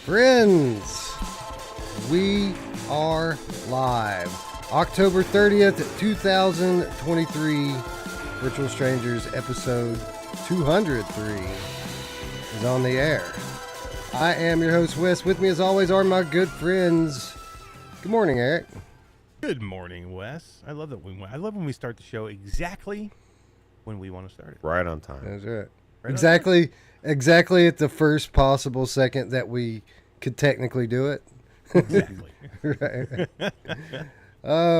Friends, we are live. October 30th, 2023, Virtual Strangers episode 203 is on the air. I am your host, Wes. With me as always are my good friends. Good morning, Eric. Good morning, Wes. I love when we start the show exactly when we want to start it. Right on time. That's right. Exactly at the first possible second that we could technically do it. Exactly. Right.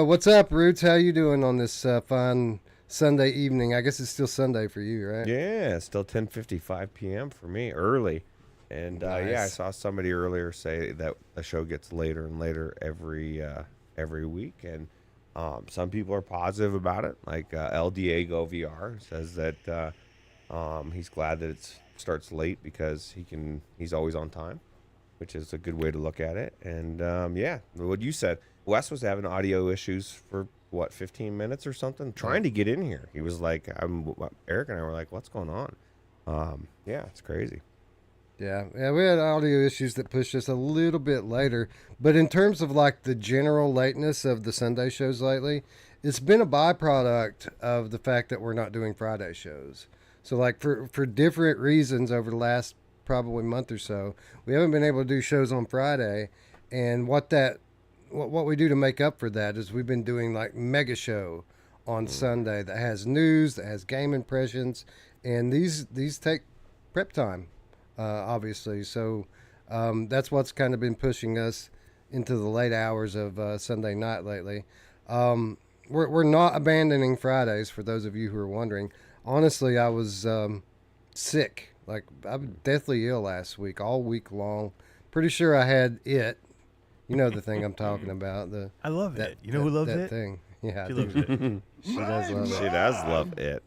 What's up, Ruuts? How you doing on this fine Sunday evening? I guess it's still Sunday for you, right? Yeah, it's still 10:55 p.m. for me, early. And Nice. yeah, I saw somebody earlier say that the show gets later and later every week, and some people are positive about it. Like El Diego VR says that he's glad that it starts late because he's always on time, which is a good way to look at it. And yeah, what you said, Wes was having audio issues for 15 minutes or something, trying to get in here. He was like, Eric and I were like, what's going on? Yeah, it's crazy. Yeah, we had audio issues that pushed us a little bit later. But in terms of like the general lateness of the Sunday shows lately, it's been a byproduct of the fact that we're not doing Friday shows. So like for different reasons over the last probably month or so, we haven't been able to do shows on Friday. And what we do to make up for that is we've been doing like mega show on Sunday that has news, that has game impressions, and these take prep time. Obviously. So that's what's kind of been pushing us into the late hours of Sunday night lately. We're not abandoning Fridays, for those of you who are wondering. Honestly, I was sick. Like, I was deathly ill last week, all week long. Pretty sure I had it. You know the thing I'm talking about. I love it. You know who loves that it? thing. Yeah, She loves it. She does love it. She does love it.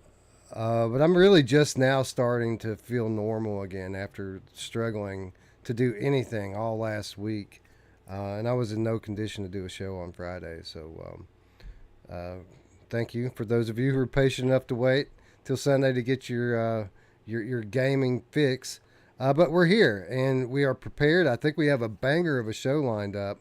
But I'm really just now starting to feel normal again after struggling to do anything all last week. And I was in no condition to do a show on Friday. So thank you for those of you who are patient enough to wait till Sunday to get your gaming fix. But we're here and we are prepared. I think we have a banger of a show lined up.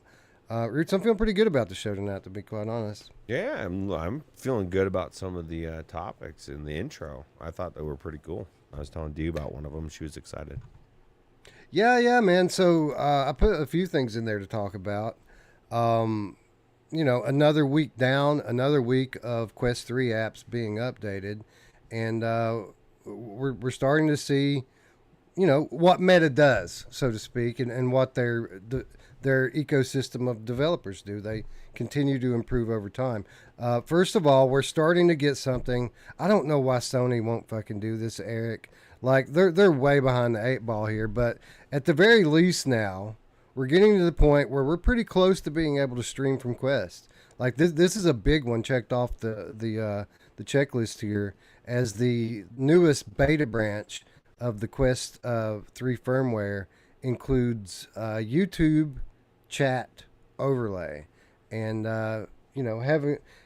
Ruuts, I'm feeling pretty good about the show tonight, to be quite honest. Yeah, I'm feeling good about some of the topics in the intro. I thought they were pretty cool. I was telling Dee about one of them. She was excited. Yeah, man. So I put a few things in there to talk about. Another week down, another week of Quest 3 apps being updated. And we're starting to see, what Meta does, so to speak, and what their ecosystem of developers do. They continue to improve over time. First of all, we're starting to get something. I don't know why Sony won't fucking do this, Eric. Like, they're way behind the eight ball here, but at the very least now, we're getting to the point where we're pretty close to being able to stream from Quest. Like, this is a big one checked off the checklist here as the newest beta branch of the Quest 3 firmware includes YouTube chat overlay. And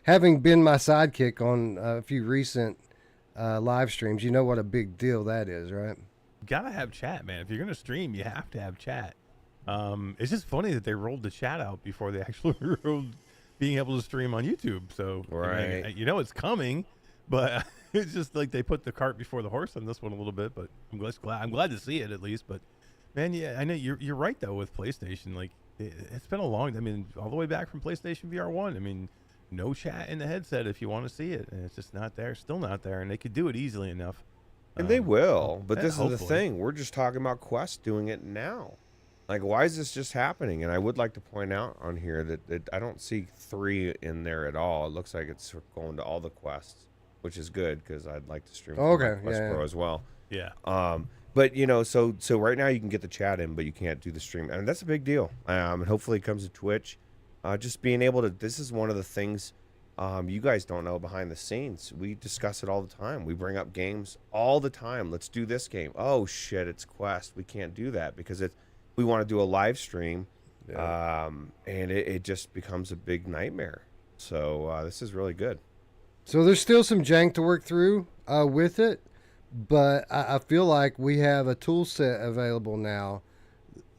having been my sidekick on a few recent live streams, you know what a big deal that is, right? Gotta have chat, man. If you're gonna stream, you have to have chat. It's just funny that they rolled the chat out before they actually rolled being able to stream on YouTube. So right, it's coming, but it's just like they put the cart before the horse on this one a little bit. But I'm glad to see it at least. But man, yeah, I know you're right though with PlayStation. Like it's been a long. I mean, all the way back from PlayStation VR1. I mean, no chat in the headset if you want to see it, and it's just not there. Still not there, and they could do it easily enough. And they will, but this hopefully. is the thing. We're just talking about Quest doing it now. Like, why is this just happening? And I would like to point out on here that I don't see 3 in there at all. It looks like it's going to all the Quests, which is good because I'd like to stream Quest Pro as well. Yeah. But so right now you can get the chat in, but you can't do the stream, and that's a big deal. And hopefully it comes to Twitch. Just being able to. This is one of the things you guys don't know behind the scenes. We discuss it all the time. We bring up games all the time. Let's do this game. Oh shit, it's Quest. We can't do that because we want to do a live stream, and it just becomes a big nightmare. So this is really good. So there's still some jank to work through with it, but I feel like we have a tool set available now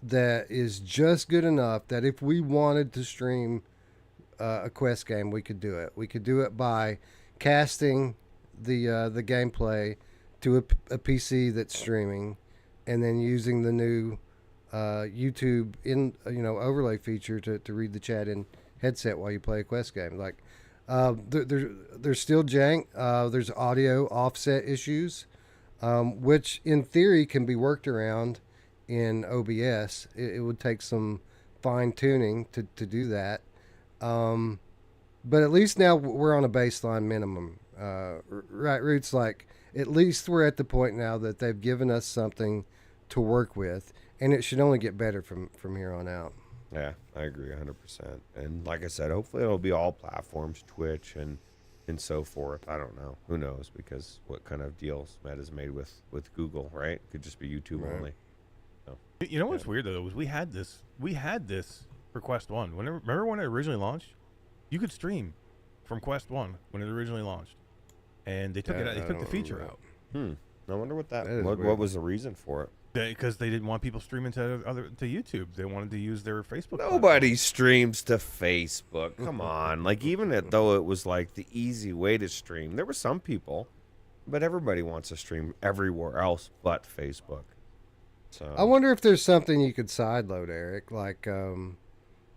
that is just good enough that if we wanted to stream a Quest game, we could do it. We could do it by casting the gameplay to a PC that's streaming, and then using the new YouTube overlay feature to read the chat in headset while you play a Quest game. Like there's still jank. There's audio offset issues, which in theory can be worked around in OBS. It would take some fine tuning to do that. But at least now we're on a baseline minimum. Right, Ruuts? Like, at least we're at the point now that they've given us something to work with, and it should only get better from here on out. Yeah, I agree 100%. And like I said, hopefully it'll be all platforms, Twitch and so forth. I don't know. Who knows? Because what kind of deals Meta's made with Google, right? It could just be YouTube only. So, You know what's weird though is we had this for Quest 1. Remember when it originally launched? You could stream from Quest 1 when it originally launched, and they took They took the feature out. I wonder what That is what weird. was the reason for it? Because they didn't want people streaming to YouTube. They wanted to use their Facebook. Nobody streams to Facebook. Come on. Like, even though it was like the easy way to stream, there were some people, but everybody wants to stream everywhere else but Facebook. So I wonder if there's something you could sideload, Eric, like a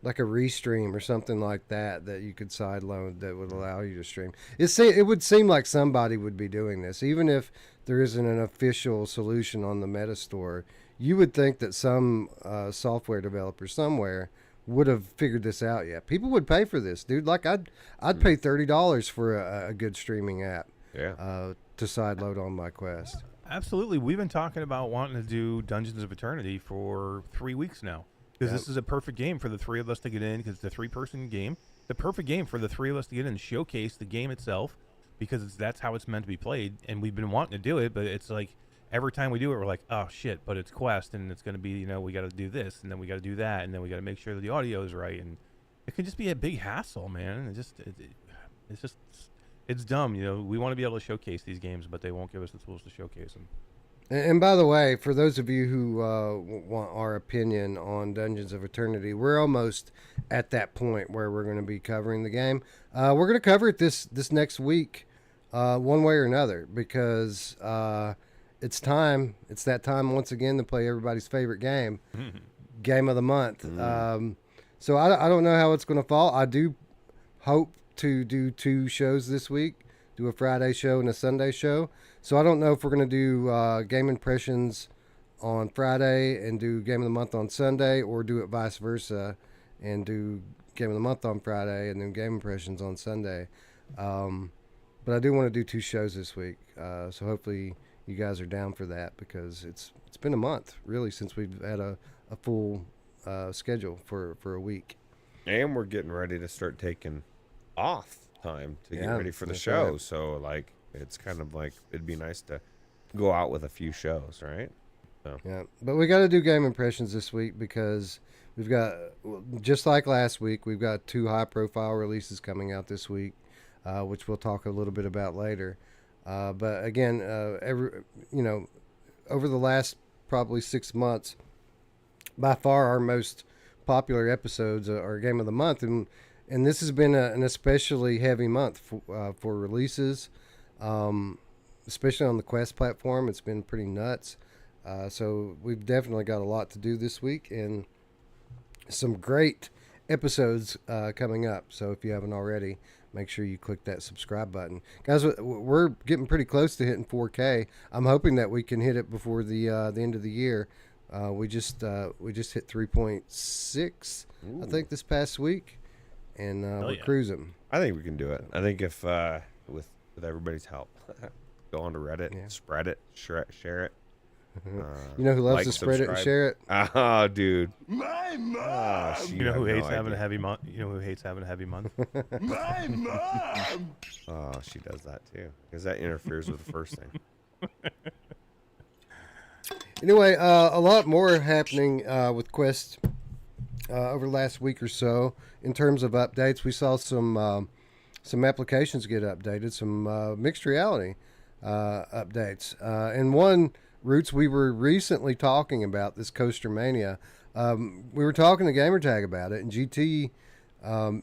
restream or something like that you could sideload that would allow you to stream. It would seem like somebody would be doing this, even if there isn't an official solution on the Meta Store. You would think that some software developer somewhere would have figured this out yet. People would pay for this, dude. Like, I'd pay $30 for a good streaming app. Yeah. To sideload on my Quest. Absolutely. We've been talking about wanting to do Dungeons of Eternity for 3 weeks now. Because this is a perfect game for the three of us to get in, because it's a 3-person game. The perfect game for the three of us to get in and showcase the game itself, because that's how it's meant to be played. And we've been wanting to do it, but it's like every time we do it, we're like, oh, shit, but it's Quest, and it's going to be, we got to do this, and then we got to do that, and then we got to make sure that the audio is right. And it can just be a big hassle, man. It's dumb. We want to be able to showcase these games, but they won't give us the tools to showcase them. And by the way, for those of you who want our opinion on Dungeons of Eternity, we're almost at that point where we're going to be covering the game. We're going to cover it this next week, one way or another, because it's time. It's that time once again to play everybody's favorite game, Game of the Month. So I don't know how it's going to fall. I do hope to do 2 shows this week, do a Friday show and a Sunday show. So I don't know if we're going to do Game Impressions on Friday and do Game of the Month on Sunday, or do it vice versa and do Game of the Month on Friday and then Game Impressions on Sunday. But I do want to do 2 shows this week. So hopefully you guys are down for that, because it's been a month, really, since we've had a full schedule for a week. And we're getting ready to start taking off time to get ready for the show. Right. So, like, it's kind of like it'd be nice to go out with a few shows, right? So. Yeah, but we got to do Game Impressions this week, because we've got, just like last week, we've got 2 high-profile releases coming out this week, which we'll talk a little bit about later. But again, over the last probably 6 months, by far our most popular episodes are Game of the Month, and this has been an especially heavy month for releases, especially on the Quest platform. It's been pretty nuts. So we've definitely got a lot to do this week, and some great episodes coming up. So if you haven't already, make sure you click that subscribe button. Guys, we're getting pretty close to hitting 4K. I'm hoping that we can hit it before the end of the year. We just hit 3.6, I think, this past week. And we're cruising. I think we can do it. I think if with everybody's help, go on to Reddit, spread it, share it. You know who loves like, to spread it and share it? Oh, dude. My mom. You know who hates having a heavy month? You know who hates having a heavy month? My mom. Oh, she does that too, because that interferes with the first thing. Anyway, a lot more happening with Quest over the last week or so in terms of updates. We saw some applications get updated, some mixed reality updates, and one, Ruuts, we were recently talking about this CoasterMania. We were talking to Gamertag about it, and GT,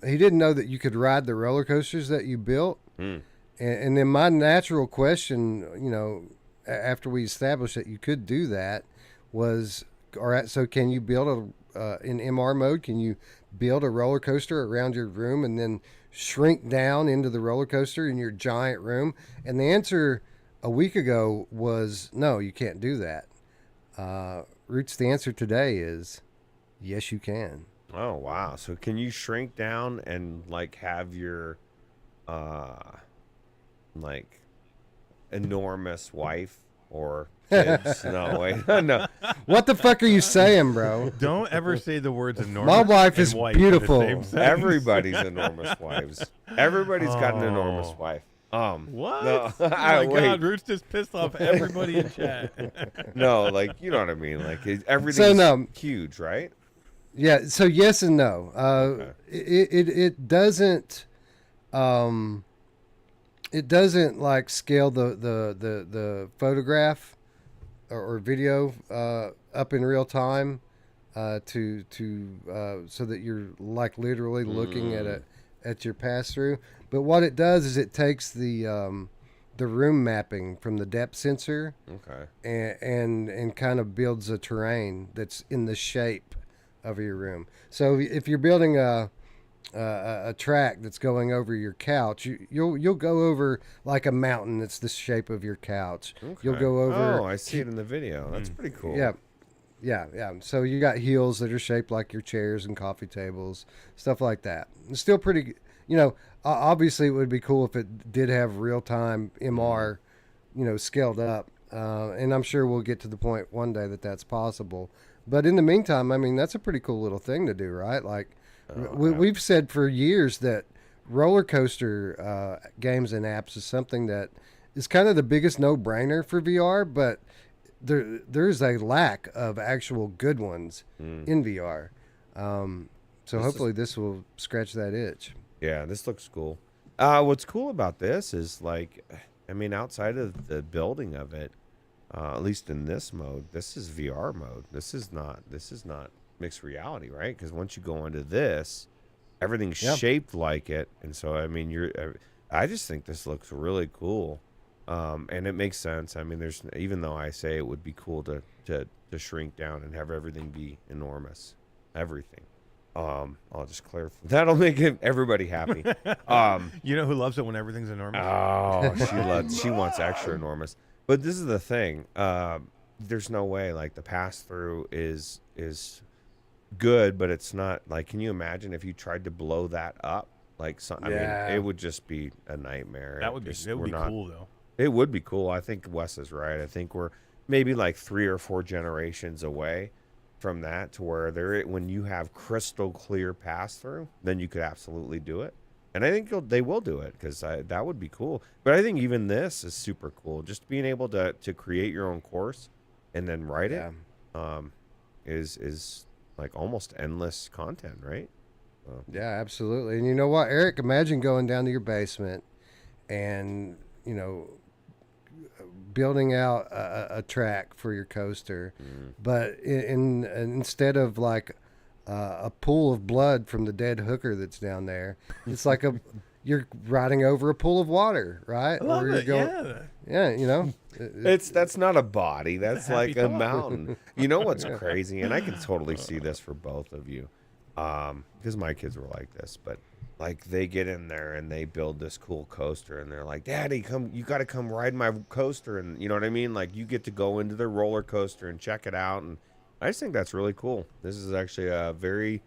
he didn't know that you could ride the roller coasters that you built. And then my natural question, after we established that you could do that, was, all right, so can you build in MR mode, can you build a roller coaster around your room and then shrink down into the roller coaster in your giant room? And the answer a week ago was, no, you can't do that. Ruuts, the answer today is, yes, you can. Oh, wow. So can you shrink down and like have your like enormous wife or kids? No, wait. No. What the fuck are you saying, bro? Don't ever say the words enormous. My wife is and wife in the beautiful. same sentence. Everybody's enormous wives. Everybody's got an enormous wife. What? No, Oh my wait. God, Roots just pissed off everybody in chat. No, like, you know what I mean? Like, everything's huge, right? Yeah, so yes and no. Okay. It doesn't like scale the photograph or video up in real time to so that you're like literally looking at your pass through. But what it does is it takes the room mapping from the depth sensor, and kind of builds a terrain that's in the shape of your room. So if you're building a track that's going over your couch, you'll go over like a mountain that's the shape of your couch. Okay. You'll go over. Oh, I see it in the video. That's pretty cool. Yeah. So you got heels that are shaped like your chairs and coffee tables, stuff like that. It's still pretty. Obviously it would be cool if it did have real time MR, scaled up. And I'm sure we'll get to the point one day that that's possible. But in the meantime, I mean, that's a pretty cool little thing to do, right? Like, we've said for years that roller coaster games and apps is something that is kind of the biggest no-brainer for VR, but there's a lack of actual good ones in VR. So hopefully this will scratch that itch. Yeah, this looks cool. What's cool about this is, like, I mean, outside of the building of it, at least in this mode, this is VR mode. This is not mixed reality, right? Because once you go into this, everything's shaped like it, and so I mean, I just think this looks really cool, and it makes sense. I mean, even though I say it would be cool to shrink down and have everything be enormous, everything. I'll just clarify. That'll make everybody happy. You know who loves it when everything's enormous? Oh, she wants extra enormous. But this is the thing. There's no way, like, the pass through is good, but it's not like. Can you imagine if you tried to blow that up? Like, I mean, it would just be a nightmare. That would be cool, though. It would be cool. I think Wes is right. I think we're maybe like 3 or 4 generations away from that, to where when you have crystal clear pass through, then you could absolutely do it. And I think they will do it, because that would be cool. But I think even this is super cool. Just being able to create your own course and then write it is like almost endless content, right? Yeah, absolutely. And you know what, Eric? Imagine going down to your basement and, building out a track for your coaster, but instead of like a pool of blood from the dead hooker that's down there, it's like you're riding over a pool of water, right? I love it. That's not a body. That's like a thought. mountain. You know what's crazy? And I can totally see this for both of you, because my kids were like this, but like they get in there and they build this cool coaster, and they're like, "Daddy, you got to come ride my coaster," and you know what I mean? Like, you get to go into the roller coaster and check it out, and I just think that's really cool. This is actually a very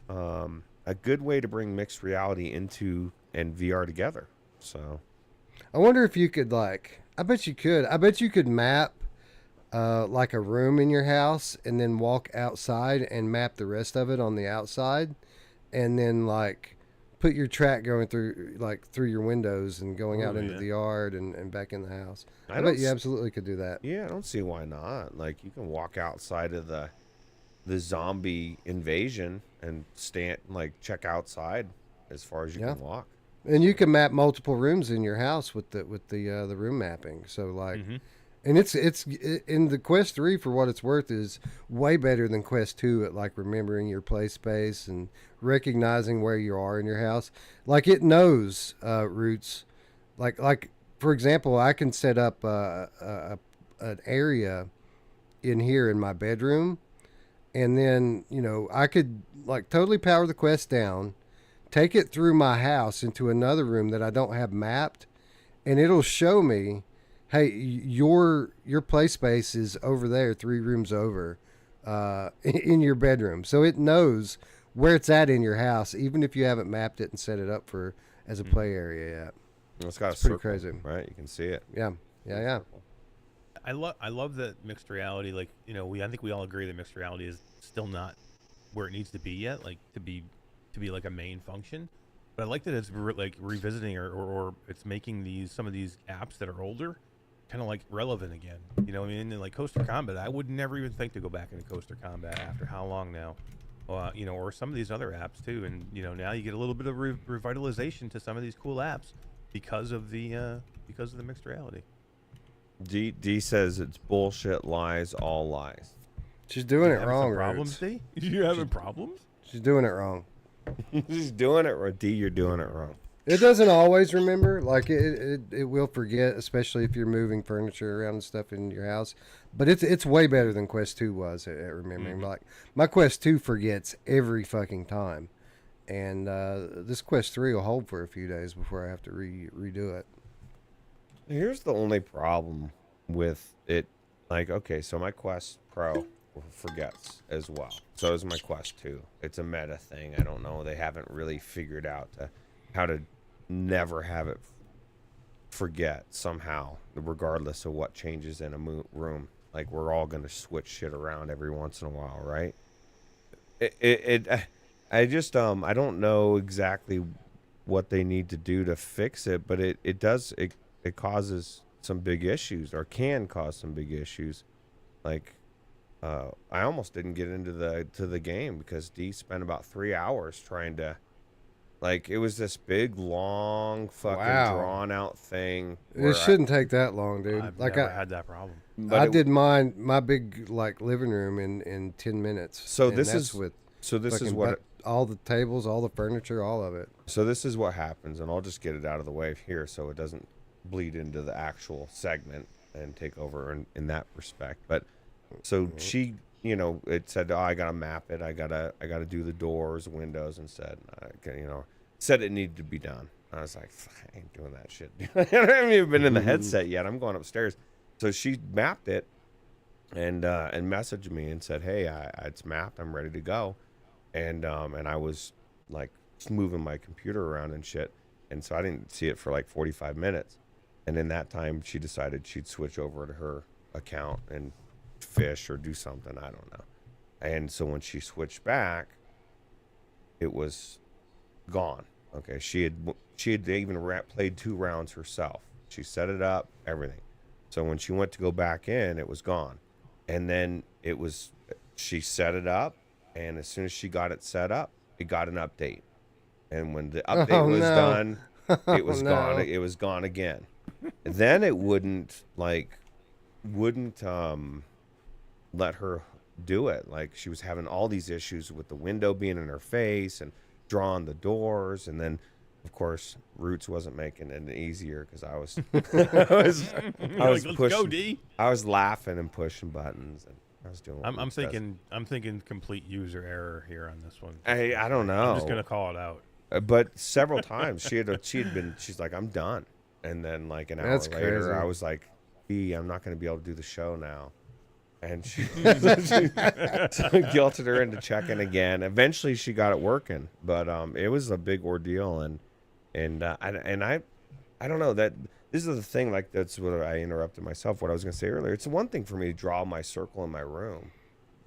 a good way to bring mixed reality into and VR together. So I wonder if you could, like, I bet you could map like a room in your house and then walk outside and map the rest of it on the outside, and then like put your track going through your windows and going out into the yard and back in the house. I bet you absolutely could do that. Yeah, I don't see why not. Like, you can walk outside of the zombie invasion and check outside as far as you can walk. And you can map multiple rooms in your house with the room mapping. So like, And it's in the Quest 3, for what it's worth, is way better than Quest 2 at like remembering your play space and recognizing where you are in your house. Like it knows Ruuts. Like for example, I can set up an area in here in my bedroom, and then I could like totally power the Quest down, take it through my house into another room that I don't have mapped, and it'll show me, hey, your play space is over there, 3 rooms over, in your bedroom. So it knows where it's at in your house, even if you haven't mapped it and set it up for as a play area yet. It's got It's a pretty circle, crazy. right? You can see it. Yeah. I love that mixed reality. Like, I think we all agree that mixed reality is still not where it needs to be yet. Like to be like a main function. But I like that it's like revisiting or it's making some of these apps that are older kind of like relevant again. You know what I mean? And like Coaster Combat, I would never even think to go back into Coaster Combat after how long now? Or some of these other apps too. And now you get a little bit of revitalization to some of these cool apps because of the mixed reality. D says it's bullshit, lies, all lies. She's doing it Having wrong, some problems, Ruuts. D? You having problems? She's doing it wrong. She's doing it wrong. D, you're doing it wrong. It doesn't always remember. Like it will forget, especially if you're moving furniture around and stuff in your house. But it's way better than Quest 2 was at remembering. Mm-hmm. Like my Quest 2 forgets every fucking time, and this Quest 3 will hold for a few days before I have to redo it. Here's the only problem with it. Like, okay, so my Quest Pro forgets as well. So is my Quest 2. It's a meta thing. I don't know. They haven't really figured out how to never have it forget somehow, regardless of what changes in a room. Like, we're all going to switch shit around every once in a while, right? I just, I don't know exactly what they need to do to fix it, but it causes some big issues, or can cause some big issues. Like, I almost didn't get into the game because D spent about 3 hours trying to, like, it was this big, long, fucking drawn out thing. It shouldn't take that long, dude. I've like never had that problem. I did my big like living room in 10 minutes. So and this that's is with this is what all the tables, all the furniture, all of it. So this is what happens, and I'll just get it out of the way here so it doesn't bleed into the actual segment and take over in that respect. But so she, it said, oh, I gotta map it, I gotta do the doors, windows, and said it needed to be done. I was like, I ain't doing that shit. I haven't even been in the headset yet. I'm going upstairs. So she mapped it and messaged me and said, hey, it's mapped, I'm ready to go. And I was like moving my computer around and shit, and so I didn't see it for like 45 minutes. And in that time, she decided she'd switch over to her account and fish or do something, I don't know. And so when she switched back, it was gone. Okay, she had even played 2 rounds herself. She set it up, everything. So when she went to go back in, it was gone. And then she set it up, and as soon as she got it set up, it got an update. And when the update was done, it was gone. It was gone again. Then it wouldn't let her do it. Like, she was having all these issues with the window being in her face and drawing the doors. And then, of course, Ruuts wasn't making it easier because I was Let's pushing. go, D. I was laughing and pushing buttons, and I was doing. I'm thinking complete user error here on this one. I don't know. I'm just gonna call it out. But several times she's like, I'm done. And then like an hour That's later, crazy. I was like, I'm not going to be able to do the show now. And she so guilted her into checking again. Eventually she got it working, but it was a big ordeal. And I don't know, that this is the thing, like, that's what I interrupted myself, what I was going to say earlier. It's one thing for me to draw my circle in my room.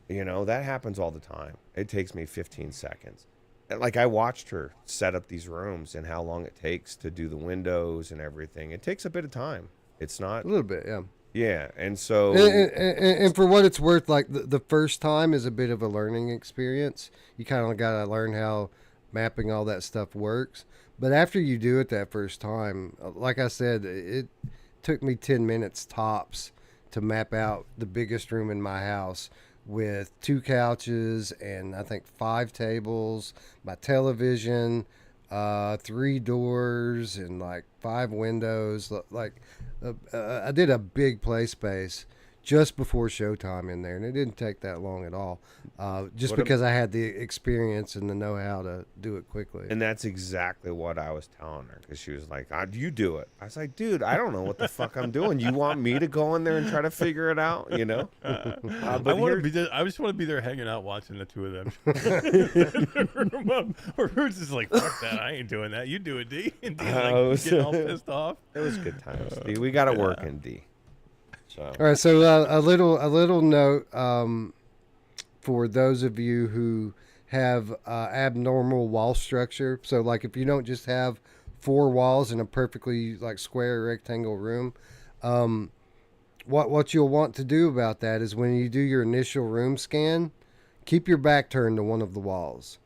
That happens all the time. It takes me 15 seconds. Like, I watched her set up these rooms and how long it takes to do the windows and everything. It takes a bit of time. It's not A little bit, yeah. Yeah, and so And for what it's worth, like the first time is a bit of a learning experience. You kind of got to learn how mapping all that stuff works. But after you do it that first time, like I said, it took me 10 minutes tops to map out the biggest room in my house with 2 couches and I think 5 tables, my television, 3 doors, and like 5 windows. I did a big play space just before showtime in there, and it didn't take that long at all. Just because I had the experience and the know-how to do it quickly. And that's exactly what I was telling her, because she was like, you do it. I was like, dude, I don't know what the fuck I'm doing. You want me to go in there and try to figure it out, you know? I want to be there. I just want to be there hanging out watching the two of them. Ruuts is like, fuck that. I ain't doing that. You do it, D. And D's like, getting all pissed off. It was good times, D. We got to work in D. So. All right, so a little note for those of you who have abnormal wall structure. So, like, if you don't just have 4 walls in a perfectly like square rectangle room, what you'll want to do about that is when you do your initial room scan, keep your back turned to one of the walls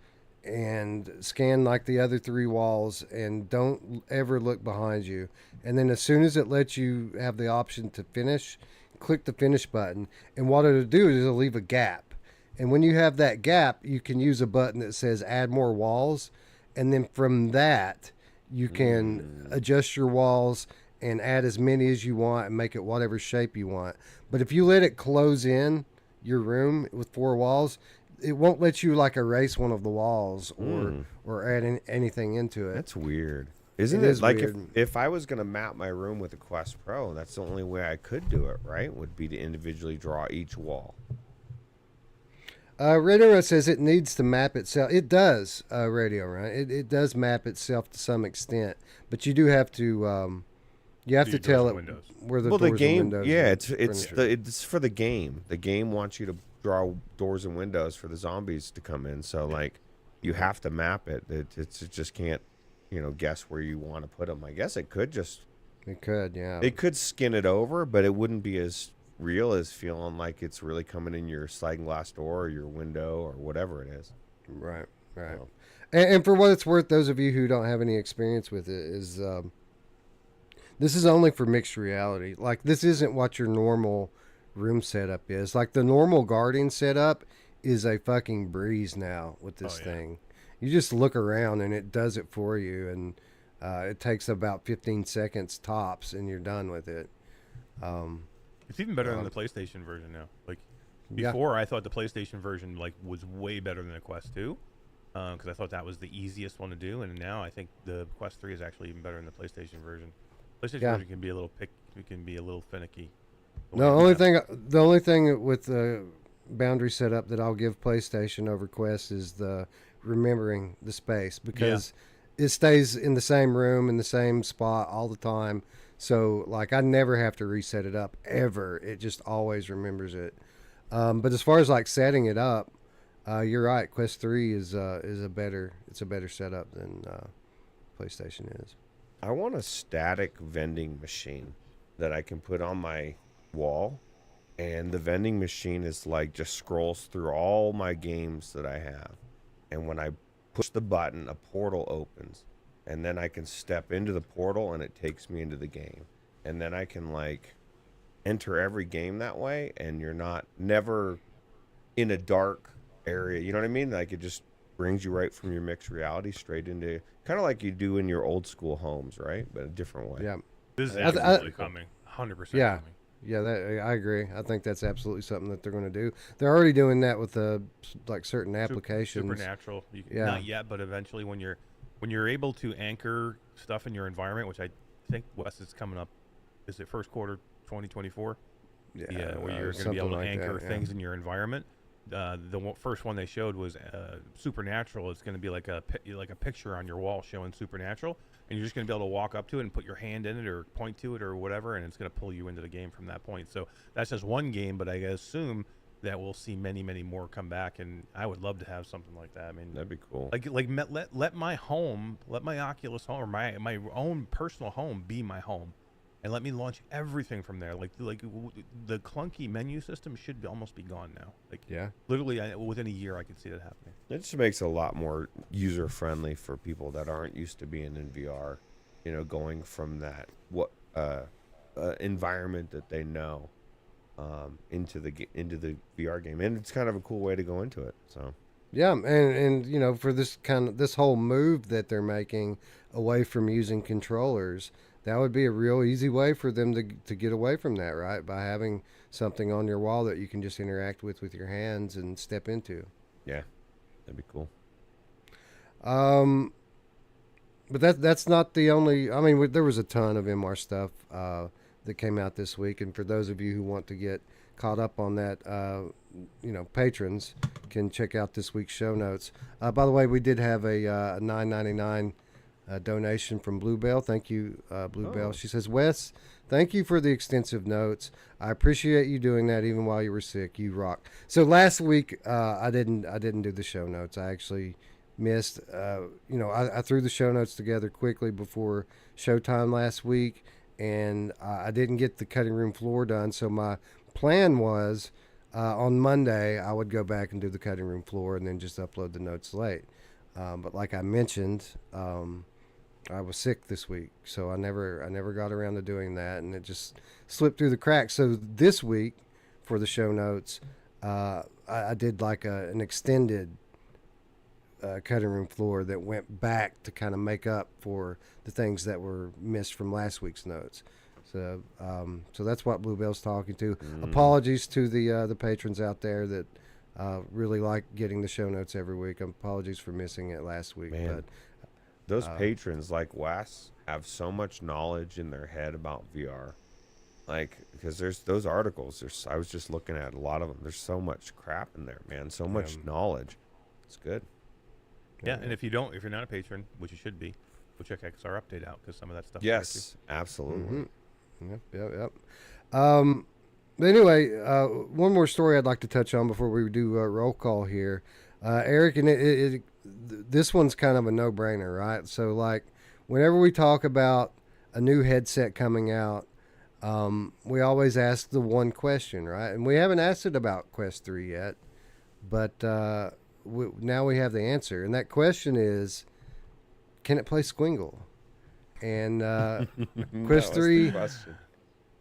and scan like the other 3 walls, and don't ever look behind you. And then as soon as it lets you have the option to finish, click the finish button. And what it'll do is it'll leave a gap. And when you have that gap, you can use a button that says add more walls. And then from that, you can adjust your walls and add as many as you want and make it whatever shape you want. But if you let it close in your room with 4 walls, it won't let you like erase one of the walls or add anything into it. That's weird. Isn't it like if I was going to map my room with a Quest Pro, that's the only way I could do it, right? Would be to individually draw each wall. Radio says it needs to map itself. It does, Radio, right? It does map itself to some extent, but you do have to tell it where the doors and windows. Yeah, it's for the game. The game wants you to draw doors and windows for the zombies to come in. So like, you have to map it. It just can't, guess where you want to put them. I guess it could just. It could, yeah. It could skin it over, but it wouldn't be as real as feeling like it's really coming in your sliding glass door or your window or whatever it is. Right. So. And for what it's worth, those of you who don't have any experience with it, is this is only for mixed reality. Like, this isn't what your normal room setup is. Like, the normal guarding setup is a fucking breeze now with this thing. You just look around and it does it for you, and it takes about 15 seconds tops, and you're done with it. It's even better than the PlayStation version now. Like, before, I thought the PlayStation version was way better than the Quest 2, because I thought that was the easiest one to do, and now I think the Quest 3 is actually even better than the PlayStation version. PlayStation version can be a little finicky. The only thing with the boundary setup that I'll give PlayStation over Quest is the remembering the space, because it stays in the same room in the same spot all the time. So like, I never have to reset it up ever. It just always remembers it. But as far as like setting it up, you're right. Quest 3 is a better setup than PlayStation is. I want a static vending machine that I can put on my wall, and the vending machine is like just scrolls through all my games that I have, and when I push the button, a portal opens, and then I can step into the portal and it takes me into the game, and then I can like enter every game that way, and you're never in a dark area, you know what I mean? Like, it just brings you right from your mixed reality straight into, kind of like you do in your old school homes, right? But a different way. Yeah, this is absolutely coming, 100%. Yeah, I agree. I think that's absolutely something that they're going to do. They're already doing that with certain applications. Supernatural, not yet, but eventually, when you're able to anchor stuff in your environment, which I think Wes is coming up. Is it first quarter 2024? Yeah, where you're going to be able to anchor things in your environment. The first one they showed was Supernatural. It's going to be like a picture on your wall showing Supernatural, and you're just going to be able to walk up to it and put your hand in it or point to it or whatever, and it's going to pull you into the game from that point. So that's just one game, but I assume that we'll see many, many more come back, and I would love to have something like that. I mean, that'd be cool. Let my home, let my Oculus home, or my own personal home be my home. And let me launch everything from there. Like the clunky menu system should almost be gone now. Literally within a year, I could see that happening. It just makes it a lot more user friendly for people that aren't used to being in VR. Going from that environment that they know, into the VR game, and it's kind of a cool way to go into it. So Yeah, and you know, for this whole move that they're making away from using controllers, that would be a real easy way for them to get away from that, right? By having something on your wall that you can just interact with your hands and step into. yeah, that'd be cool. But that's not the only. I mean, there was a ton of MR stuff that came out this week, and for those of you who want to get caught up on that, you know, patrons can check out this week's show notes. By the way, we did have a $9.99 donation from Bluebell. Thank you, Bluebell. Oh. She says, Wes, thank you for the extensive notes. I appreciate you doing that even while you were sick. You rock. So last week, I didn't do the show notes. I actually missed. You know, I threw the show notes together quickly before showtime last week, and I didn't get the cutting room floor done. So my plan was on Monday I would go back and do the cutting room floor and then just upload the notes late. But like I mentioned, I was sick this week, so I never got around to doing that, and it just slipped through the cracks. So this week for the show notes, I did like an extended cutting room floor that went back to kind of make up for the things that were missed from last week's notes. So, so that's what Bluebell's talking to. Apologies to the patrons out there that really like getting the show notes every week. Apologies for missing it last week. Man, but those patrons like Wes have so much knowledge in their head about VR. Like, because there's those articles. I was just looking at a lot of them. There's so much crap in there, man. So much knowledge. It's good. Yeah, and if you're not a patron, which you should be, go check XR Update out because some of that stuff. Yes, absolutely. Yep. But anyway, one more story I'd like to touch on before we do a roll call here. Eric, and this one's kind of a no-brainer, right? So, like, whenever we talk about a new headset coming out, we always ask the one question, right? And we haven't asked it about Quest 3 yet, but now we have the answer. And that question is, can it play Squingle? And Quest 3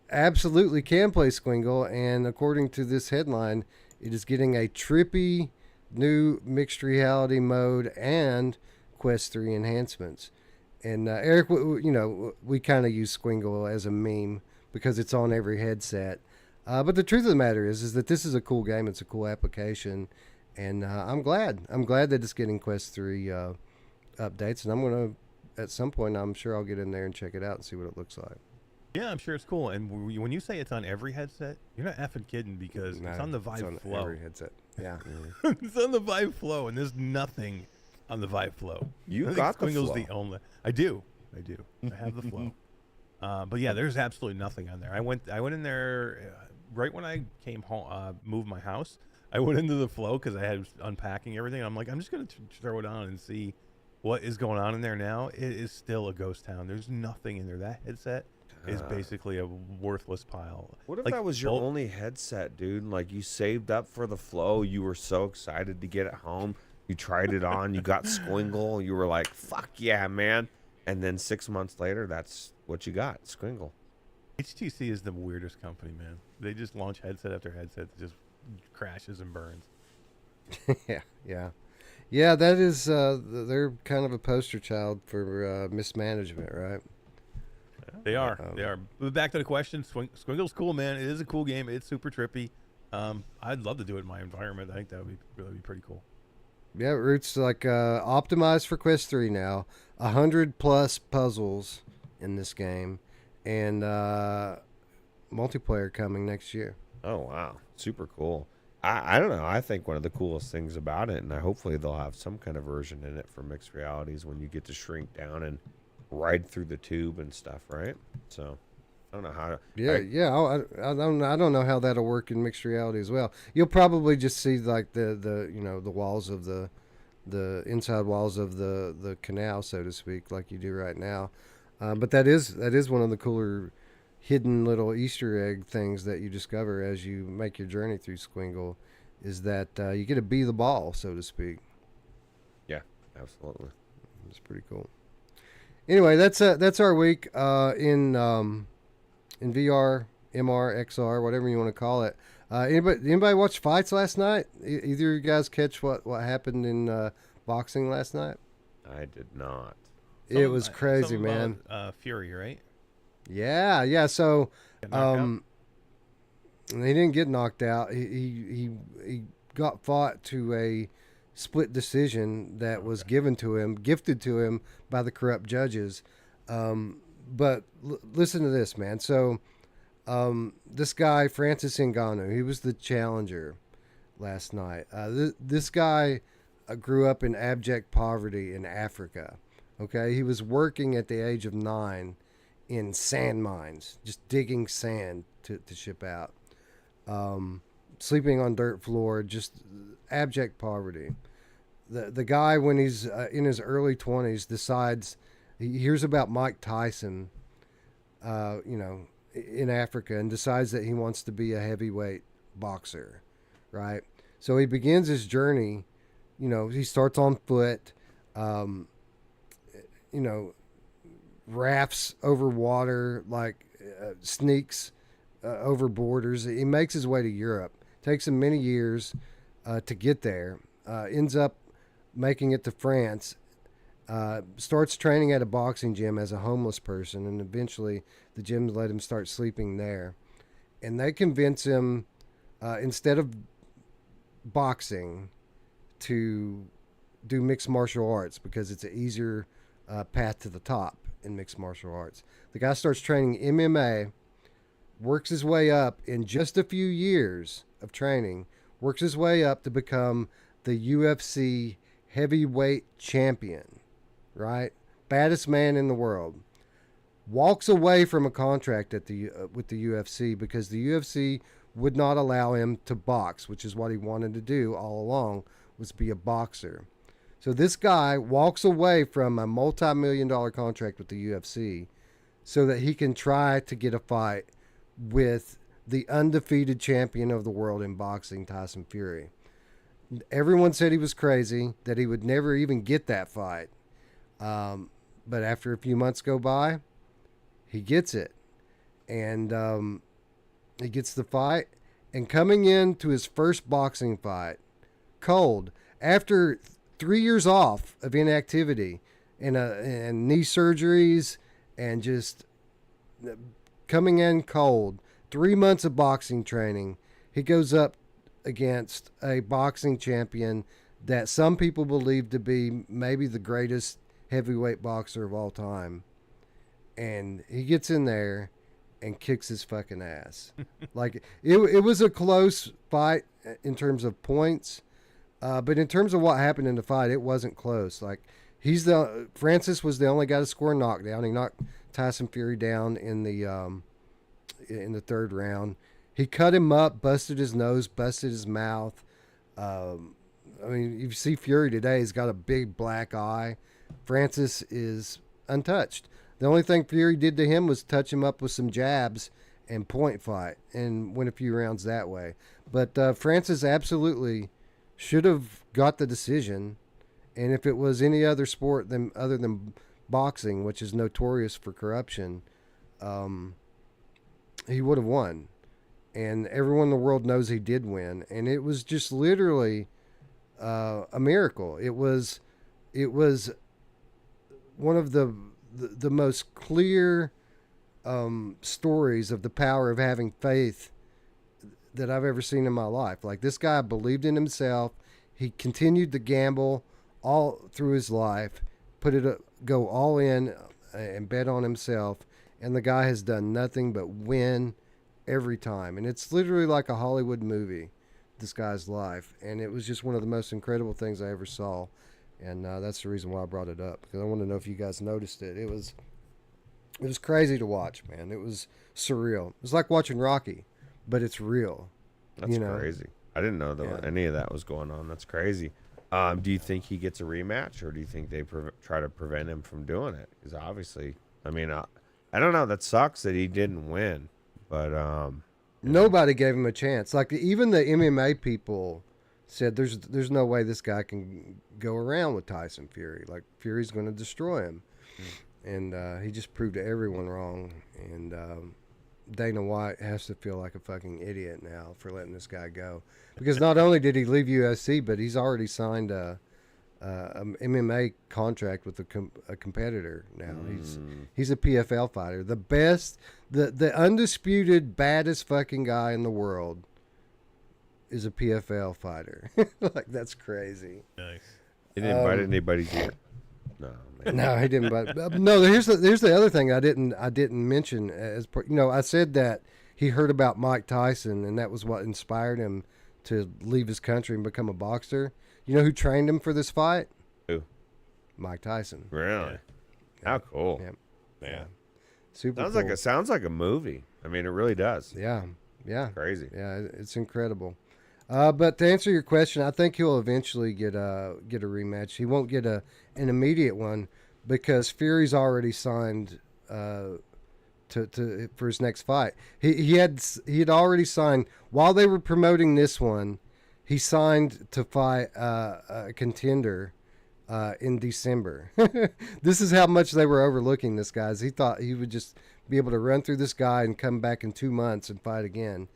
absolutely can play Squingle, and according to this headline, it is getting a trippy new mixed reality mode and Quest 3 enhancements. And Eric, you know, we kind of use Squingle as a meme because it's on every headset. But the truth of the matter is that this is a cool game. It's a cool application, and I'm glad that it's getting Quest 3 updates. And I'm gonna, at some point, I'm sure I'll get in there and check it out and see what it looks like. Yeah, I'm sure it's cool. And when you say it's on every headset, you're not effing kidding because it's on the Vive Flow. Every headset. Yeah. It's on the Vive Flow, and there's nothing on the Vive Flow. You I think got the Squingle's Flow. the only. I do. I have the Flow. But yeah, there's absolutely nothing on there. I went in there right when I came home, moved my house. I went into the Flow because I had unpacking everything. I'm like, I'm just gonna throw it on and see what is going on in there now. It is still a ghost town. There's nothing in there. That headset is basically a worthless pile. What if Like, that was your only headset, dude? Like, you saved up for the Flow. You were so excited to get it home. You tried it on. You got Squingle. You were like, fuck yeah, man. And then 6 months later, that's what you got, Squingle. HTC is the weirdest company, man. They just launch headset after headset that just crashes and burns. Yeah. That is. They're kind of a poster child for mismanagement, right? They are. But back to the question. Squingle's cool, man. It is a cool game. It's super trippy. I'd love to do it in my environment. I think that would be really pretty cool. Yeah, Ruuts like optimized for Quest 3 now. 100+ puzzles in this game, and multiplayer coming next year. Oh, wow. Super cool. I don't know. I think one of the coolest things about it, and hopefully they'll have some kind of version in it for mixed realities when you get to shrink down and ride through the tube and stuff, right? So I don't know how to. I don't know how that'll work in mixed reality as well. You'll probably just see like the you know, the walls of the inside walls of the canal, so to speak, like you do right now. But that is one of the cooler hidden little Easter egg things that you discover as you make your journey through Squingle, is that you get to be the ball, so to speak. Yeah, absolutely. It's pretty cool. Anyway, that's our week in VR MR, XR, whatever you want to call it. Anybody watch fights last night? Either of you guys catch what happened in boxing last night? I did not. It was crazy, something man. About, Fury, right? Yeah. So, Get knocked out? he didn't get knocked out. He got fought to a split decision that was gifted to him by the corrupt judges. But listen to this, man. So, this guy, Francis Ngannou, he was the challenger last night. This guy grew up in abject poverty in Africa. Okay, he was working at the age of 9 in sand mines, just digging sand to ship out. Sleeping on dirt floor, just abject poverty. The guy, when he's in his early 20s, decides he hears about Mike Tyson, in Africa, and decides that he wants to be a heavyweight boxer, right? So he begins his journey. He starts on foot, rafts over water, sneaks over borders. He makes his way to Europe. Takes him many years to get there. Ends up making it to France. Starts training at a boxing gym as a homeless person, and eventually the gym let him start sleeping there. And they convince him, instead of boxing, to do mixed martial arts because it's an easier path to the top in mixed martial arts. The guy starts training MMA, works his way up in just a few years of training, works his way up to become the UFC heavyweight champion, right? Baddest man in the world. Walks away from a contract with the UFC because the UFC would not allow him to box, which is what he wanted to do all along, was be a boxer. So this guy walks away from a multi-million-dollar contract with the UFC so that he can try to get a fight with the undefeated champion of the world in boxing, Tyson Fury. Everyone said he was crazy, that he would never even get that fight. But after a few months go by, he gets it. And he gets the fight. And coming into his first boxing fight, cold, after 3 years off of inactivity and knee surgeries and just coming in cold, 3 months of boxing training, he goes up against a boxing champion that some people believe to be maybe the greatest heavyweight boxer of all time. And he gets in there and kicks his fucking ass. It was a close fight in terms of points. But in terms of what happened in the fight, it wasn't close. Francis was the only guy to score a knockdown. He knocked Tyson Fury down in the third round. He cut him up, busted his nose, busted his mouth. You see Fury today, he's got a big black eye. Francis is untouched. The only thing Fury did to him was touch him up with some jabs and point fight and win a few rounds that way. But Francis absolutely should have got the decision. And if it was any other sport other than boxing, which is notorious for corruption, he would have won. And everyone in the world knows he did win. And it was just literally a miracle. It was one of the most clear stories of the power of having faith that I've ever seen in my life. Like, this guy believed in himself. He continued to gamble all through his life, go all in and bet on himself. And the guy has done nothing but win every time. And it's literally like a Hollywood movie, this guy's life. And it was just one of the most incredible things I ever saw. And that's the reason why I brought it up, because I want to know if you guys noticed it. It was crazy to watch, man. It was surreal. It was like watching Rocky, but it's real. That's crazy. I didn't know any of that was going on. That's crazy. Do you think he gets a rematch, or do you think they try to prevent him from doing it? Because obviously, I don't know. That sucks that he didn't win, but nobody gave him a chance. Like, even the MMA people said there's no way this guy can go around with Tyson Fury. Like, Fury's going to destroy him. And he just proved everyone wrong. And Dana White has to feel like a fucking idiot now for letting this guy go, because not only did he leave UFC, but he's already signed a MMA contract with a competitor now. He's a PFL fighter, the best, the undisputed baddest fucking guy in the world is a PFL fighter. Like, that's crazy. Nice. He didn't invite anybody here. No, man. No, he didn't. But no, here's the other thing I didn't mention. I said that he heard about Mike Tyson, and that was what inspired him to leave his country and become a boxer. You know who trained him for this fight? Who? Mike Tyson. Really? Yeah. How cool. Yeah. Yeah. Super. Sounds like a movie. I mean, it really does. Yeah. Crazy. Yeah, it's incredible. But to answer your question, I think he'll eventually get a rematch. He won't get an immediate one because Fury's already signed for his next fight. He had already signed while they were promoting this one. He signed to fight a contender in December. This is how much they were overlooking this guy. He thought he would just be able to run through this guy and come back in 2 months and fight again.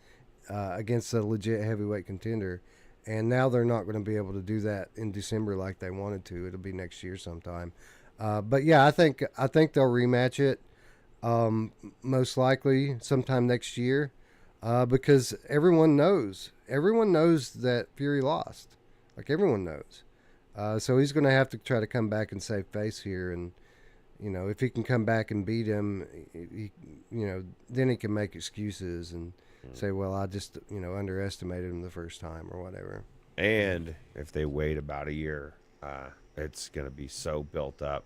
Against a legit heavyweight contender, and now they're not going to be able to do that in December like they wanted to. It'll be next year sometime. But yeah, I think they'll rematch it, most likely sometime next year, because everyone knows that Fury lost. Like, everyone knows. So he's going to have to try to come back and save face here, and if he can come back and beat him, then he can make excuses and say, well, I just, underestimated him the first time or whatever. And if they wait about a year, it's going to be so built up.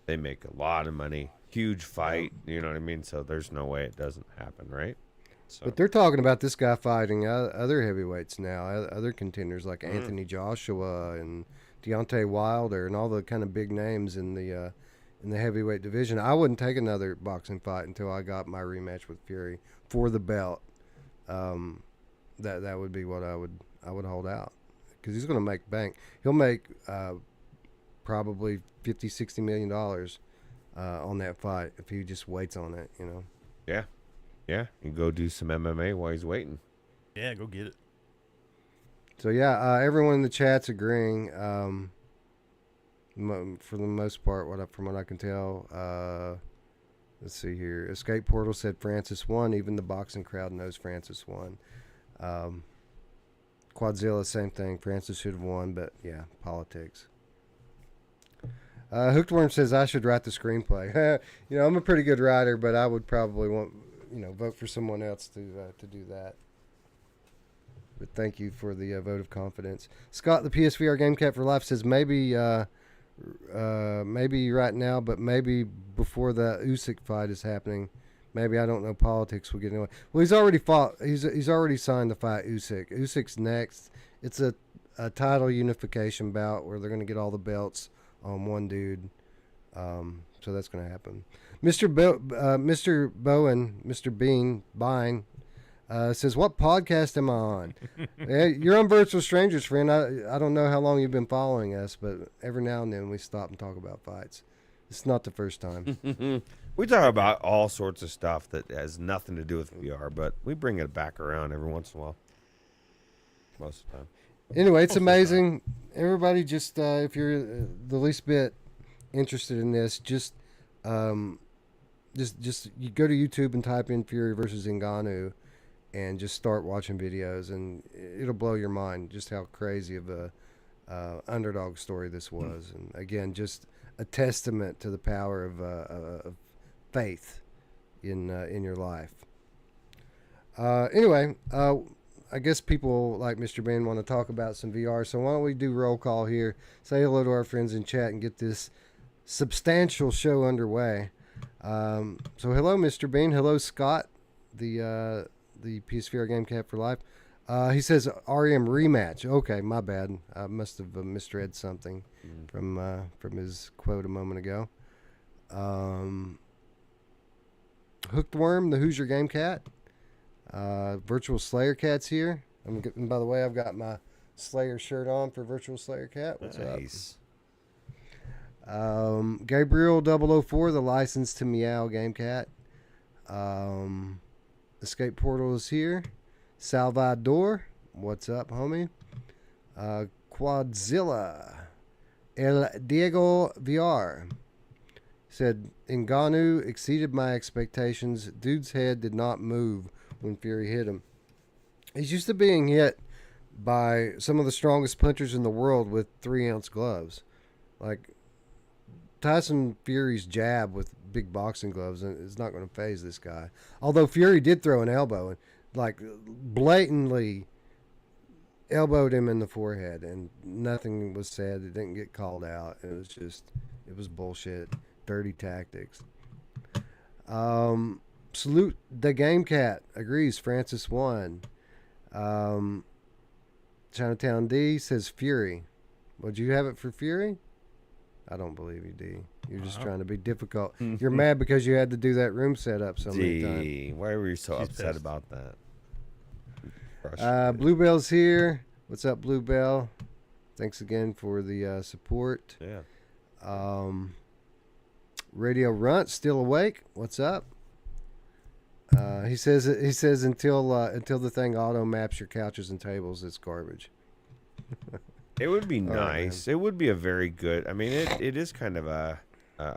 They make a lot of money. Huge fight, you know what I mean? So there's no way it doesn't happen, right? So. But they're talking about this guy fighting other heavyweights now, other contenders like Anthony Joshua and Deontay Wilder and all the kind of big names in the heavyweight division. I wouldn't take another boxing fight until I got my rematch with Fury for the belt. That would be what I would hold out, because he's going to make bank. He'll make probably $50-60 million on that fight if he just waits on it. Yeah, and go do some MMA while he's waiting. Yeah, go get it. So yeah, everyone in the chat's agreeing. For the most part, from what I can tell. Let's see here. Escape Portal said Francis won. Even the boxing crowd knows Francis won. Quadzilla, same thing. Francis should have won, but yeah, politics. Hooked Worm says I should write the screenplay. I'm a pretty good writer, but I would probably vote for someone else to do that. But thank you for the vote of confidence. Scott, the PSVR Game Cat for Life, says maybe right now, but maybe before the Usyk fight is happening. Maybe, I don't know, politics will get in the way. Well, he's already fought. He's already signed to fight Usyk. Usyk's next. It's a title unification bout where they're going to get all the belts on one dude. So that's going to happen. Mr. Bean says, what podcast am I on? You're on Virtual Strangers, friend. I don't know how long you've been following us, but every now and then we stop and talk about fights. It's not the first time. We talk about all sorts of stuff that has nothing to do with VR, but we bring it back around every once in a while. Most of the time. Anyway, it's amazing. Everybody, just if you're the least bit interested in this, just you go to YouTube and type in Fury versus Ngannou and just start watching videos, and it'll blow your mind just how crazy of a underdog story this was. And again, just a testament to the power of faith in your life. Anyway, I guess people like Mr. Ben want to talk about some VR, so why don't we do roll call here, say hello to our friends in chat, and get this substantial show underway. So hello, Mr. Bean. Hello, Scott, the PSVR Game Cat for Life. He says REM rematch. Okay, my bad. I must have misread something from his quote a moment ago. Hooked Worm, the Who's Your Game Cat. Virtual Slayer Cat's here. And by the way, I've got my Slayer shirt on for Virtual Slayer Cat. What's nice. up? Gabriel 004, the license to Meow Game Cat. Escape Portal is here. Salvador, what's up, homie? Quadzilla. El Diego VR said, Ngannou exceeded my expectations. Dude's head did not move when Fury hit him. He's used to being hit by some of the strongest punchers in the world with 3-ounce gloves. Like, Tyson Fury's jab with big boxing gloves is not going to phase this guy. Although Fury did throw an elbow and, like, blatantly elbowed him in the forehead, and nothing was said. It didn't get called out. It was bullshit, dirty tactics. Salute the Game Cat. Agrees. Francis won. Chinatown D says Fury. Would you have it for Fury? I don't believe you, D. You're just trying to be difficult. You're mad because you had to do that room setup so many times. D, why were you so She's upset pissed. about that? Bluebell's here. What's up, Bluebell? Thanks again for the support. Yeah. Radio Runt still awake. What's up? He says until the thing auto maps your couches and tables, it's garbage. It would be All right, nice. It would be a very good. I mean, it is kind of a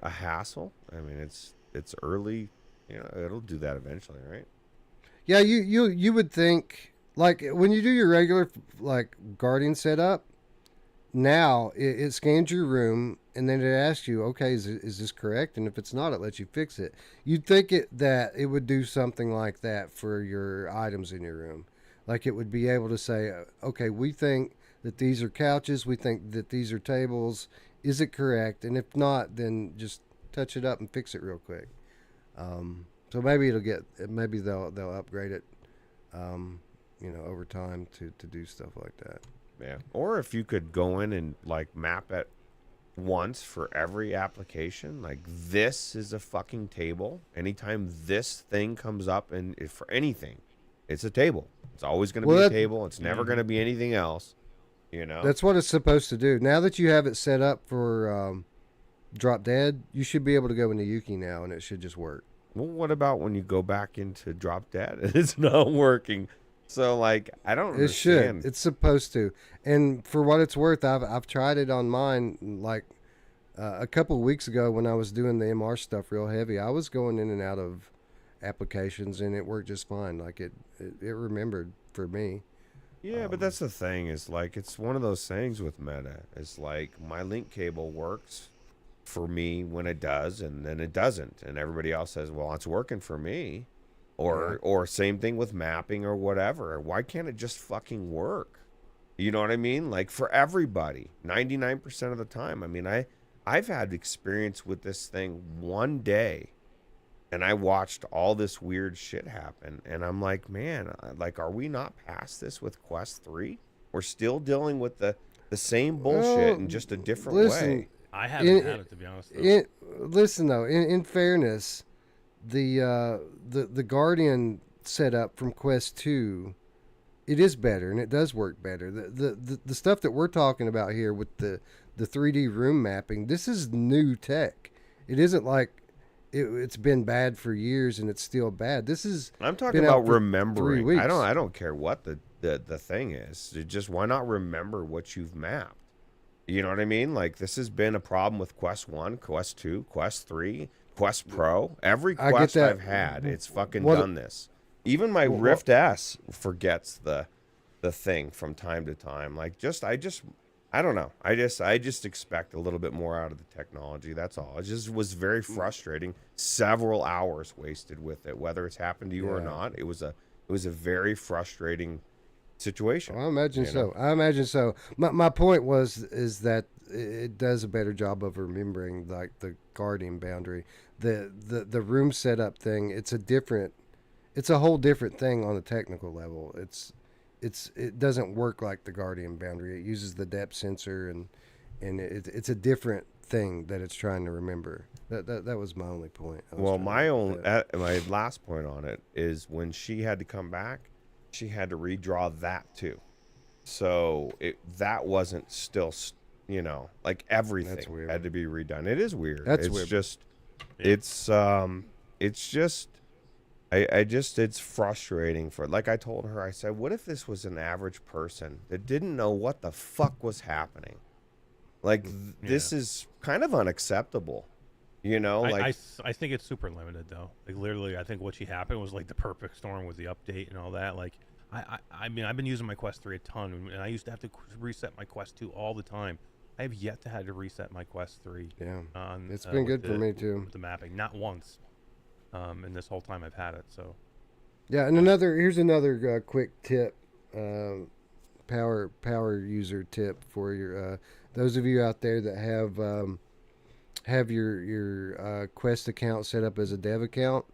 hassle. I mean, it's early. You know, it'll do that eventually, right? Yeah, you would think, like, when you do your regular, like, Guardian setup, now it scans your room and then it asks you, okay, is this correct? And if it's not, it lets you fix it. You'd think that it would do something like that for your items in your room. Like, it would be able to say, okay, we think that these are couches, we think that these are tables. Is it correct? And if not, then just touch it up and fix it real quick. So maybe maybe they'll upgrade it, over time to do stuff like that. Yeah. Or if you could go in and like map it once for every application, like this is a fucking table. Anytime this thing comes up, and if for anything, it's a table. It's always going to be a table. It's never going to be anything else. You know. That's what it's supposed to do. Now that you have it set up for Drop Dead, you should be able to go into Yuki now, and it should just work. Well, what about when you go back into Drop Dead and it's not working? So, like, I don't understand. It should. It's supposed to. And for what it's worth, I've tried it on mine. Like a couple of weeks ago when I was doing the MR stuff real heavy, I was going in and out of applications, and it worked just fine. Like it remembered for me. Yeah, but that's the thing. Is like it's one of those things with Meta. It's like my link cable works for me when it does, and then it doesn't, and everybody else says, "Well, it's working for me," or same thing with mapping or whatever. Why can't it just fucking work? You know what I mean? Like for everybody, 99% of the time. I mean, I've had experience with this thing one day, and I watched all this weird shit happen, and I'm like, man, like, are we not past this with Quest 3? We're still dealing with the same bullshit in just a different way. I haven't had it, to be honest. Listen, though, in fairness, the Guardian setup from Quest 2, it is better, and it does work better. The stuff that we're talking about here with the 3D room mapping, this is new tech. It isn't like it's been bad for years and it's still bad. I'm talking about remembering. 3 weeks. I don't care what the thing is. Just why not remember what you've mapped? You know what I mean? Like, this has been a problem with Quest 1, Quest 2, Quest 3, Quest Pro. Every Quest I've had, it's fucking done this. Even my Rift S forgets the thing from time to time. Like, I don't know. I just expect a little bit more out of the technology. That's all. It just was very frustrating. Several hours wasted with it, whether it's happened to you or not. It was a very frustrating situation. Well, I imagine so. My point is that it does a better job of remembering, like, the guardian boundary. The room setup thing, it's a whole different thing on a technical level. It doesn't work like the guardian boundary. It uses the depth sensor, and it's a different thing that it's trying to remember. That was my only point. Well, my last point on it is when she had to come back, she had to redraw that too. So that wasn't still, like everything had to be redone. It is weird. That's it's weird. Just, it's just, I just, it's frustrating for, like I told her, I said, what if this was an average person that didn't know what the fuck was happening? Like, this is kind of unacceptable, you know? Like, I think it's super limited though. Like literally, I think what she happened was like the perfect storm with the update and all that. Like, I mean, I've been using my Quest 3 a ton, and I used to have to reset my Quest 2 all the time. I have yet to have to reset my Quest 3. Yeah, on, it's been good the, for me too. with the mapping, not once. In this whole time I've had it, so. Yeah, and here's another quick tip, power user tip for your those of you out there that have your Quest account set up as a dev account,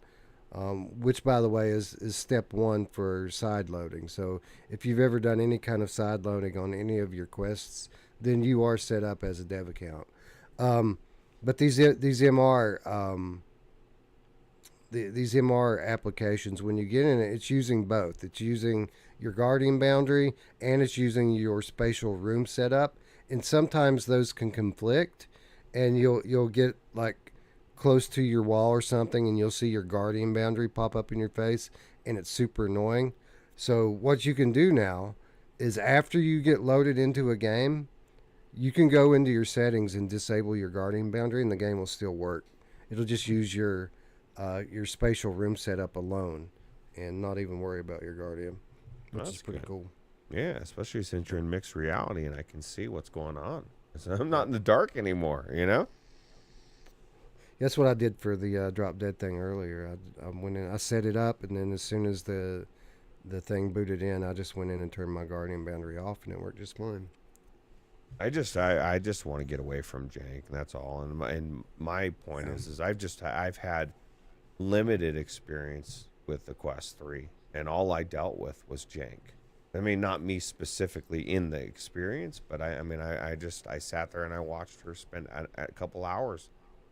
which by the way is step one for side loading. So if you've ever done any kind of side loading on any of your quests, then you are set up as a dev account. But these MR these MR applications, when you get in it, it's using both. It's using your guardian boundary and it's using your spatial room setup. And sometimes those can conflict, and you'll get like close to your wall or something, and you'll see your guardian boundary pop up in your face, and it's super annoying. So what you can do now is after you get loaded into a game, you can go into your settings and disable your guardian boundary, and the game will still work. It'll just use your spatial room setup alone and not even worry about your guardian, which is pretty cool. Yeah, especially since you're in mixed reality and I can see what's going on. So I'm not in the dark anymore, you know? That's what I did for the Drop Dead thing earlier. I went in, I set it up, and then as soon as the thing booted in, I just went in and turned my guardian boundary off, and it worked just fine. I just want to get away from jank. That's all. And my point is I've had limited experience with the Quest 3, and all I dealt with was jank. I mean, not me specifically in the experience, but I sat there and I watched her spend a couple hours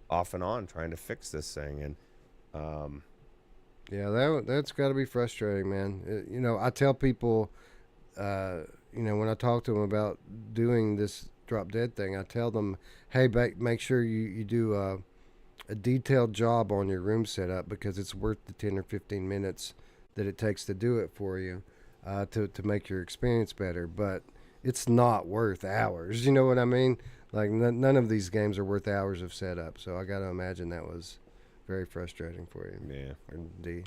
off and on trying to fix this thing, and yeah, that's got to be frustrating, man. You know, I tell people, you know, when I talk to them about doing this Drop Dead thing, I tell them, hey, make sure you do a detailed job on your room setup, because it's worth the 10 or 15 minutes that it takes to do it for you, to make your experience better. But it's not worth hours. You know what I mean? Like, none of these games are worth hours of setup. So I got to imagine that was very frustrating for you. Yeah. Or D.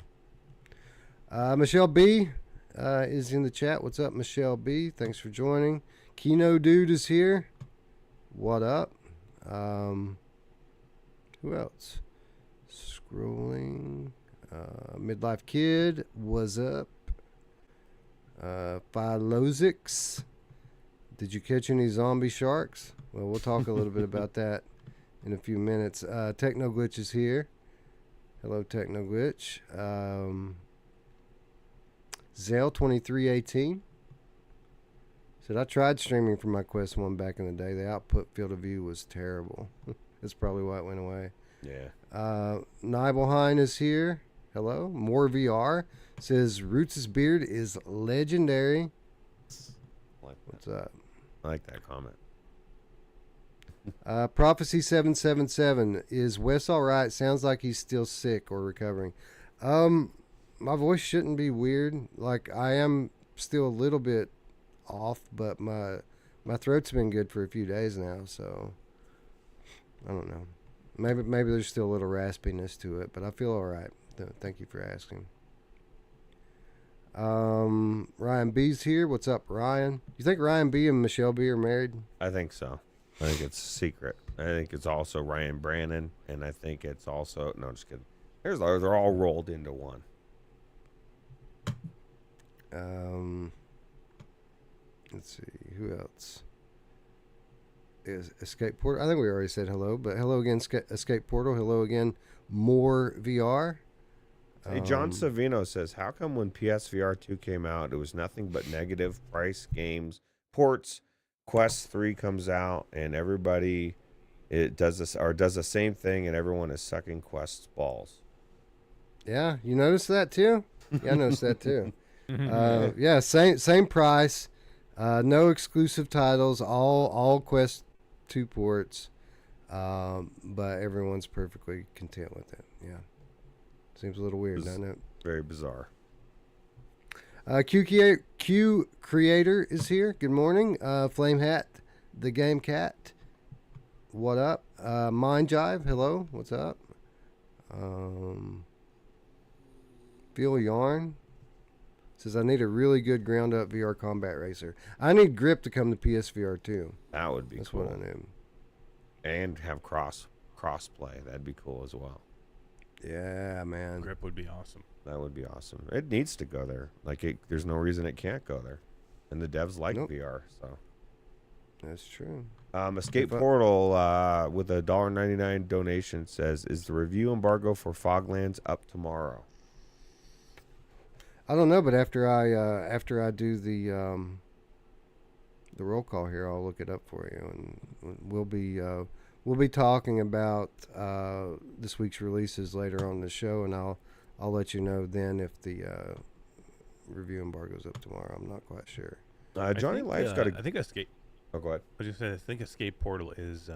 Michelle B is in the chat. What's up, Michelle B? Thanks for joining. Kino Dude is here. What up? Who else? Scrolling. Midlife Kid. What's up? Philozix. Did you catch any zombie sharks? Well, we'll talk a little bit about that in a few minutes. Technoglitch is here. Hello, Technoglitch. Zale2318 said, I tried streaming from my Quest 1 back in the day. The output field of view was terrible. That's probably why it went away. Yeah. Nibelheim is here. Hello. More VR says, Ruuts' beard is legendary. What's up? I like that comment. Prophecy 777 is Wes all right? Sounds like he's still sick or recovering. My voice shouldn't be weird. Like, I am still a little bit off, but my throat's been good for a few days now, so I don't know. Maybe there's still a little raspiness to it, but I feel all right. Thank you for asking. Ryan B's here. What's up, Ryan? You think Ryan B and Michelle B are married? I think so. I think it's secret. I think it's also Ryan Brannon, and I think it's also, no, just kidding. They're all rolled into one. Let's see, who else? Is Escape Portal? I think we already said hello, but hello again, Escape Portal. Hello again, More VR. Hey, John Savino says, how come when PSVR2 came out, it was nothing but negative price games, ports, Quest 3 comes out, and everybody does the same thing, and everyone is sucking Quest's balls. Yeah, you noticed that too? Yeah, I noticed that too. Yeah, same price, no exclusive titles, all Quest 2 ports, but everyone's perfectly content with it. Yeah, seems a little weird, doesn't it? Very bizarre. Q Creator is here. Good morning. Flame Hat, the Game Cat. What up? Mind Jive, hello. What's up? Feel Yarn says, I need a really good ground up VR combat racer. I need Grip to come to PSVR2. That would be That's cool. what I knew. And have cross play. That'd be cool as well. Yeah, man. Grip would be awesome. That would be awesome. It needs to go there. There's no reason it can't go there. And the devs like VR, so. That's true. Escape Portal with a $1.99 donation says, is the review embargo for Foglands up tomorrow? I don't know, but after I do the roll call here, I'll look it up for you, and we'll be talking about this week's releases later on the show, and I'll let you know then if the review embargo's up tomorrow. I'm not quite sure. Johnny Life's got a. I think Escape. Oh, go ahead. I was just saying, I think Escape Portal is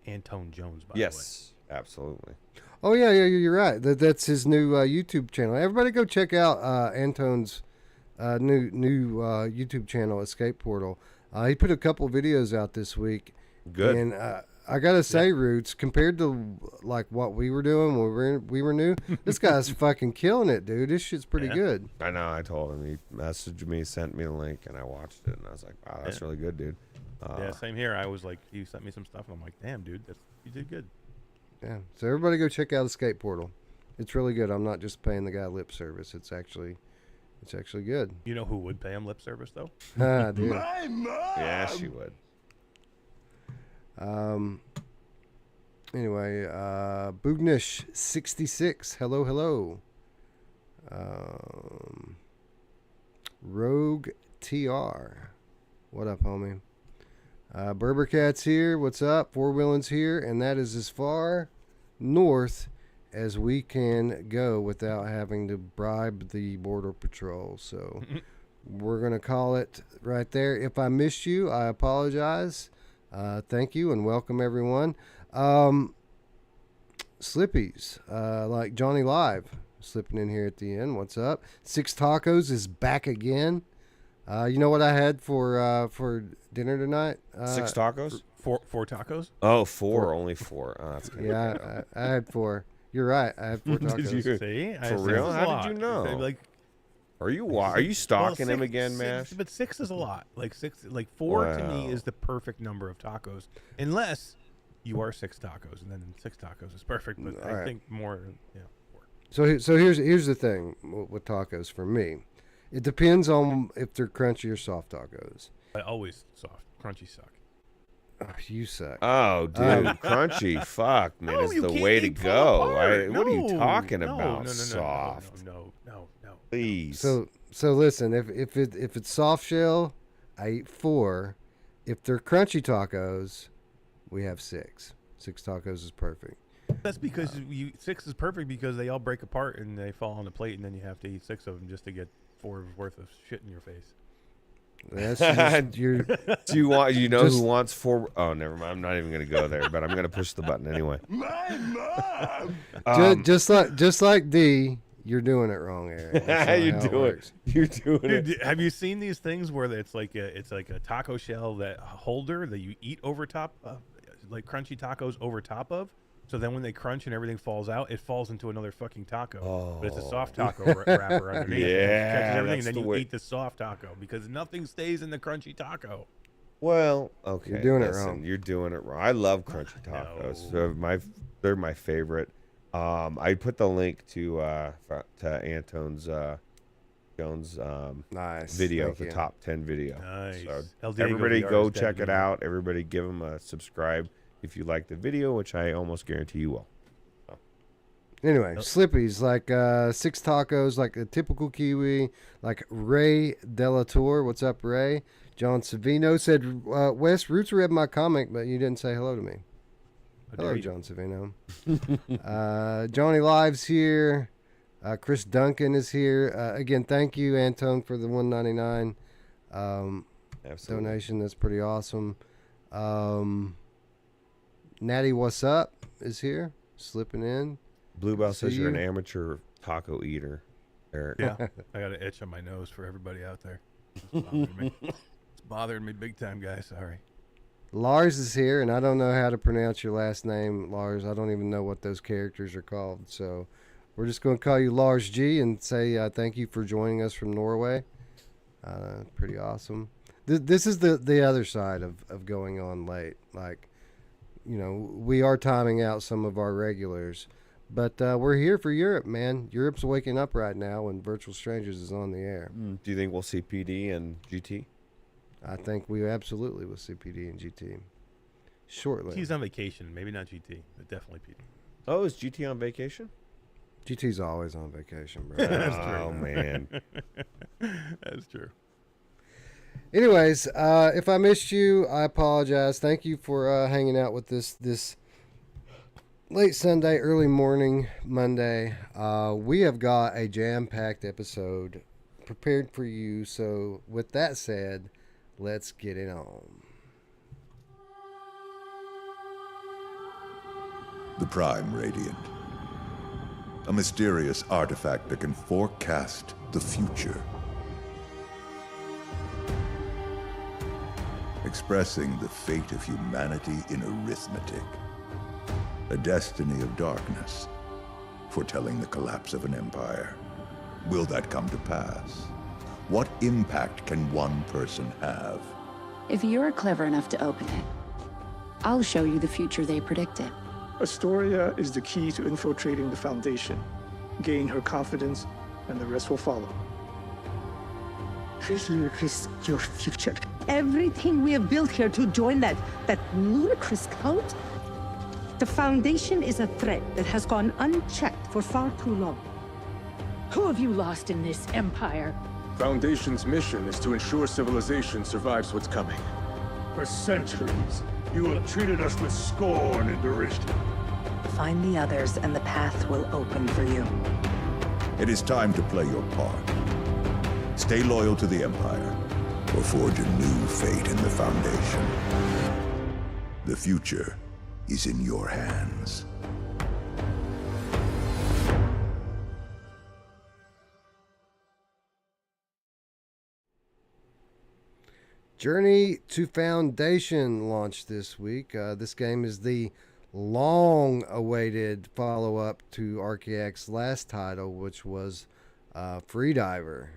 Antone Jones. By Yes, absolutely. Oh yeah, you're right. That's his new YouTube channel. Everybody go check out Anton's new YouTube channel, Escape Portal. He put a couple videos out this week. Good. And I gotta say, Ruuts, compared to like what we were doing when we were new, this guy's fucking killing it, dude. This shit's pretty good. I know. I told him. He messaged me, sent me the link, and I watched it, and I was like, wow, that's really good, dude. Yeah, same here. I was like, he sent me some stuff, and I'm like, damn, dude, you did good. Yeah. So everybody go check out Escape Portal. It's really good. I'm not just paying the guy lip service. It's actually good. You know who would pay him lip service though? Dude. My mom. Yeah, she would. Anyway, Boognish 66. Hello. Rogue TR. What up, homie? Berbercat's here. What's up? Four Wheeling's here, and that is as far north as we can go without having to bribe the border patrol. So we're gonna call it right there. If I missed you, I apologize. Thank you and welcome everyone. Slippies, like Johnny Live, slipping in here at the end. What's up? Six Tacos is back again. You know what I had for dinner tonight? 6 tacos? Four tacos? Oh, four. Only 4. Oh, that's good. Yeah, I had 4. You're right. I had 4 tacos. Did you? See? For real? How did you know? Like, Are you stalking him again, Mash? Mash? But 6 is a lot. Like 4 to me is the perfect number of tacos, unless you are 6 tacos, and then 6 tacos is perfect. But I think more, 4. So here's the thing with tacos for me. It depends on if they're crunchy or soft tacos. I always soft. Crunchy suck. Oh, you suck. Oh, dude, crunchy. Fuck, man, is the way to go. What are you talking about? Soft. No. Please. So listen, if it's soft shell, I eat 4. If they're crunchy tacos, we have 6. 6 tacos is perfect. That's because 6 is perfect because they all break apart and they fall on the plate, and then you have to eat 6 of them just to get 4 worth of shit in your face. That's just, who wants 4? Oh, never mind. I'm not even gonna go there, but I'm gonna push the button anyway. My mom. just like D, you're doing it wrong, Aaron. You're doing it. Dude, have you seen these things where it's like a taco shell that holder that you eat over top of, like crunchy tacos over top of? So then when they crunch and everything falls out, it falls into another fucking taco. Oh. But it's a soft taco wrapper underneath. Yeah, Catches everything, that's and then the you way. Eat the soft taco because nothing stays in the crunchy taco. Well, okay. You're doing it wrong. You're doing it wrong. I love crunchy tacos. No. They're my favorite. I put the link to Anton's Jones nice video, Thank the you. top 10 video. Nice. So El Diego everybody VR go is dead check it video. out. Everybody give him a subscribe if you like the video, which I almost guarantee you will. Anyway, Slippies, like 6 tacos, like a typical Kiwi, like Ray Delator. What's up, Ray? John Savino said, Wes, Roots read my comic, but you didn't say hello to me. Hello, John Savino. Johnny Live's here. Chris Duncan is here. Again, thank you, Antone, for the $1.99 Absolutely. donation. That's pretty awesome. Natty, what's up, is here, slipping in. Bluebell says See you're an you. amateur taco eater. Eric. Yeah, I got an itch on my nose for everybody out there. It's bothering me. It's bothering me big time, guys. Sorry. Lars is here, and I don't know how to pronounce your last name, Lars. I don't even know what those characters are called. So we're just going to call you Lars G and say thank you for joining us from Norway. Pretty awesome. This is the other side of going on late. Like, you know, we are timing out some of our regulars, but we're here for Europe, man. Europe's waking up right now, and Virtual Strangers is on the air. Do you think we'll see PD and GT? I think we absolutely will see PD and GT shortly. He's on vacation. Maybe not GT, but definitely PD. Oh, is GT on vacation? GT's always on vacation, bro. That's true. Oh, man. That's true. Anyways, if I missed you, I apologize. Thank you for hanging out with this late Sunday, early morning Monday. We have got a jam-packed episode prepared for you. So with that said, let's get it on. The Prime Radiant. A mysterious artifact that can forecast the future. Expressing the fate of humanity in arithmetic. A destiny of darkness, foretelling the collapse of an empire. Will that come to pass? What impact can one person have? If you're clever enough to open it, I'll show you the future they predicted. Astoria is the key to infiltrating the Foundation. Gain her confidence, and the rest will follow. Here is your future. Everything we have built here to join that ludicrous cult. The Foundation is a threat that has gone unchecked for far too long. Who have you lost in this empire? Foundation's mission is to ensure civilization survives what's coming. For centuries, you have treated us with scorn and derision. Find the others and the path will open for you. It is time to play your part. Stay loyal to the Empire, or forge a new fate in the Foundation. The future is in your hands. Journey to Foundation launched this week. This game is the long-awaited follow-up to Archaeac's last title, which was Freediver.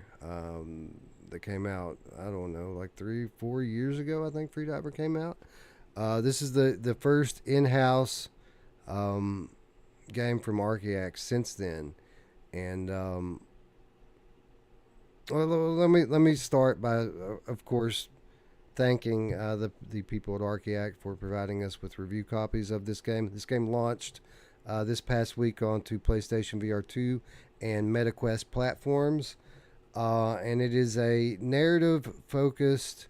That came out, I don't know, like 3-4 years ago, I think Freediver came out. This is the first in-house game from Archaeac since then. And well, let me start by, of course, thanking the people at Archaeac for providing us with review copies of this game. This game launched this past week onto PlayStation VR2 and MetaQuest platforms. And it is a narrative-focused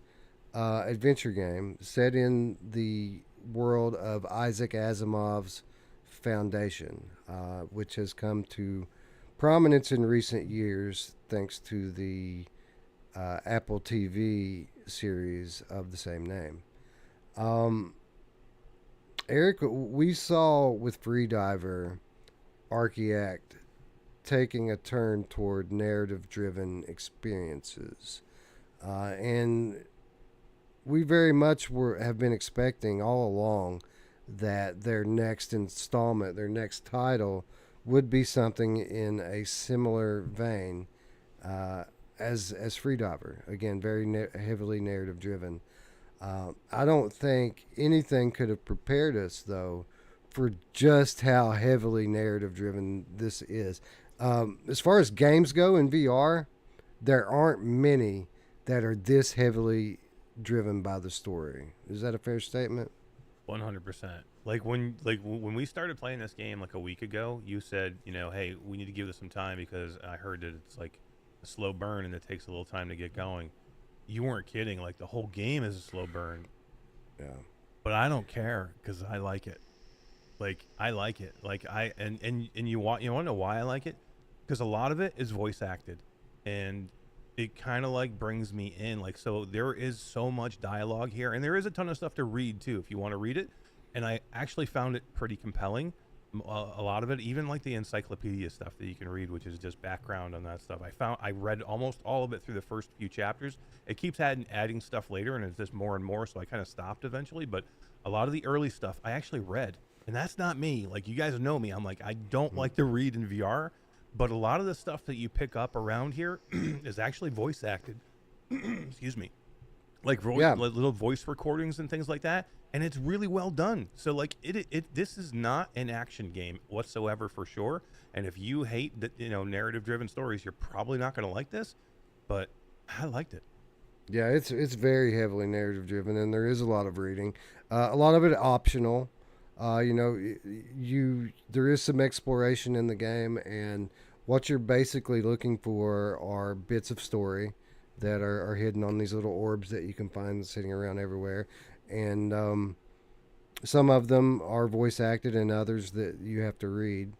adventure game set in the world of Isaac Asimov's Foundation, which has come to prominence in recent years thanks to the Apple TV series of the same name. Eric, we saw with Freediver Archaeac taking a turn toward narrative-driven experiences, and we very much have been expecting all along that their next installment, their next title, would be something in a similar vein as Freediver. Again, very heavily narrative-driven. I don't think anything could have prepared us, though, for just how heavily narrative-driven this is. As far as games go in VR, there aren't many that are this heavily driven by the story. Is that a fair statement? 100%. Like when we started playing this game like a week ago, you said, you know, hey, we need to give this some time because I heard that it's like a slow burn and it takes a little time to get going. You weren't kidding. Like the whole game is a slow burn. Yeah. But I don't care because I like it. Like I like it. Like you want to know why I like it? Because a lot of it is voice acted, and it kind of like brings me in. Like, so there is so much dialogue here, and there is a ton of stuff to read too if you want to read it. And I actually found it pretty compelling. a lot of it, even like the encyclopedia stuff that you can read, which is just background on that stuff. I read almost all of it through the first few chapters. It keeps adding stuff later, and it's just more and more, so I kind of stopped eventually. But a lot of the early stuff I actually read, and that's not me. Like, you guys know me. I'm like, I don't like to read in VR, but a lot of the stuff that you pick up around here is actually voice acted. Excuse me. Like little voice recordings and things like that. And it's really well done. So like this is not an action game whatsoever, for sure. And if you hate the, narrative driven stories, you're probably not going to like this, but I liked it. Yeah, it's very heavily narrative driven, and there is a lot of reading, a lot of it optional. There is some exploration in the game, and what you're basically looking for are bits of story that are hidden on these little orbs that you can find sitting around everywhere. And some of them are voice acted, and others that you have to read.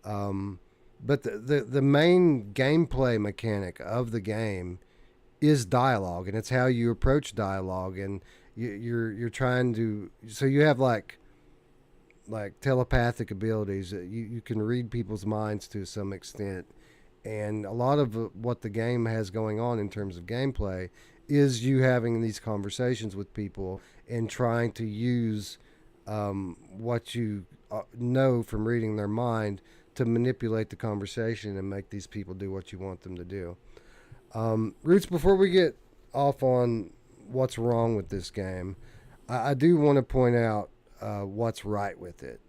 But the main gameplay mechanic of the game is dialogue, and it's how you approach dialogue. And you're trying to, so you have like telepathic abilities. You can read people's minds to some extent. And a lot of what the game has going on in terms of gameplay is you having these conversations with people and trying to use what you know from reading their mind to manipulate the conversation and make these people do what you want them to do. Ruuts, before we get off on what's wrong with this game, I do want to point out what's right with it.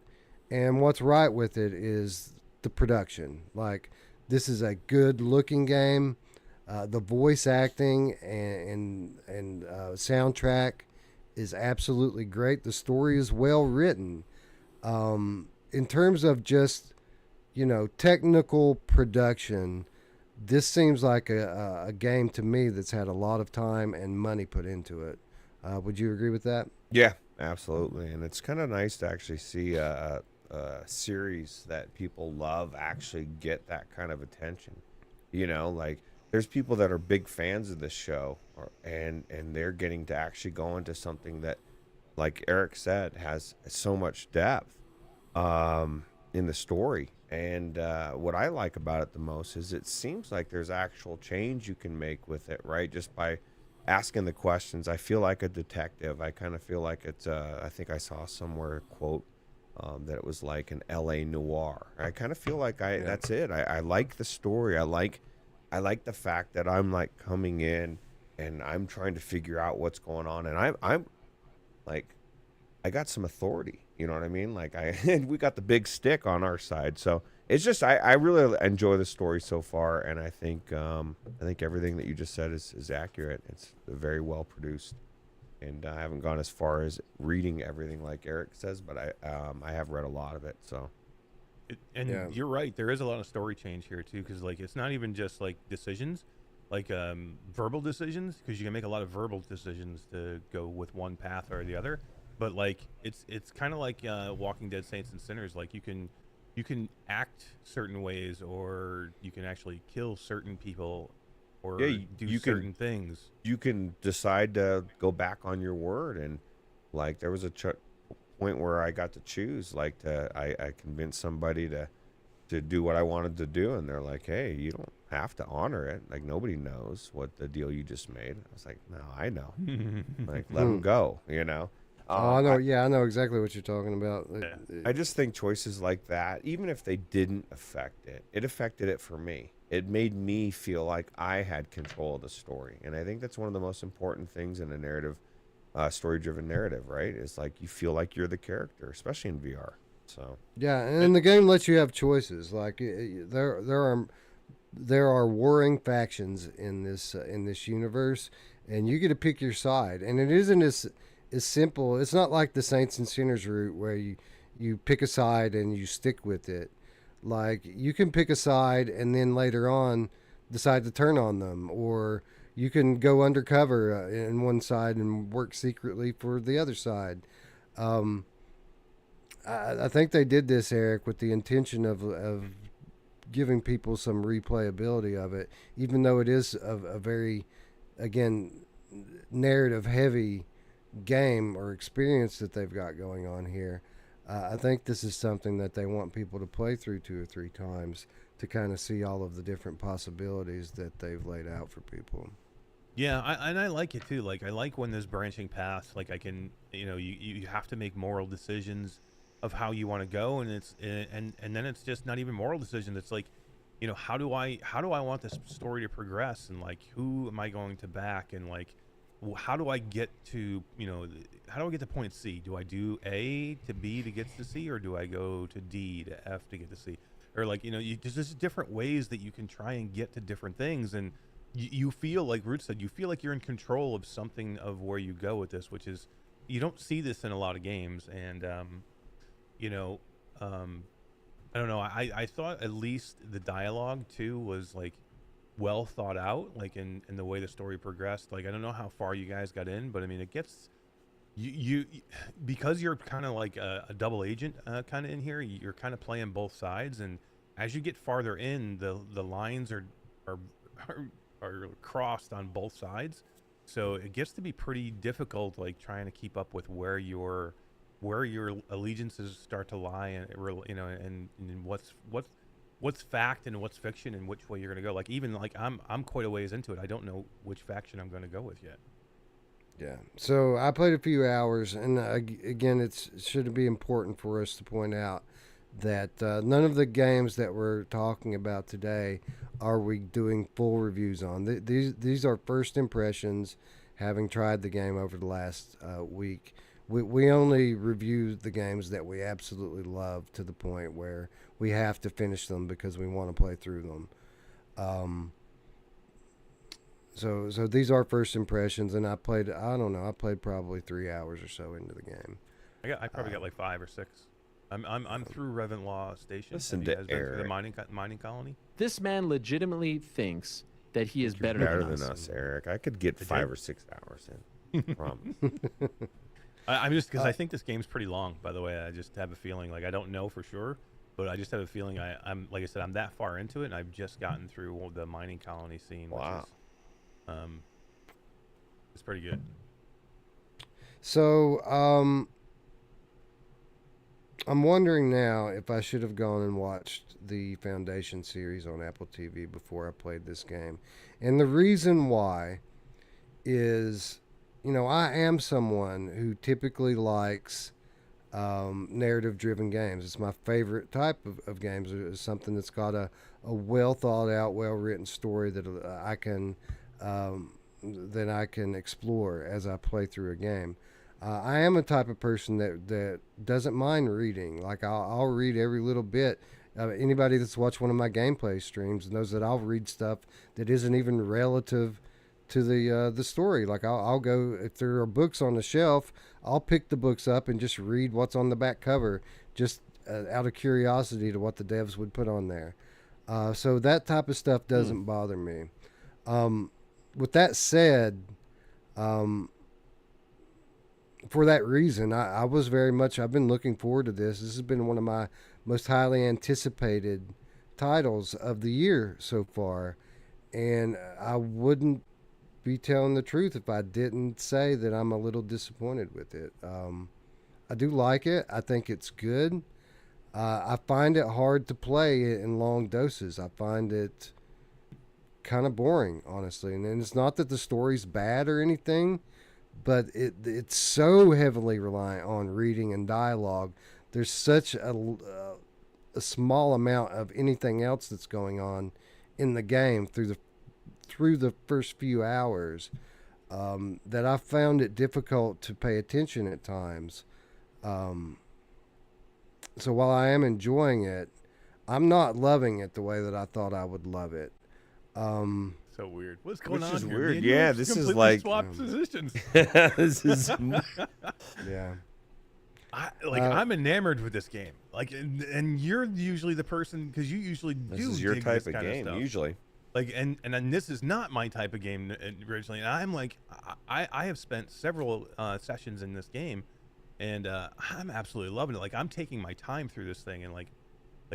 And what's right with it is the production. Like, this is a good looking game. The voice acting and soundtrack is absolutely great. The story is well written. In terms of just, technical production, this seems like a game to me that's had a lot of time and money put into it. Would you agree with that? Yeah, absolutely. And it's kind of nice to actually see a series that people love actually get that kind of attention. Like, there's people that are big fans of this show, and they're getting to actually go into something that, like Eric said, has so much depth in the story. And what I like about it the most is it seems like there's actual change you can make with it, right? Just by asking the questions. I feel like a detective. I kind of feel like it's, I think I saw somewhere a quote that it was like an LA noir. I kind of feel like that's it. I like the story. I like the fact that I'm like coming in and I'm trying to figure out what's going on, and I'm like, I got some authority, you know what I mean? Like, we got the big stick on our side. So it's just, I really enjoy the story so far. And I think everything that you just said is accurate. It's very well produced. And I haven't gone as far as reading everything like Eric says, but I have read a lot of it. So, you're right. There is a lot of story change here too, because like it's not even just like decisions, like verbal decisions, because you can make a lot of verbal decisions to go with one path or the other. But like it's kind of like Walking Dead Saints and Sinners. Like you can act certain ways, or you can actually kill certain people, or do certain things. You can decide to go back on your word, and like there was a point where I got to choose. Like I convinced somebody to do what I wanted to do, and they're like, "Hey, you don't have to honor it. Like nobody knows what the deal you just made." I was like, "No, I know. Like let them go." I know. I know exactly what you're talking about. I just think choices like that, even if they didn't affect it, it affected it for me. It made me feel like I had control of the story. And I think that's one of the most important things in a narrative, story-driven narrative, right? It's like you feel like you're the character, especially in VR. So yeah, and the game lets you have choices. Like there are warring factions in this universe, and you get to pick your side. And it isn't as simple. It's not like the Saints and Sinners route where you pick a side and you stick with it. Like you can pick a side and then later on decide to turn on them, or you can go undercover in one side and work secretly for the other side. I think they did this, Eric, with the intention of giving people some replayability of it, even though it is a very, again, narrative heavy game or experience that they've got going on here. I think this is something that they want people to play through 2 or 3 times to kind of see all of the different possibilities that they've laid out for people. Yeah, I like it too. Like, I like when there's branching paths. Like, I can, you have to make moral decisions of how you want to go, and then it's just not even moral decisions. It's like, how do I want this story to progress, and like, who am I going to back, and like, how do I get to point C? Do I do A to B to get to C, or do I go to D to F to get to C? Or like, there's just different ways that you can try and get to different things, and you feel like Ruuts said, you feel like you're in control of something of where you go with this, which is, you don't see this in a lot of games. And I don't know, I thought at least the dialogue too was like well thought out, like in the way the story progressed. Like, I don't know how far you guys got in, but I mean, it gets you because you're kind of like a double agent kind of in here. You're kind of playing both sides, and as you get farther in, the lines are crossed on both sides, so it gets to be pretty difficult, like trying to keep up with where your allegiances start to lie, and and what's fact and what's fiction, and which way you're going to go. Like, even like I'm quite a ways into it, I don't know which faction I'm going to go with yet. Yeah, so I played a few hours, and again, it should be important for us to point out that none of the games that we're talking about today are we doing full reviews on. These are first impressions, having tried the game over the last week. We only review the games that we absolutely love, to the point where we have to finish them because we want to play through them. So these are first impressions, and I played probably 3 hours or so into the game. I probably got like 5 or 6. I'm through Revenlaw Station. Listen Have you to guys been through the Eric. mining colony? This man legitimately thinks that he is better than us, Eric. I could get 5 or 6 hours in. Promise. I'm just, because I think this game's pretty long. By the way, I just have a feeling, like, I don't know for sure, but I just have a feeling I'm like I said, I'm that far into it, and I've just gotten through the mining colony scene. Wow. Which is, it's pretty good. So I'm wondering now if I should have gone and watched the Foundation series on Apple TV before I played this game. And the reason why is, I am someone who typically likes narrative-driven games. It's my favorite type of games. It's something that's got a well-thought-out, well-written story that I can explore as I play through a game. I am a type of person that doesn't mind reading. Like, I'll read every little bit. Anybody that's watched one of my gameplay streams knows that I'll read stuff that isn't even relative to the story. Like, I'll go, if there are books on the shelf, I'll pick the books up and just read what's on the back cover, just out of curiosity to what the devs would put on there. So that type of stuff doesn't bother me. With that said, for that reason, I was I've been looking forward to this. This has been one of my most highly anticipated titles of the year so far. And I wouldn't be telling the truth if I didn't say that I'm a little disappointed with it. I do like it. I think it's good. I find it hard to play in long doses. I find it kind of boring, honestly. And it's not that the story's bad or anything, but it's so heavily reliant on reading and dialogue. There's such a small amount of anything else that's going on in the game through the first few hours that I found it difficult to pay attention at times. So while I am enjoying it, I'm not loving it the way that I thought I would love it. So weird. What's going on? Which is here? weird. Me and you Yeah, just this is completely like swapped positions. this is Yeah. I'm enamored with this game. Like, and you're usually the person, because you usually do. this is your dig type this of kind game stuff. usually. Like, and then this is not my type of game originally. And I'm like, I have spent several sessions in this game, and I'm absolutely loving it. Like, I'm taking my time through this thing, and like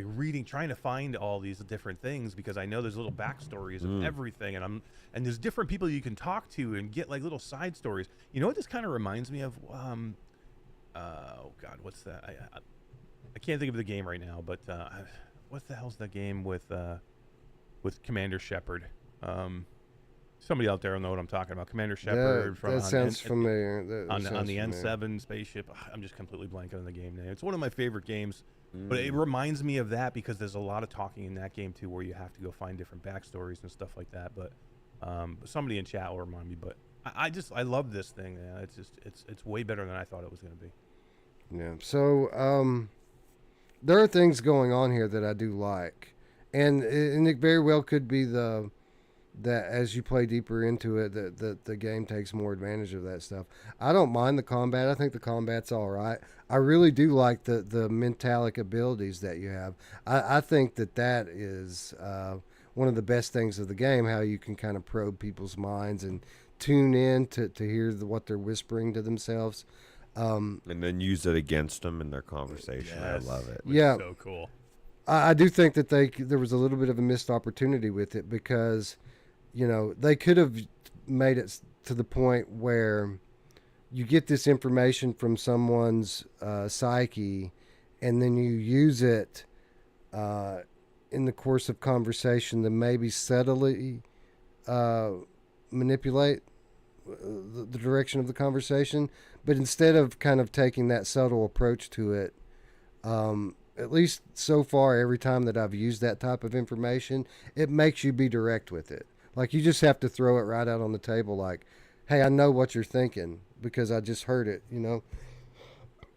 reading, trying to find all these different things, because I know there's little backstories of everything, and there's different people you can talk to and get like little side stories. You know what this kind of reminds me of? Oh God, what's that? I can't think of the game right now, but what the hell's that game with Commander Shepard? Somebody out there will know what I'm talking about. Commander Shepard. That sounds familiar. On the N7 spaceship. I'm just completely blanking on the game name. It's one of my favorite games, but it reminds me of that because there's a lot of talking in that game too, where you have to go find different backstories and stuff like that. But somebody in chat will remind me. But I love this thing. Yeah, it's way better than I thought it was going to be. Yeah. So there are things going on here that I do like, and it very well could be that as you play deeper into it, the game takes more advantage of that stuff. I don't mind the combat. I think the combat's all right. I really do like the mentalic abilities that you have. I think that is one of the best things of the game, how you can kind of probe people's minds and tune in to hear what they're whispering to themselves. And then use it against them in their conversation. Yes. I love it. Yeah. So cool. I do think that there was a little bit of a missed opportunity with it because, they could have made it to the point where you get this information from someone's psyche and then you use it in the course of conversation to maybe subtly manipulate the direction of the conversation. But instead of kind of taking that subtle approach to it, at least so far, every time that I've used that type of information, it makes you be direct with it. Like, you just have to throw it right out on the table like, hey, I know what you're thinking because I just heard it,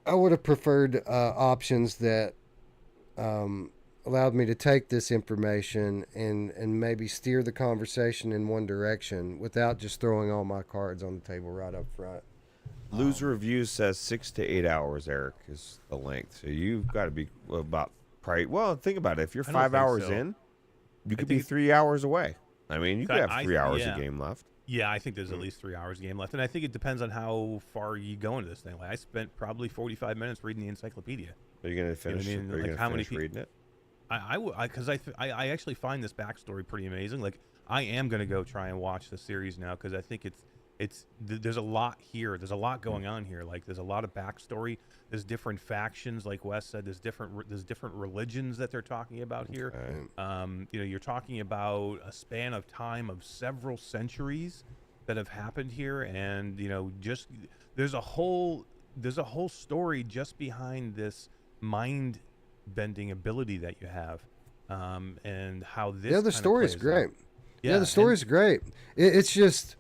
I would have preferred options that allowed me to take this information and maybe steer the conversation in one direction without just throwing all my cards on the table right up front. Loser Reviews says 6 to 8 hours, Eric, is the length. So you've got to be about probably. Well, think about it. If you're 5 hours in, you could be 3 hours away. I mean, you could have 3 hours of game left. Yeah, I think there's at least 3 hours of game left, and I think it depends on how far you go into this thing. Like, I spent probably 45 minutes reading the encyclopedia. Are you going to finish? You know what I mean? Are you Like, going to finish reading it? Because I actually find this backstory pretty amazing. Like, I am going to go try and watch the series now because I think there's a lot here. There's a lot going on here. Like, there's a lot of backstory. There's different factions, like Wes said. There's different religions that they're talking about here. Okay. You're talking about a span of time of several centuries that have happened here, and just there's a whole story just behind this mind bending ability that you have, and how this. The story is great. Yeah, the story is great. It's just.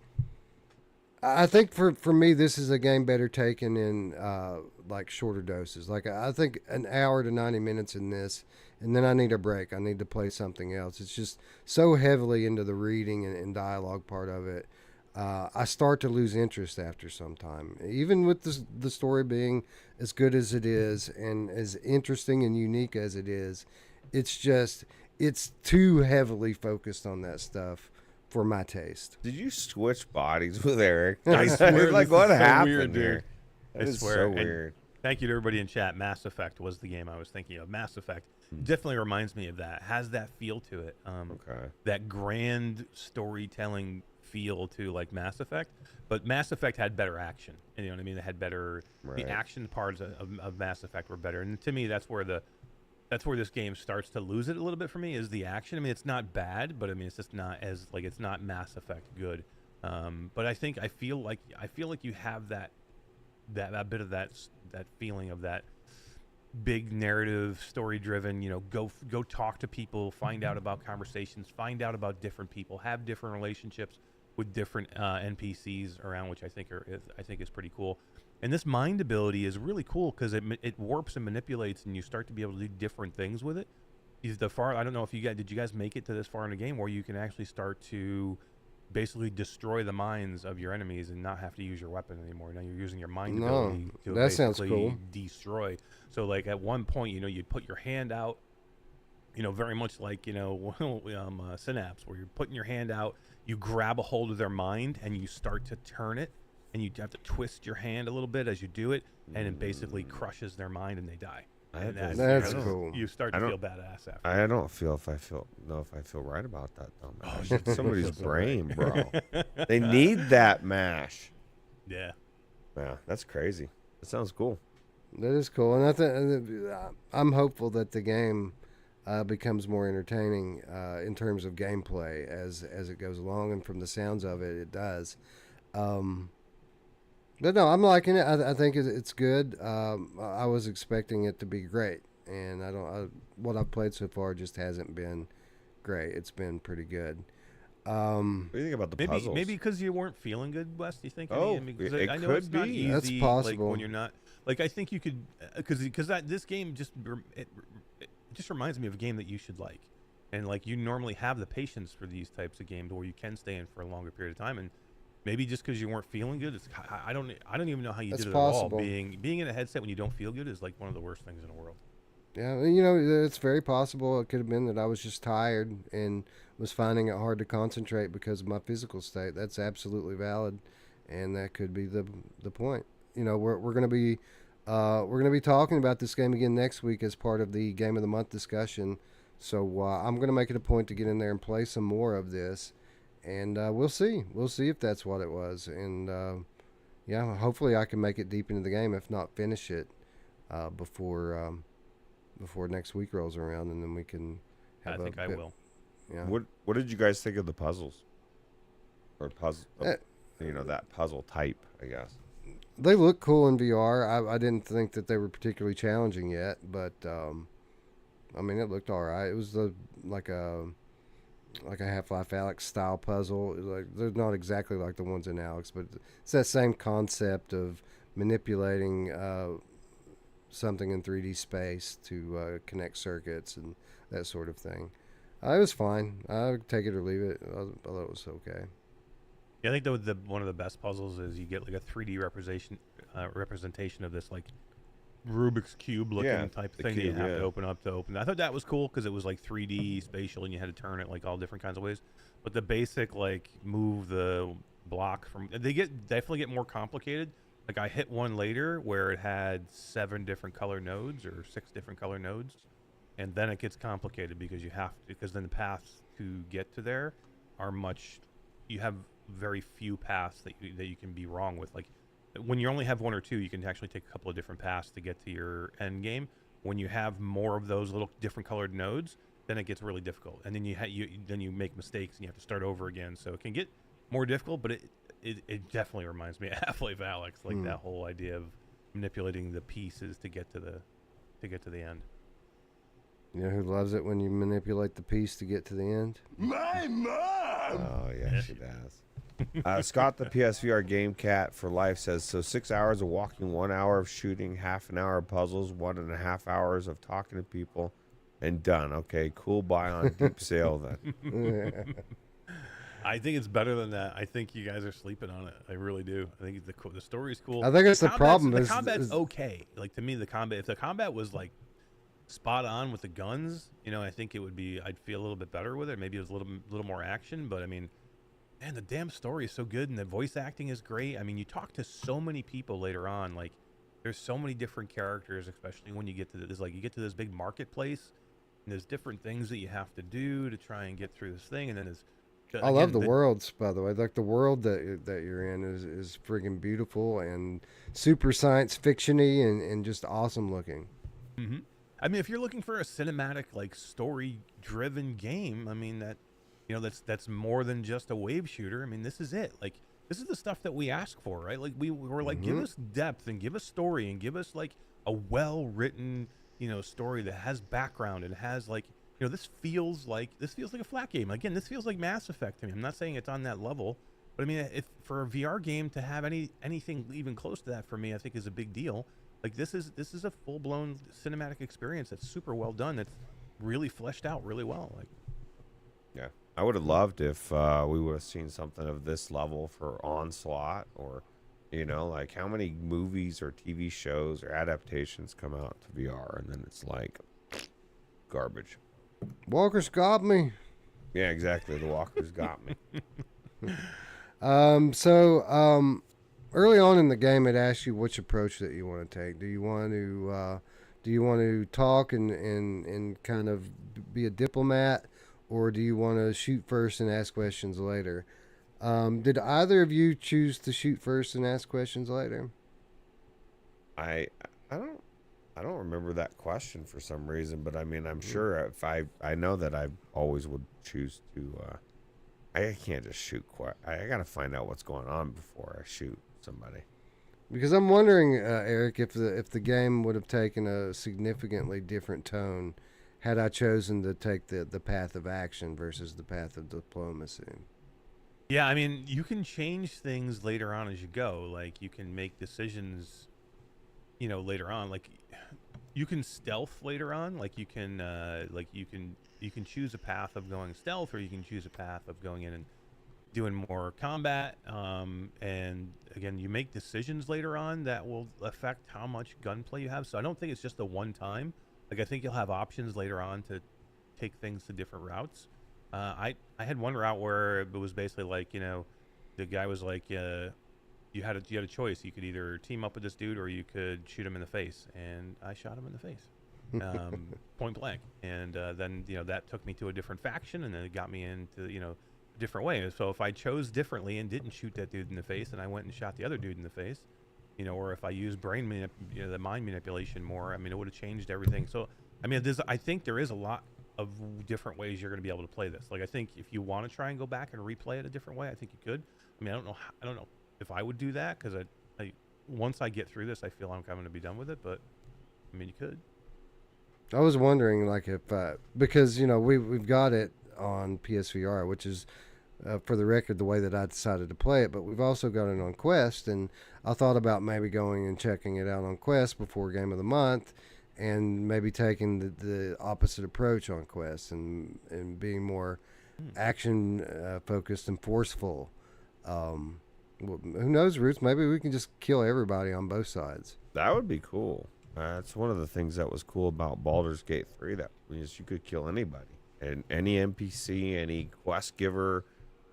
I think for me, this is a game better taken in like shorter doses. Like, I think an hour to 90 minutes in this, and then I need a break. I need to play something else. It's just so heavily into the reading and dialogue part of it. I start to lose interest after some time. Even with the story being as good as it is and as interesting and unique as it is, it's too heavily focused on that stuff for my taste. Did you switch bodies with Eric? I swear, like, what happened weird, here? I swear. So weird. Thank you to everybody in chat. Mass Effect was the game I was thinking of. Mass Effect definitely reminds me of that. Has that feel to it. Okay. That grand storytelling feel to like Mass Effect, but Mass Effect had better action. You know what I mean? It had better. Right. The action parts of Mass Effect were better, and to me, that's where this game starts to lose it a little bit for me. Is the action? I mean, it's not bad, but I mean, it's just not as like it's not Mass Effect good. But I feel like you have that bit of that feeling of that big narrative, story driven. Go talk to people, find out about conversations, find out about different people, have different relationships with different NPCs around, which I think is pretty cool. And this mind ability is really cool because it warps and manipulates, and you start to be able to do different things with it. I don't know if did you guys make it to this far in the game where you can actually start to basically destroy the minds of your enemies and not have to use your weapon anymore. Now you're using your mind ability to that sounds basically cool. destroy. So like at one point, you'd put your hand out, very much like, Synapse, where you're putting your hand out, you grab a hold of their mind and you start to turn it, and you have to twist your hand a little bit as you do it, and it basically crushes their mind and they die. That's cool. You start to feel badass after. I don't feel if I feel right about that though. Man. Somebody's brain, bro. They need that mash. Yeah. Yeah, that's crazy. That sounds cool. That is cool, and I think I'm hopeful that the game becomes more entertaining in terms of gameplay as it goes along, and from the sounds of it, it does. But no, I'm liking it. I think it's good. I was expecting it to be great, and what I've played so far just hasn't been great. It's been pretty good. What do you think about the puzzles? Maybe because you weren't feeling good, Wes. Do you think? Oh, because it I know could it's not be. easy. That's possible. Like when you're not. Like I think you could, because this game it just reminds me of a game that you should like, and like you normally have the patience for these types of games where you can stay in for a longer period of time, and maybe just because you weren't feeling good, I don't even know how you That's did it possible. at all. Being in a headset when you don't feel good is like one of the worst things in the world. Yeah, you know, it's very possible. It could have been that I was just tired and was finding it hard to concentrate because of my physical state. That's absolutely valid, and that could be the point. You know, we're gonna be talking about this game again next week as part of the Game of the Month discussion. So I'm gonna make it a point to get in there and play some more of this, and we'll see if that's what it was. And yeah, hopefully I can make it deep into the game, if not finish it before next week rolls around, and then we can have I think I will. Yeah. What did you guys think of the puzzles? Or puzzle, you know, that puzzle type, I guess. They look cool in VR. I didn't think that they were particularly challenging yet, but I mean, it looked all right. It was like a Half-Life Alex style puzzle. Like they're not exactly like the ones in Alex, but it's that same concept of manipulating something in 3D space to connect circuits and that sort of thing. It was fine. I would take it or leave it. I thought it was okay. Yeah, I think the one of the best puzzles is you get like a 3D representation of this like Rubik's Cube looking type thing that you have to open up to open. I thought that was cool because it was like 3D spatial and you had to turn it like all different kinds of ways. But the basic like move the block from they definitely get more complicated. Like I hit one later where it had 7 different color nodes or 6 different color nodes, and then it gets complicated because then the paths to get to there are you have very few paths that you can be wrong with. Like when you only have 1 or 2, you can actually take a couple of different paths to get to your end game. When you have more of those little different colored nodes, then it gets really difficult, and then you make mistakes and you have to start over again. So it can get more difficult, but it definitely reminds me of Half-Life Alex, like that whole idea of manipulating the pieces to get to the end. You know who loves it when you manipulate the piece to get to the end? My mom! Oh, yeah, she does. Scott, the PSVR Game Cat for Life says, so 6 hours of walking, 1 hour of shooting, half an hour of puzzles, 1.5 hours of talking to people, and done. Okay, cool buy on Deep Sail then. I think it's better than that. I think you guys are sleeping on it. I really do. I think the story's cool. I think it's the problem. The combat's okay. Like to me, if the combat was like spot on with the guns, you know, I think I'd feel a little bit better with it. Maybe it was a little more action, but I mean, man, the damn story is so good and the voice acting is great. I mean, you talk to so many people later on. Like, there's so many different characters, especially when you get to you get to this big marketplace, and there's different things that you have to do to try and get through this thing, and then there's I love the worlds, by the way. Like the world that you're in is friggin' beautiful and super science fiction-y and just awesome looking. Mm-hmm. I mean, if you're looking for a cinematic, like story-driven game, I mean that's more than just a wave shooter. I mean, this is it. Like this is the stuff that we ask for, right? Like we were like, give us depth and give us story and give us like a well-written, story that has background and has like. This feels like a flat game. Again, this feels like Mass Effect to me. I'm not saying it's on that level, but I mean, if for a VR game to have anything even close to that for me, I think is a big deal. Like this is a full-blown cinematic experience that's super well done. That's really fleshed out really well. Like, yeah, I would have loved if we would have seen something of this level for Onslaught, or like how many movies or TV shows or adaptations come out to VR and then it's like garbage. Walker's got me. Yeah, exactly. The walkers got me. So early on in the game, it asks you which approach that you want to take. Do you want to talk and kind of be a diplomat, or do you want to shoot first and ask questions later? Did either of you choose to shoot first and ask questions later? I I don't remember that question for some reason, but I mean, I'm sure if I know that I always would choose to. I can't just shoot. I got to find out what's going on before I shoot somebody. Because I'm wondering, Eric, if the game would have taken a significantly different tone had I chosen to take the path of action versus the path of diplomacy. Yeah, I mean, you can change things later on as you go. Like, you can make decisions, later on. Like, you can stealth later on. Like, you can choose a path of going stealth, or you can choose a path of going in and doing more combat. And again, you make decisions later on that will affect how much gunplay you have. So I don't think it's just a one time. Like, I think you'll have options later on to take things to different routes. I had one route where it was basically like, the guy was like, you had a choice. You could either team up with this dude or you could shoot him in the face. And I shot him in the face, point blank. And then, that took me to a different faction, and then it got me into, a different way. So if I chose differently and didn't shoot that dude in the face, and I went and shot the other dude in the face, or if I used the mind manipulation more, I mean, it would have changed everything. So, I mean, I think there is a lot of different ways you're going to be able to play this. Like, I think if you want to try and go back and replay it a different way, I think you could. I mean, I don't know if I would do that, because I once I get through this, I feel I'm going to be done with it. But I mean, you could. I was wondering, like, if because we've got it on PSVR, which is for the record the way that I decided to play it, but we've also got it on Quest, and I thought about maybe going and checking it out on Quest before Game of the Month, and maybe taking the opposite approach on Quest and being more action focused and forceful. Who knows, Ruuts? Maybe we can just kill everybody on both sides. That would be cool. That's one of the things that was cool about Baldur's Gate 3, that is you could kill anybody. And any NPC, any quest giver,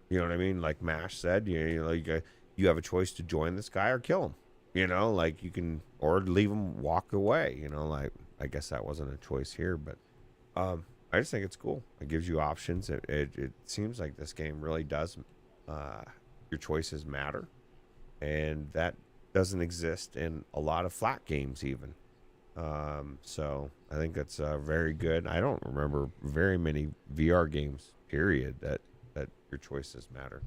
you know what I mean? Like Mash said, you have a choice to join this guy or kill him. Like you can, or leave him, walk away. Like, I guess that wasn't a choice here, but I just think it's cool. It gives you options. It seems like this game really does. Your choices matter, and that doesn't exist in a lot of flat games even. So I think that's very good. I don't remember very many VR games, period, that your choices matter.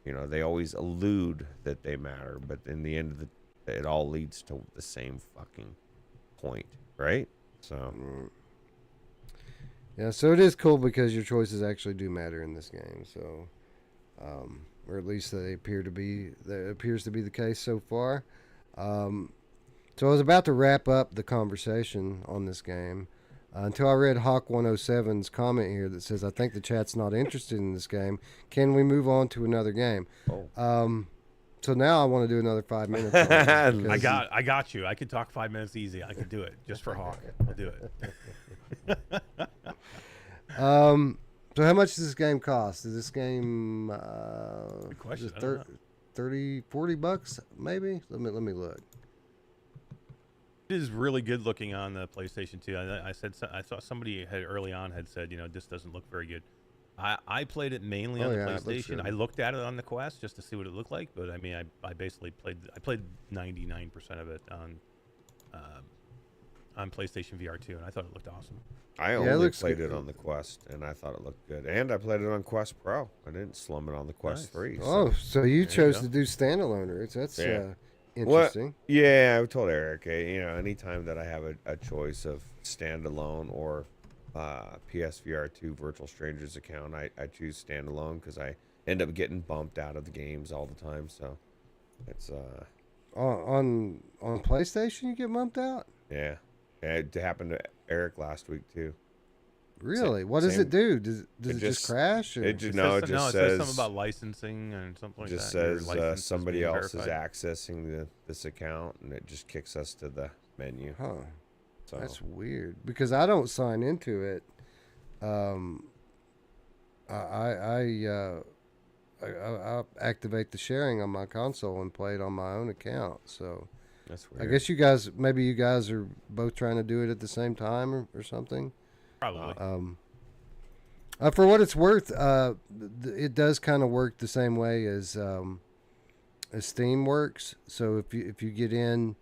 They always allude that they matter, but in the end of it all leads to the same fucking point, right? So yeah, so it is cool because your choices actually do matter in this game. So, or at least that appears to be the case so far. So I was about to wrap up the conversation on this game until I read Hawk 107's comment here that says, "I think the chat's not interested in this game. Can we move on to another game?" Oh. So now I want to do another 5 minutes. I got you. I could talk 5 minutes easy. I could do it just for Hawk. I'll do it. So how much does this game cost? Is this game good question. 30, $40 maybe? Let me look. It is really good looking on the PlayStation 2. I thought somebody had early on had said, this doesn't look very good. I played it mainly on the PlayStation. I looked at it on the Quest just to see what it looked like, but I mean, I basically played 99% of it on PlayStation VR2, and I thought it looked awesome. I only played it on the Quest, and I thought it looked good. And I played it on Quest Pro. I didn't slum it on the Quest 3. So you chose to do standalone, Ruuts. That's interesting. Yeah, I told Eric, anytime that I have a choice of standalone or PSVR2 Virtual Strangers account, I choose standalone because I end up getting bumped out of the games all the time. So it's on PlayStation you get bumped out. Yeah, it happened to Eric last week too. Really? What does it do? Does it just crash? Or? It just says something about licensing and something like that. It just says somebody else is accessing this account, and it just kicks us to the menu. Huh. So. That's weird because I don't sign into it. I activate the sharing on my console and play it on my own account. So that's weird. I guess you guys are both trying to do it at the same time or something. Probably. For what it's worth, it does kind of work the same way as Steam works. So if you get in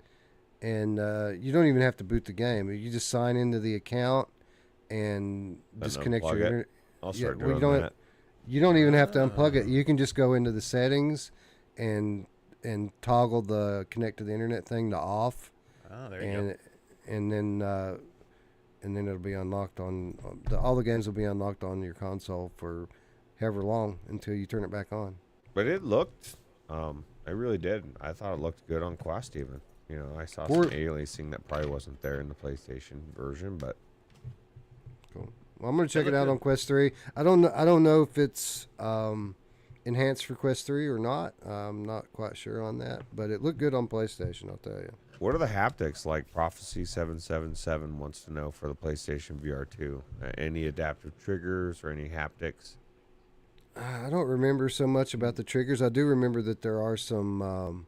and you don't even have to boot the game. You just sign into the account and disconnect your unplug it. internet. I'll start well, doing that. you don't even have to unplug it. You can just go into the settings and toggle the connect to the internet thing to off. Oh, there you go. And then it'll be unlocked all the games will be unlocked on your console for however long until you turn it back on. But it looked, I really did. I thought it looked good on Quest even. You know, I saw some aliasing that probably wasn't there in the PlayStation version, but cool. Well, I'm gonna check it out on Quest 3. I don't know if it's enhanced for Quest 3 or not. I'm not quite sure on that, but it looked good on PlayStation. I'll tell you. what are the haptics like? Prophecy 777 wants to know for the PlayStation VR2. Any adaptive triggers or any haptics? I don't remember so much about the triggers. I do remember that there are some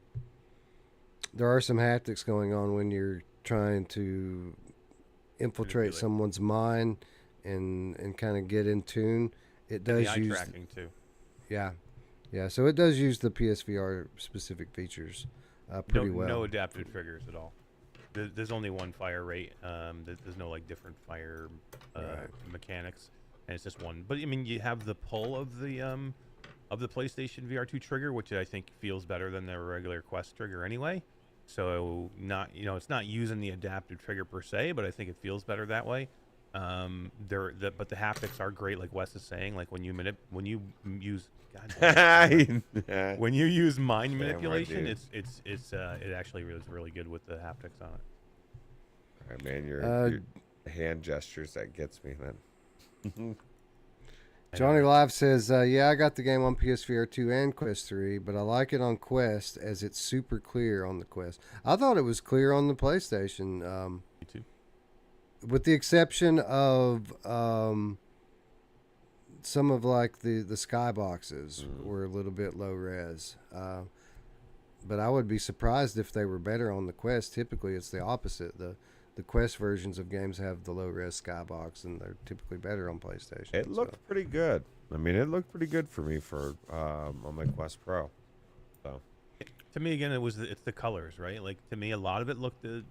haptics going on when you're trying to infiltrate someone's mind and kind of get in tune. It does eye use tracking too. Yeah. So it does use the PSVR specific features pretty well. No adaptive triggers at all. There's only one fire rate. There's no like different fire mechanics, and it's just one. But I mean, you have the pull of the PlayStation VR2 trigger, which I think feels better than the regular Quest trigger anyway. So it's not using the adaptive trigger per se, but I think it feels better that way. But the haptics are great, like Wes is saying. Like when you use when you use mind manipulation, it actually is really good with the haptics on it. All right, man, your hand gestures that gets me, man. Johnny Live says, yeah, I got the game on PSVR 2 and Quest 3, but I like it on Quest as it's super clear on the Quest. I thought it was clear on the PlayStation. Me too. With the exception of some of like the skyboxes were a little bit low res. But I would be surprised if they were better on the Quest. Typically, it's the opposite. The Quest versions of games have the low res skybox, and they're typically better on PlayStation. It looked pretty good. I mean, it looked pretty good for me for on my Quest Pro. So, to me, again, it's the colors, right? Like to me, a lot of it looked, and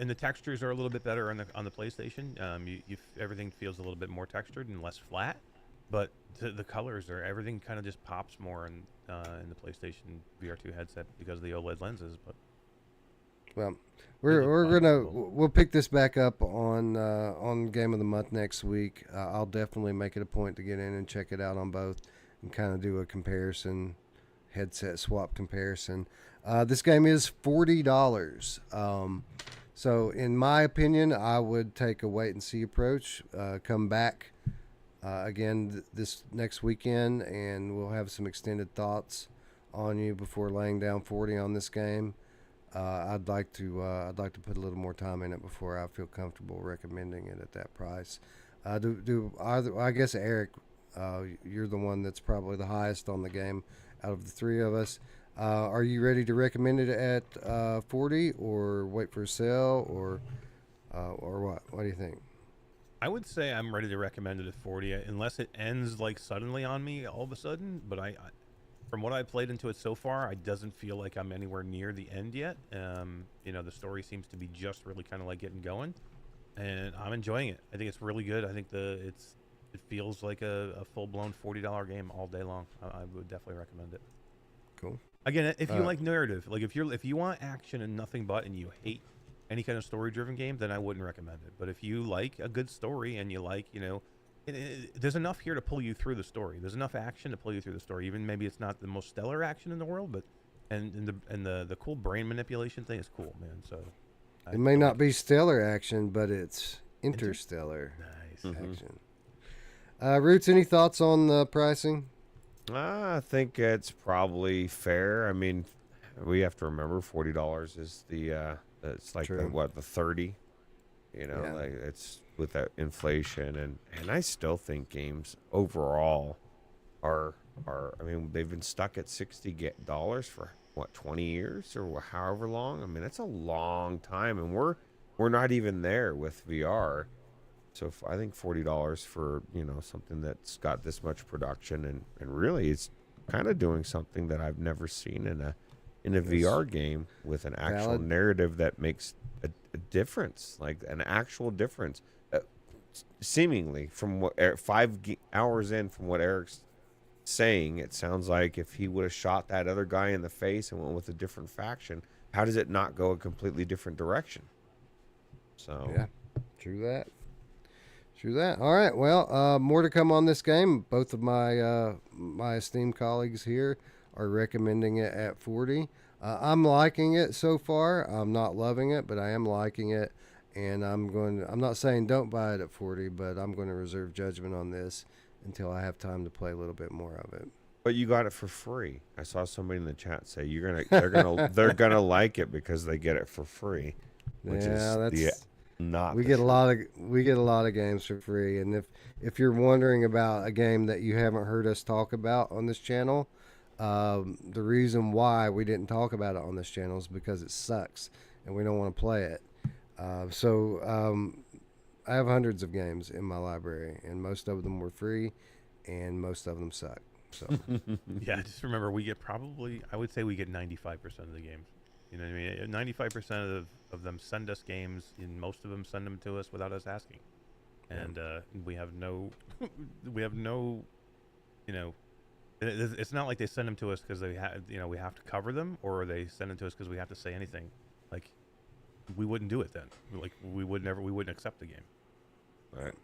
the textures are a little bit better on the PlayStation. Everything feels a little bit more textured and less flat, but the colors everything kind of just pops more in the PlayStation VR2 headset because of the OLED lenses. But well, we'll pick this back up on Game of the Month next week. I'll definitely make it a point to get in and check it out on both and kind of do a comparison, headset swap comparison. This game is $40. So in my opinion, I would take a wait and see approach. Come back again this next weekend, and we'll have some extended thoughts on you before laying down $40 on this game. I'd like to put a little more time in it before I feel comfortable recommending it at that price. I guess Eric, you're the one that's probably the highest on the game out of the three of us. Are you ready to recommend it at 40, or wait for a sale, or what? What do you think? I would say I'm ready to recommend it at 40, unless it ends like suddenly on me all of a sudden. But I from what I played into it so far, it doesn't feel like I'm anywhere near the end yet. The story seems to be just really kind of like getting going, and I'm enjoying it. I think it's really good. I think it feels like a full-blown $40 game all day long. I would definitely recommend it. Cool. Again, if you like narrative, like if you want action and nothing but, and you hate any kind of story-driven game, then I wouldn't recommend it. But if you like a good story and you like, there's enough here to pull you through the story. There's enough action to pull you through the story. Even maybe it's not the most stellar action in the world, but and the cool brain manipulation thing is cool, man. So it may not be stellar action, but it's interstellar action. Ruuts, any thoughts on the pricing? I think it's probably fair. I mean, we have to remember $40 is it's like the 30, like it's with that inflation, and I still think games overall are I mean, they've been stuck at $60 for what, 20 years or however long. I mean, that's a long time, and we're not even there with VR. So I think $40 for something that's got this much production and really it's kind of doing something that I've never seen in in a VR game with an actual Valid. narrative that makes a difference, like an actual difference. Seemingly, from what 5 hours in, from what Eric's saying, it sounds like if he would have shot that other guy in the face and went with a different faction, how does it not go a completely different direction? So Yeah, true that. True that. All right. Well, more to come on this game. Both of my my esteemed colleagues here are recommending it at 40. I'm liking it so far. I'm not loving it, but I am liking it, and I'm not saying don't buy it at 40, but I'm going to reserve judgment on this until I have time to play a little bit more of it. But you got it for free. I saw somebody in the chat say they're gonna like it because they get it for free, which we get a lot of games for free. And if you're wondering about a game that you haven't heard us talk about on this channel, the reason why we didn't talk about it on this channel is because it sucks and we don't want to play it. I have hundreds of games in my library, and most of them were free, and most of them suck. So yeah, just remember we get I would say we get 95% of the games. You know what I mean? 95% of them send us games, and most of them send them to us without us asking. And we have no, you know, it's not like they send them to us because they we have to cover them, or they send them to us because we have to say anything. Like, we wouldn't do it then. Like, we wouldn't accept the game. Right.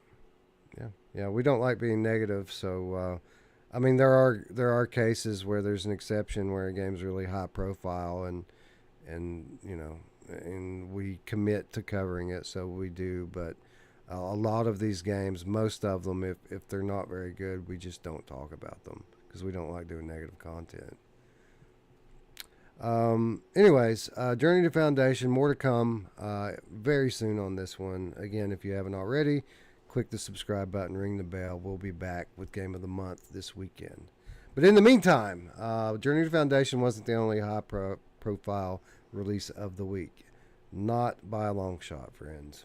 Yeah, we don't like being negative. So, I mean, there are cases where there's an exception where a game's really high profile, and we commit to covering it, so we do. But a lot of these games, most of them, if they're not very good, we just don't talk about them because we don't like doing negative content. Anyways, Journey to Foundation, more to come very soon on this one. Again, if you haven't already, click the subscribe button, ring the bell. We'll be back with Game of the Month this weekend. But in the meantime, Journey to Foundation wasn't the only high-profile release of the week. Not by a long shot, friends.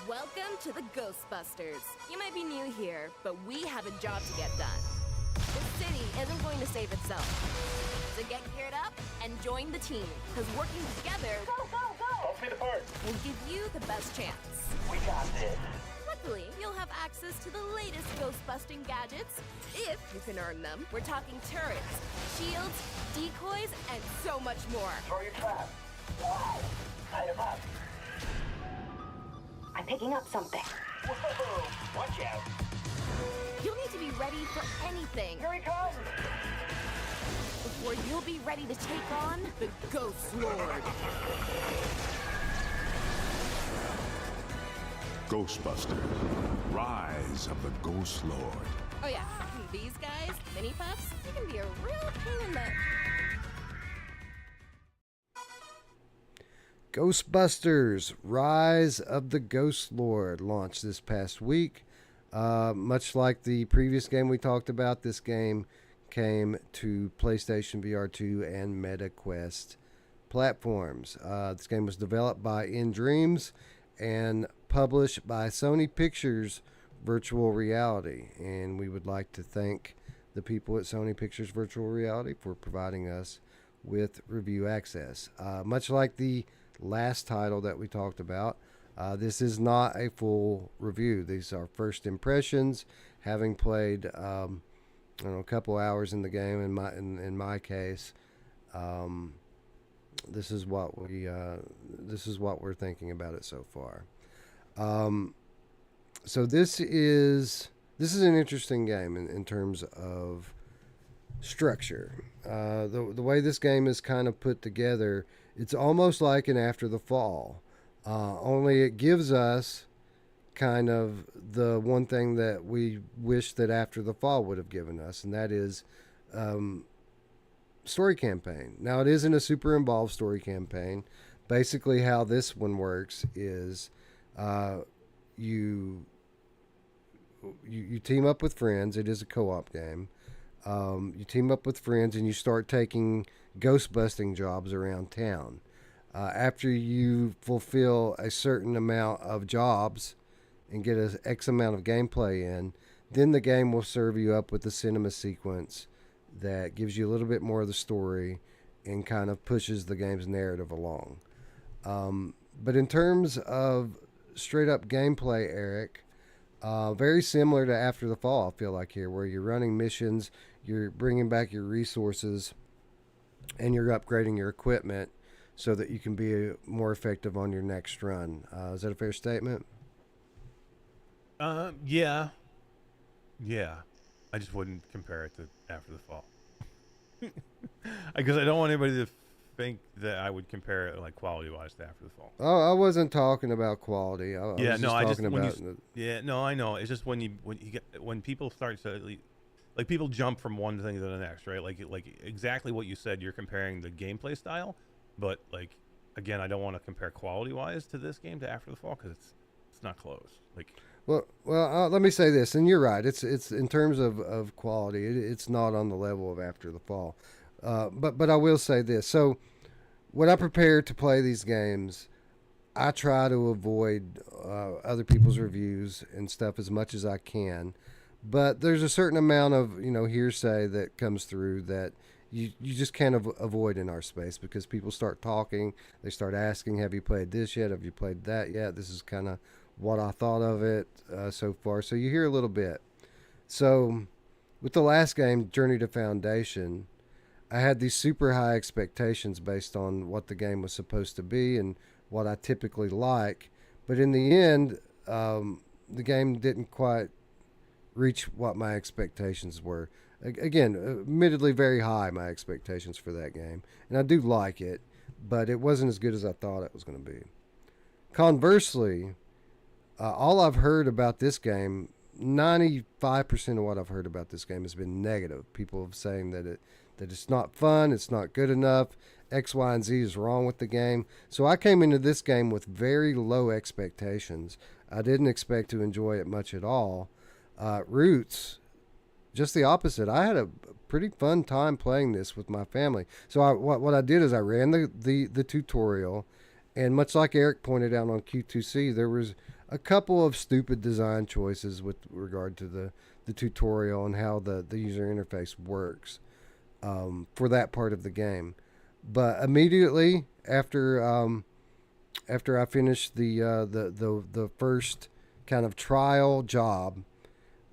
Welcome to the Ghostbusters. You might be new here, but we have a job to get done. The city isn't going to save itself. So get geared up and join the team, because working together will give you the best chance. We got this. Luckily, you'll have access to the latest ghost-busting gadgets, if you can earn them. We're talking turrets, shields, decoys, and so much more. Throw your trap. Wow. Light 'em up. I'm picking up something. Whoa, watch out. You'll need to be ready for anything. Here he comes. Before you'll be ready to take on the Ghost Lord. Ghostbusters, Rise of the Ghost Lord. Oh yeah, these guys, mini puffs, they can be a real pain in the... Ghostbusters, Rise of the Ghost Lord launched this past week. Much like the previous game we talked about, this game came to PlayStation VR2 and MetaQuest platforms. This game was developed by In Dreams and published by Sony Pictures Virtual Reality. And we would like to thank the people at Sony Pictures Virtual Reality for providing us with review access. Much like the last title that we talked about, this is not a full review. These are first impressions, having played a couple hours in the game. In my case, this is what we're thinking about it so far. So this is an interesting game in terms of structure. The way this game is kind of put together, it's almost like an After the Fall, only it gives us kind of the one thing that we wish that After the Fall would have given us, and that is story campaign. Now, it isn't a super involved story campaign. Basically, how this one works is you team up with friends. It is a co-op game. You team up with friends and you start taking ghost busting jobs around town. After you fulfill a certain amount of jobs and get an X amount of gameplay in, then the game will serve you up with the cinema sequence that gives you a little bit more of the story and kind of pushes the game's narrative along. But in terms of straight up gameplay, Eric, very similar to After the Fall, I feel like here, where you're running missions, you're bringing back your resources, and you're upgrading your equipment so that you can be more effective on your next run. Is that a fair statement? Yeah. I just wouldn't compare it to After the Fall. Because I don't want anybody to think that I would compare it like quality-wise to After the Fall. Oh, I wasn't talking about quality. I was just talking about I know. It's just when people start to like people jump from one thing to the next, right? Like exactly what you said. You're comparing the gameplay style, but like again, I don't want to compare quality-wise to this game to After the Fall because it's not close. Like. Well, let me say this, and you're right. It's in terms of quality, it's not on the level of After the Fall. But I will say this. So, when I prepare to play these games, I try to avoid other people's reviews and stuff as much as I can. But there's a certain amount of hearsay that comes through that you just can't avoid in our space because people start talking. They start asking, "Have you played this yet? Have you played that yet?" This is kind of what I thought of it so far. So you hear a little bit. So with the last game, Journey to Foundation, I had these super high expectations based on what the game was supposed to be and what I typically like. But in the end, the game didn't quite reach what my expectations were. Again, admittedly very high, my expectations for that game. And I do like it, but it wasn't as good as I thought it was going to be. Conversely, all I've heard about this game, 95% of what I've heard about this game has been negative. People have saying that it's not fun, it's not good enough, X, Y, and Z is wrong with the game. So I came into this game with very low expectations. I didn't expect to enjoy it much at all. Ruuts, just the opposite. I had a pretty fun time playing this with my family. So what I did is I ran the tutorial, and much like Eric pointed out on Q2C, there was a couple of stupid design choices with regard to the tutorial and how the user interface works for that part of the game. But immediately after I finished the first kind of trial job,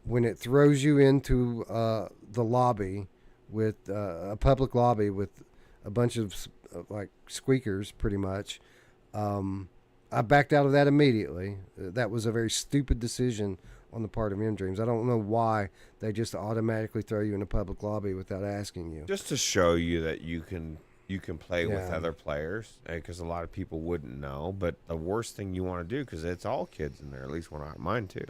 when it throws you into the lobby with a public lobby with a bunch of like squeakers, pretty much. I backed out of that immediately. That was a very stupid decision on the part of M-Dreams. I don't know why they just automatically throw you in a public lobby without asking you. Just to show you that you can play with other players, because a lot of people wouldn't know. But the worst thing you want to do, because it's all kids in there, at least mine too.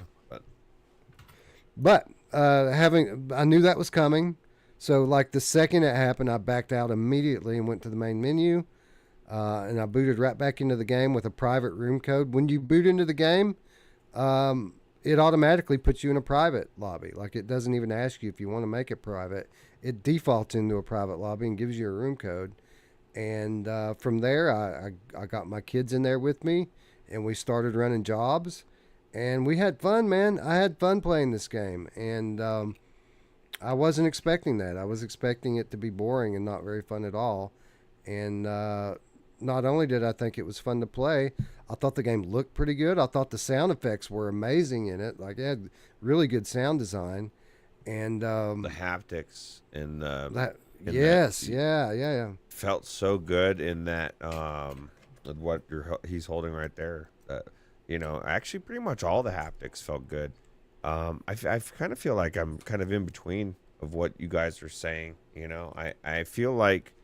But I knew that was coming. So like the second it happened, I backed out immediately and went to the main menu. And I booted right back into the game with a private room code. When you boot into the game, it automatically puts you in a private lobby. Like it doesn't even ask you if you want to make it private. It defaults into a private lobby and gives you a room code. And from there, I got my kids in there with me, and we started running jobs. And we had fun, man. I had fun playing this game. And I wasn't expecting that. I was expecting it to be boring and not very fun at all. And not only did I think it was fun to play, I thought the game looked pretty good. I thought the sound effects were amazing in it. Like, it had really good sound design. And the haptics and yes, yeah. Felt so good in that what he's holding right there. Actually pretty much all the haptics felt good. I kind of feel like I'm kind of in between of what you guys are saying. I feel like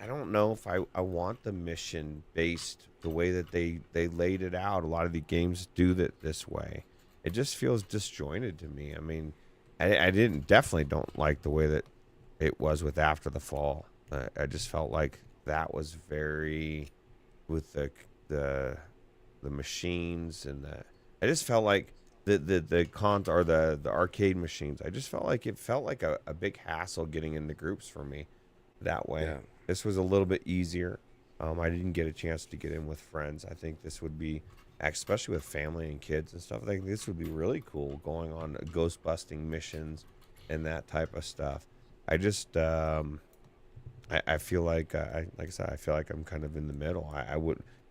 I don't know if I want the mission based the way that they laid it out. A lot of the games do that this way. It just feels disjointed to me. I mean, I definitely don't like the way that it was with After the Fall. I just felt like that was very with the machines and I just felt like the arcade machines. I just felt like it felt like a big hassle getting into groups for me that way. Yeah. This was a little bit easier. I didn't get a chance to get in with friends. I think this would be especially with family and kids and stuff. I think this would be really cool, going on ghost busting missions and that type of stuff. I just I feel like like I said, I feel like I'm kind of in the middle. I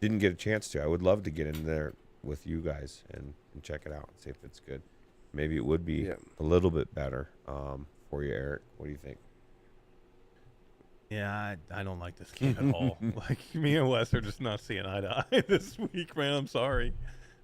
didn't get a chance to. I would love to get in there with you guys and check it out and see if it's good. Maybe it would be a little bit better for you, Eric. What do you think? Yeah, I don't like this game at all. Like, me and Wes are just not seeing eye to eye this week, man. I'm sorry.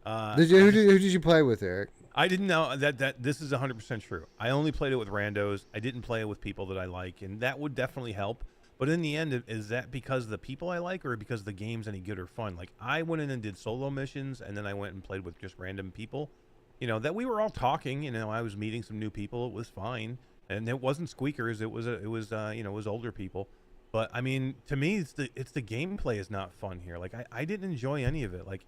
Who did you play with, Eric? I didn't know that this is 100% true. I only played it with randos. I didn't play it with people that I like, and that would definitely help. But in the end, is that because the people I like, or because the game's any good or fun? Like, I went in and did solo missions, and then I went and played with just random people. You know, that we were all talking. You know, I was meeting some new people. It was fine, and it wasn't squeakers. It was older people. But I mean, to me, it's the gameplay is not fun here. Like, I didn't enjoy any of it. Like,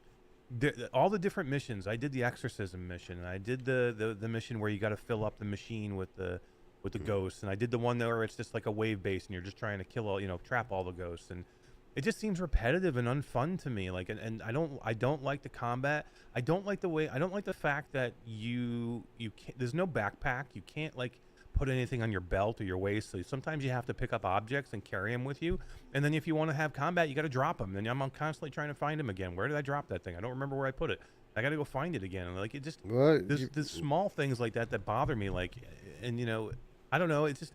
all the different missions. I did the exorcism mission. I did the mission where you got to fill up the machine with the ghosts, and I did the one where it's just like a wave base and you're just trying to kill all, trap all the ghosts, and it just seems repetitive and unfun to me. Like, and I don't like the combat. I don't like the fact that you can't, there's no backpack. You can't like put anything on your belt or your waist. So sometimes you have to pick up objects and carry them with you. And then if you want to have combat, you got to drop them. Then I'm constantly trying to find them again. Where did I drop that thing? I don't remember where I put it. I got to go find it again. And like, it just, there's small things like that bother me. Like, and I don't know. It's just,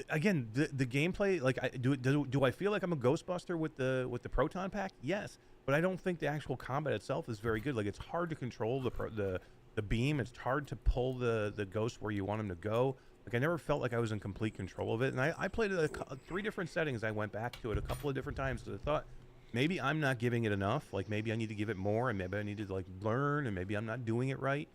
again, the gameplay. Like, do I feel like I'm a Ghostbuster with the proton pack? Yes, but I don't think the actual combat itself is very good. Like, it's hard to control the beam. It's hard to pull the ghost where you want him to go. Like, I never felt like I was in complete control of it. And I played it 3 different settings. I went back to it a couple of different times because I thought maybe I'm not giving it enough. Like, maybe I need to give it more, and maybe I need to like learn, and maybe I'm not doing it right.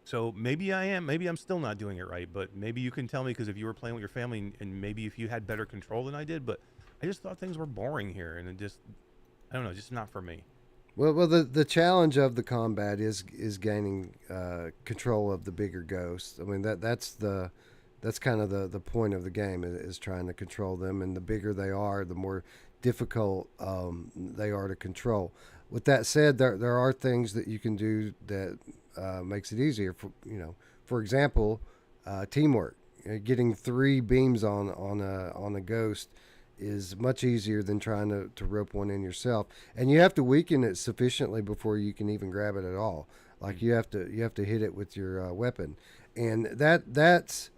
So maybe I am. Maybe I'm still not doing it right. But maybe you can tell me, because if you were playing with your family, and maybe if you had better control than I did. But I just thought things were boring here, and it just, I don't know, just not for me. Well, the challenge of the combat is gaining control of the bigger ghosts. I mean, that's kind of the point of the game, is trying to control them, and the bigger they are, the more difficult they are to control. With that said, there are things that you can do that makes it easier. For example, teamwork. Getting 3 beams on a ghost is much easier than trying to rope one in yourself, and you have to weaken it sufficiently before you can even grab it at all. Like, you have to hit it with your weapon, and that's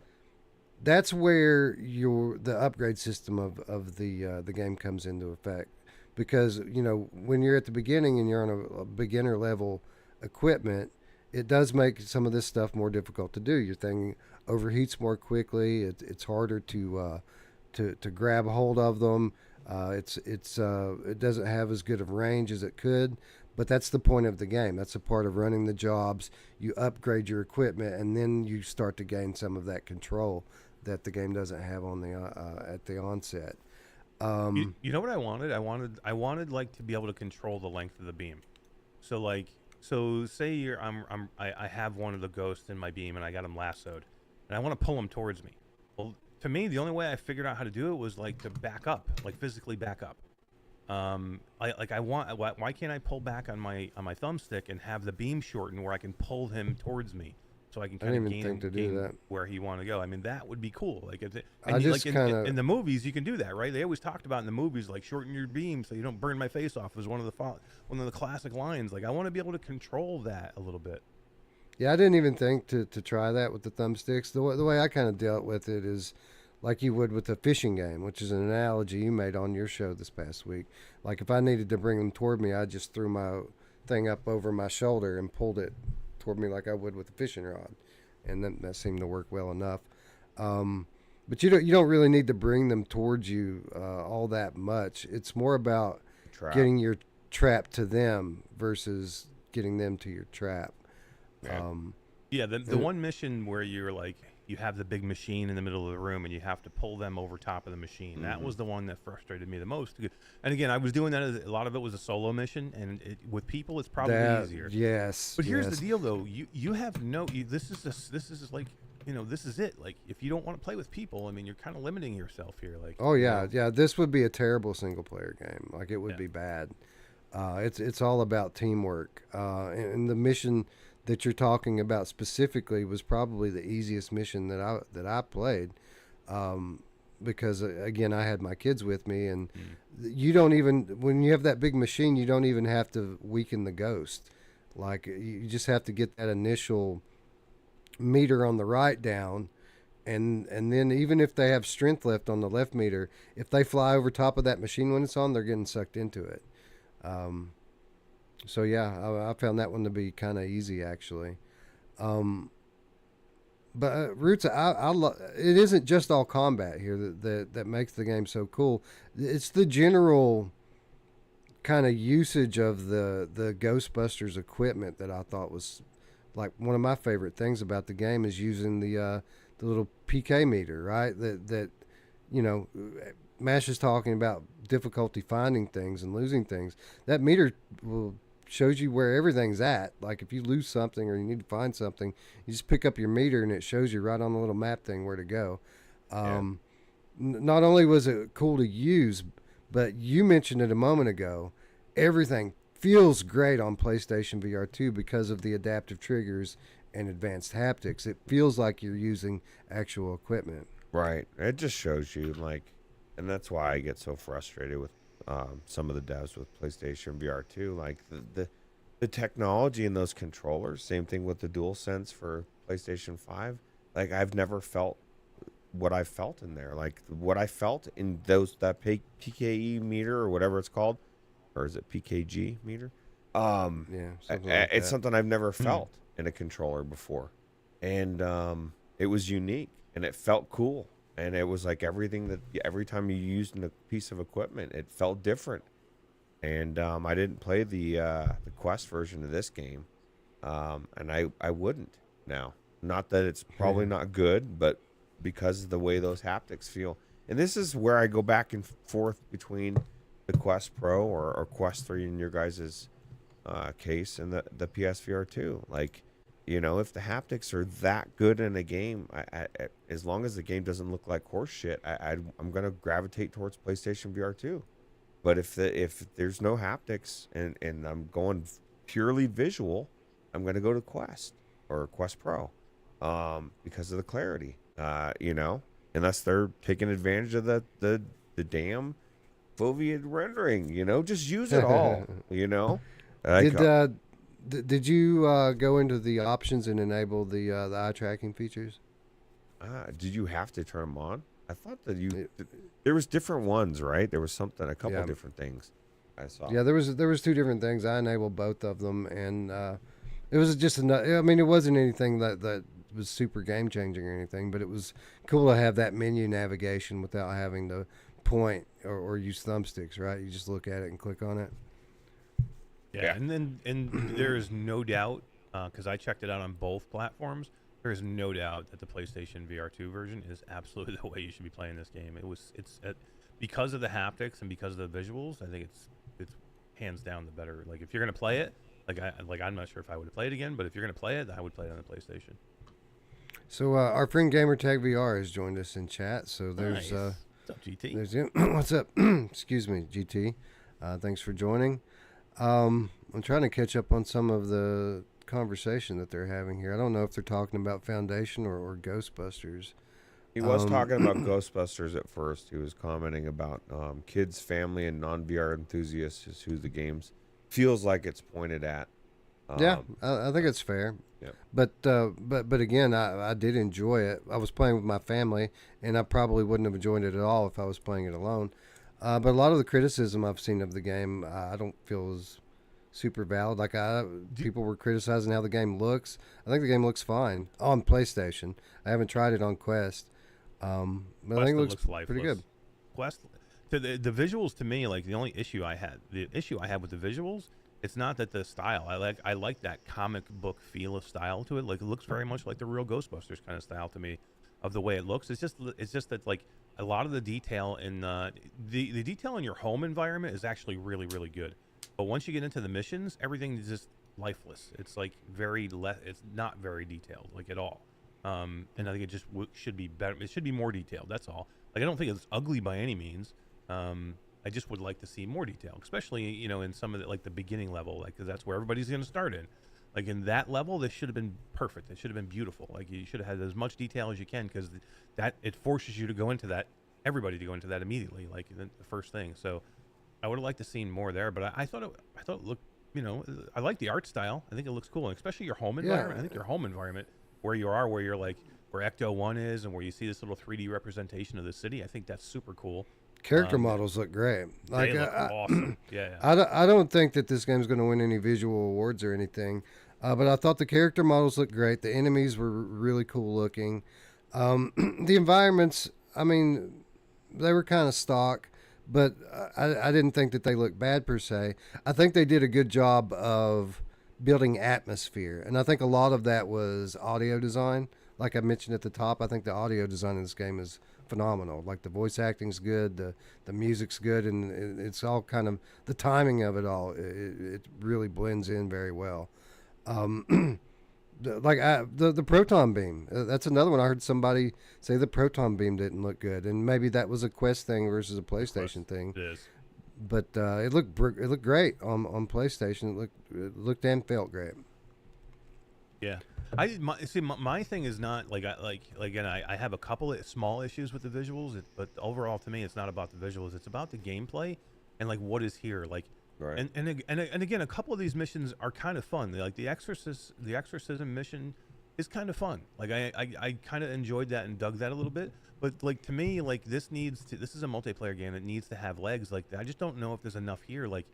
where the upgrade system of the game comes into effect. Because when you're at the beginning and you're on a beginner level equipment, it does make some of this stuff more difficult to do. Your thing overheats more quickly. It's harder to grab hold of them. It doesn't have as good of range as it could. But that's the point of the game. That's a part of running the jobs. You upgrade your equipment, and then you start to gain some of that control that the game doesn't have on at the onset. You know what I wanted? I wanted like to be able to control the length of the beam. So say I have one of the ghosts in my beam, and I got him lassoed, and I want to pull him towards me. Well, to me, the only way I figured out how to do it was like to back up, like physically back up. Why can't I pull back on my thumbstick and have the beam shorten where I can pull him towards me, so I can kind of gain where he want to go? I mean, that would be cool. Like, in the movies, you can do that, right? They always talked about in the movies, like, shorten your beam so you don't burn my face off, was one of the classic lines. Like, I want to be able to control that a little bit. Yeah, I didn't even think to try that with the thumbsticks. The way I kind of dealt with it is like you would with a fishing game, which is an analogy you made on your show this past week. Like, if I needed to bring them toward me, I just threw my thing up over my shoulder and pulled it toward me like I would with a fishing rod, and that seemed to work well enough. But you don't really need to bring them towards you all that much. It's more about getting your trap to them versus getting them to your trap. The one mission where you're like, you have the big machine in the middle of the room and you have to pull them over top of the machine. Mm-hmm. That was the one that frustrated me the most. And again, I was doing that, a lot of it was a solo mission, and with people it's probably easier. Yes. But here's the deal though. You have this is like, this is it. Like, if you don't want to play with people, I mean, you're kind of limiting yourself here. Like, oh yeah, yeah. This would be a terrible single player game. Like, it would be bad. It's all about teamwork, and the mission that you're talking about specifically was probably the easiest mission that I played, because again I had my kids with me, and you don't even, when you have that big machine, you don't even have to weaken the ghost. Like, you just have to get that initial meter on the right down, and then even if they have strength left on the left meter, if they fly over top of that machine when it's on, they're getting sucked into it. So yeah, I found that one to be kind of easy actually. But Ruuts, it isn't just all combat here that makes the game so cool. It's the general kind of usage of the Ghostbusters equipment that I thought was like one of my favorite things about the game, is using the little PK meter, right? That you know, Mash is talking about difficulty finding things and losing things. That meter shows you where everything's at. Like, if you lose something or you need to find something, you just pick up your meter and it shows you right on the little map thing where to go. Not only was it cool to use, but you mentioned it a moment ago, everything feels great on PlayStation VR2 because of the adaptive triggers and advanced haptics. It feels like you're using actual equipment. Right. It just shows you, like, and that's why I get so frustrated with some of the devs with PlayStation VR2. Like, the technology in those controllers, same thing with the DualSense for PlayStation 5. Like, I've never felt what I felt in there. Like, what I felt in that PKE meter or whatever it's called, or is it PKG meter? It's something I've never felt in a controller before, and it was unique and it felt cool. And it was like every time you used a piece of equipment, it felt different. And I didn't play the Quest version of this game, and I wouldn't now. Not that it's probably not good, but because of the way those haptics feel. And this is where I go back and forth between the Quest Pro or Quest 3 in your guys' case, and the PSVR2. Like, you know, if the haptics are that good in a game, I as long as the game doesn't look like horse shit, I'm going to gravitate towards PlayStation VR2. But if there's no haptics and I'm going purely visual, I'm going to go to Quest or Quest Pro because of the clarity, you know, unless they're taking advantage of the damn foveated rendering, you know, just use it all, you know. Like, did you go into the options and enable the eye tracking features? Did you have to turn them on? I thought that there was different ones, right? There was a couple different things I saw. Yeah, there was two different things. I enabled both of them, and it was just I mean, it wasn't anything that was super game changing or anything, but it was cool to have that menu navigation without having to point or use thumbsticks, right? You just look at it and click on it. Yeah. And there is no doubt, because I checked it out on both platforms, there is no doubt that the PlayStation VR2 version is absolutely the way you should be playing this game. It's because of the haptics and because of the visuals. I think it's hands down the better. Like, if you're gonna play it, I'm not sure if I would play it again, but if you're gonna play it, I would play it on the PlayStation. So our friend Gamertag VR has joined us in chat. So there's nice. What's up, GT? What's up? Excuse me, GT. Thanks for joining. I'm trying to catch up on some of the conversation that they're having here. I don't know if they're talking about Foundation or Ghostbusters. He was talking about Ghostbusters at first. He was commenting about kids, family, and non-VR enthusiasts is who the games feels like it's pointed at. Yeah, I think it's fair. Yep. But again, I did enjoy it. I was playing with my family, and I probably wouldn't have enjoyed it at all if I was playing it alone. But a lot of the criticism I've seen of the game, I don't feel is super valid. Like, people were criticizing how the game looks. I think the game looks fine on PlayStation. I haven't tried it on Quest, but I think it looks pretty good. Quest, the visuals to me, like, the issue I had with the visuals, it's not that the style. I like that comic book feel of style to it. Like, it looks very much like the real Ghostbusters kind of style to me, of the way it looks. It's just that, like, a lot of the detail in the detail in your home environment is actually really, really good. But once you get into the missions, everything is just lifeless. It's like it's not very detailed, like, at all. And I think it just should be better. It should be more detailed. That's all. Like, I don't think it's ugly by any means. I just would like to see more detail, especially in some of the like the beginning level, like 'cause that's where everybody's going to start in. Like in that level, this should have been perfect. It should have been beautiful. Like you should have had as much detail as you can because that it forces you to go into that. Everybody to go into that immediately, like the first thing. So I would have liked to seen more there, but I thought it looked. I like the art style. I think it looks cool, and especially your home environment. I think your home environment, where you're like where Ecto 1 is, and where you see this little 3D representation of the city. I think that's super cool. Character models look great. Like, they look awesome. Yeah. I don't think that this game's going to win any visual awards or anything, but I thought the character models looked great. The enemies were really cool looking. The environments, I mean, they were kind of stock, but I didn't think that they looked bad per se. I think they did a good job of building atmosphere, and I think a lot of that was audio design. Like I mentioned at the top, I think the audio design in this game is phenomenal. Like the voice acting's good, the music's good, and it's all kind of the timing of it all. It really blends in very well. The proton beam, that's another one. I heard somebody say the proton beam didn't look good, and maybe that was a Quest thing versus a PlayStation thing. It is. But it looked great on PlayStation. It looked and felt great. Yeah. My thing is not like I have a couple of small issues with the visuals, but overall to me it's not about the visuals. It's about the gameplay and like what is here. Like Right. and again, a couple of these missions are kind of fun. Like the exorcism mission is kind of fun. Like I kind of enjoyed that and dug that a little bit. But like to me, like this is a multiplayer game that needs to have legs. Like I just don't know if there's enough here. Like,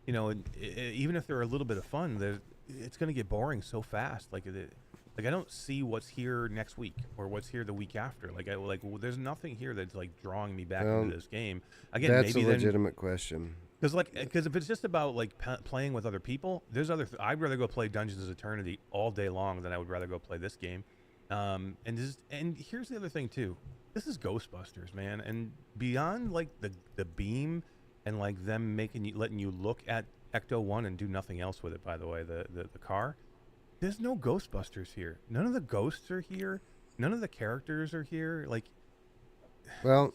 even if they're a little bit of fun, it's going to get boring so fast. Like I don't see what's here next week or what's here the week after. There's nothing here that's like drawing me back into this game. Again, that's maybe a legitimate question. Because if it's just about like playing with other people, there's I'd rather go play Dungeons of Eternity all day long than I would rather go play this game. And here's the other thing too. This is Ghostbusters, man, and beyond like the beam and like them letting you look at Ecto 1 and do nothing else with it. By the way, the car. There's no Ghostbusters here. None of the ghosts are here. None of the characters are here. Like, well,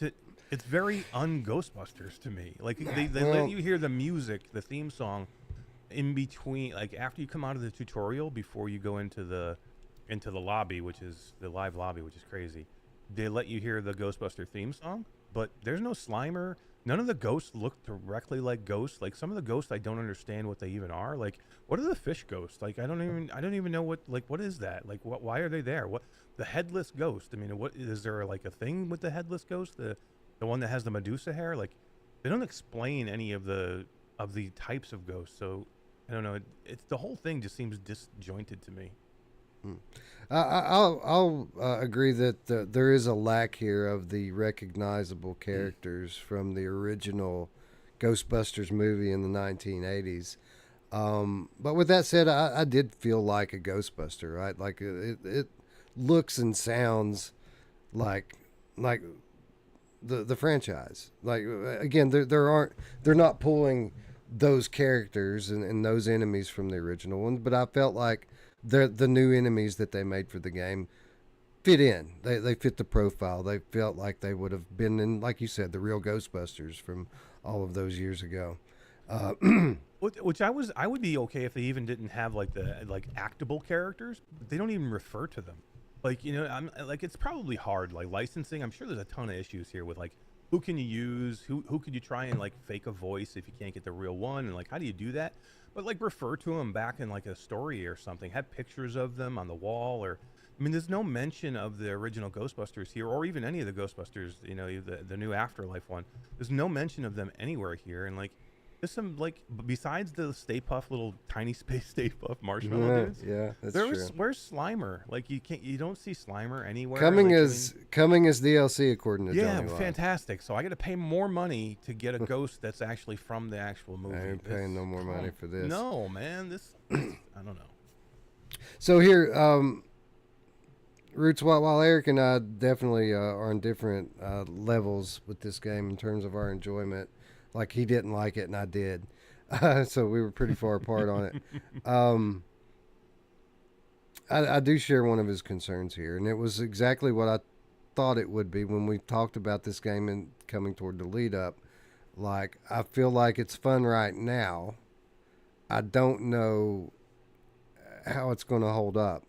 it's very un-Ghostbusters to me. Like they let you hear the music, the theme song, in between. Like after you come out of the tutorial, before you go into the lobby, which is the live lobby, which is crazy. They let you hear the Ghostbuster theme song, but there's no Slimer. None of the ghosts look directly like ghosts. Like some of the ghosts, I don't understand what they even are. Like, what are the fish ghosts? Like, I don't even know what is that? Like, why are they there? What the headless ghost? I mean, what is there like a thing with the headless ghost? The one that has the Medusa hair? Like, they don't explain any of the types of ghosts. So I don't know. It's the whole thing just seems disjointed to me. I'll agree that there is a lack here of the recognizable characters from the original Ghostbusters movie in the 1980s. But with that said, I did feel like a Ghostbuster, right? Like it looks and sounds like the franchise. Like again, they're not pulling those characters and those enemies from the original ones, but I felt like the new enemies that they made for the game fit in. They fit the profile. They felt like they would have been in, like you said, the real Ghostbusters from all of those years ago. Which I would be okay if they even didn't have like the actable characters. But they don't even refer to them. Like I'm like it's probably hard like licensing. I'm sure there's a ton of issues here with like who can you use, who could you try and like fake a voice if you can't get the real one, and like how do you do that? But like refer to them back in like a story or something. Have pictures of them on the wall, or I mean, there's no mention of the original Ghostbusters here, or even any of the Ghostbusters. The new Afterlife one. There's no mention of them anywhere here, and like there's some like besides the Stay Puft little tiny space Stay Puft marshmallow dudes. Yeah, that's true. Where's Slimer? Like you don't see Slimer anywhere. Coming as DLC according to yeah, Johnny Live. Fantastic. So I got to pay more money to get a ghost that's actually from the actual movie. I ain't paying no more money for this. No, man. This I don't know. So here, Ruuts, while Eric and I definitely are on different levels with this game in terms of our enjoyment. Like he didn't like it and I did. So we were pretty far apart on it. I do share one of his concerns here, and it was exactly what I thought it would be when we talked about this game and coming toward the lead up. Like, I feel like it's fun right now. I don't know how it's going to hold up.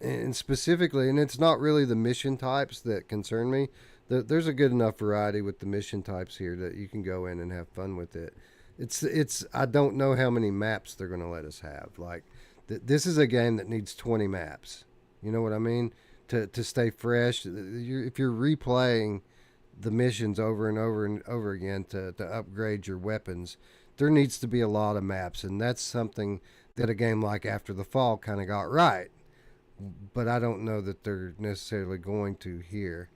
And specifically, and it's not really the mission types that concern me. There's a good enough variety with the mission types here that you can go in and have fun with it. It's I don't know how many maps they're going to let us have. Like, this is a game that needs 20 maps. You know what I mean? To stay fresh. If you're replaying the missions over and over and over again to upgrade your weapons, there needs to be a lot of maps, and that's something that a game like After the Fall kind of got right. But I don't know that they're necessarily going to here.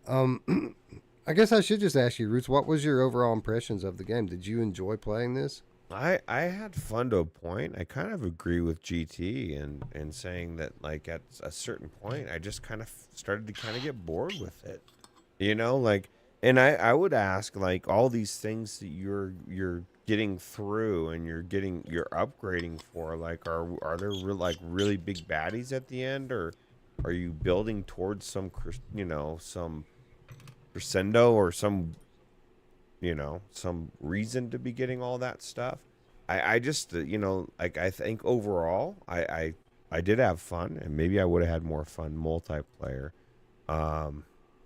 I guess I should just ask you, Ruuts, what was your overall impressions of the game? Did you enjoy playing this? I had fun to a point. I kind of agree with GT and saying that, like, at a certain point, I just kind of started to kind of get bored with it. You know, like, and I would ask, like, all these things that you're getting through and you're upgrading for, like, are there really big baddies at the end, or are you building towards some crescendo or some reason to be getting all that stuff? I just like, I think overall I did have fun, and maybe I would have had more fun multiplayer,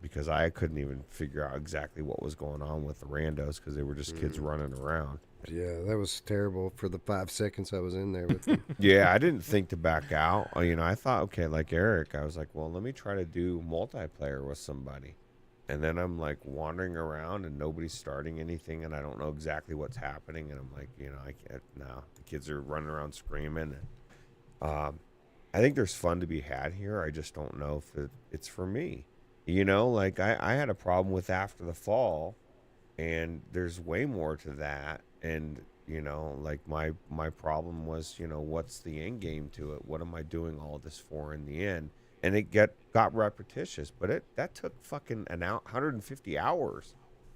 because I couldn't even figure out exactly what was going on with the randos, because they were just kids running around. Yeah, that was terrible for the 5 seconds I was in there with them. Yeah, I didn't think to back out. I thought, okay, like Eric, I was like, well, let me try to do multiplayer with somebody. And then I'm like wandering around and nobody's starting anything, and I don't know exactly what's happening. And I'm like, I can't now. The kids are running around screaming. And I think there's fun to be had here. I just don't know if it's for me. Like I had a problem with After the Fall, and there's way more to that. And like my problem was, what's the end game to it? What am I doing all this for in the end? And it got repetitious, but that took fucking 150 hours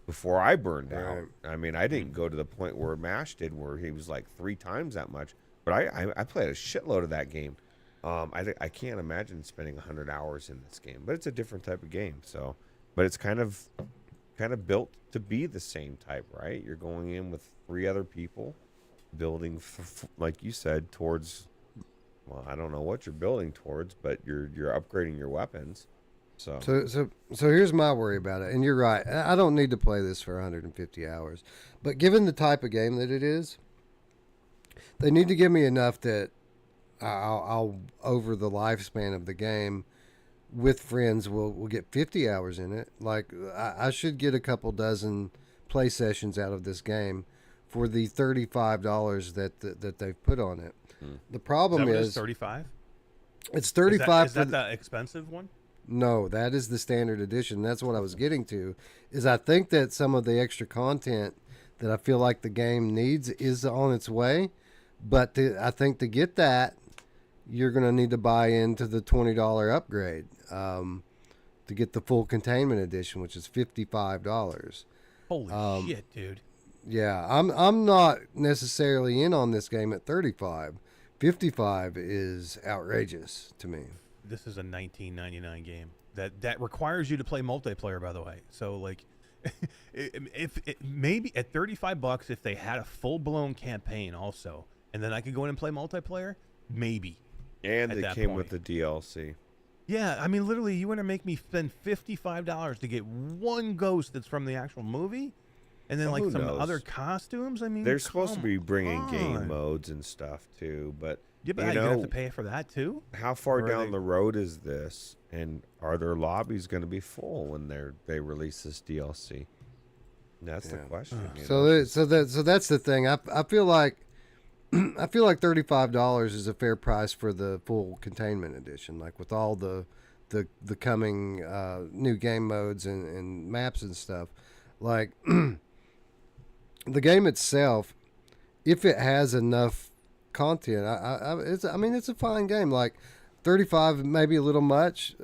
before I burned out. I mean, I didn't go to the point where MASH did, where he was like 3 times that much. But I played a shitload of that game. I can't imagine spending 100 hours in this game, but it's a different type of game. So, but it's kind of built to be the same type, right? You're going in with 3 other people, building, like you said, towards. Well, I don't know what you're building towards, but you're upgrading your weapons. So here's my worry about it. And you're right. I don't need to play this for 150 hours. But given the type of game that it is, they need to give me enough that I'll over the lifespan of the game with friends, we'll get 50 hours in it. Like, I should get a couple dozen play sessions out of this game for the $35 that they've put on it. The problem is 35. It's 35. Is that the expensive one? No, that is the standard edition. That's what I was getting to. Is I think that some of the extra content that I feel like the game needs is on its way, but I think to get that, you're going to need to buy into the $20 upgrade to get the full containment edition, which is $55. Holy shit, dude! Yeah, I'm not necessarily in on this game at 35. 55 is outrageous to me. This is a $19.99 game that requires you to play multiplayer, by the way. So, like, if maybe at $35, if they had a full-blown campaign also, and then I could go in and play multiplayer, maybe. And they came with the DLC. Yeah, I mean, literally, you want to make me spend $55 to get one ghost that's from the actual movie? And then, like, some other costumes? I mean, they're supposed to be bringing game modes and stuff, too. But, yeah, but you have to pay for that, too? How far down the road is this? And are their lobbies going to be full when they release this DLC? That's the question. So that's the thing. I feel like $35 is a fair price for the full containment edition, like with all the coming new game modes and maps and stuff. Like, the game itself, if it has enough content, it's a fine game. Like, 35 maybe a little much,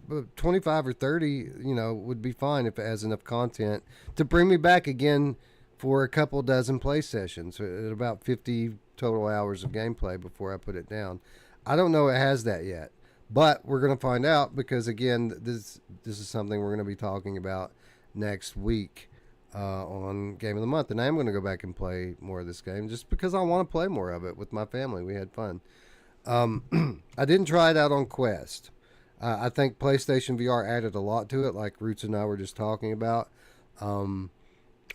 but 25 or 30, would be fine if it has enough content to bring me back again for a couple dozen play sessions at about 50 total hours of gameplay before I put it down. I don't know it has that yet, but we're going to find out, because again, this is something we're going to be talking about next week on Game of the Month, and I am going to go back and play more of this game just because I want to play more of it with my family. We had fun. I didn't try it out on Quest. I think PlayStation VR added a lot to it, like Ruuts and I were just talking about.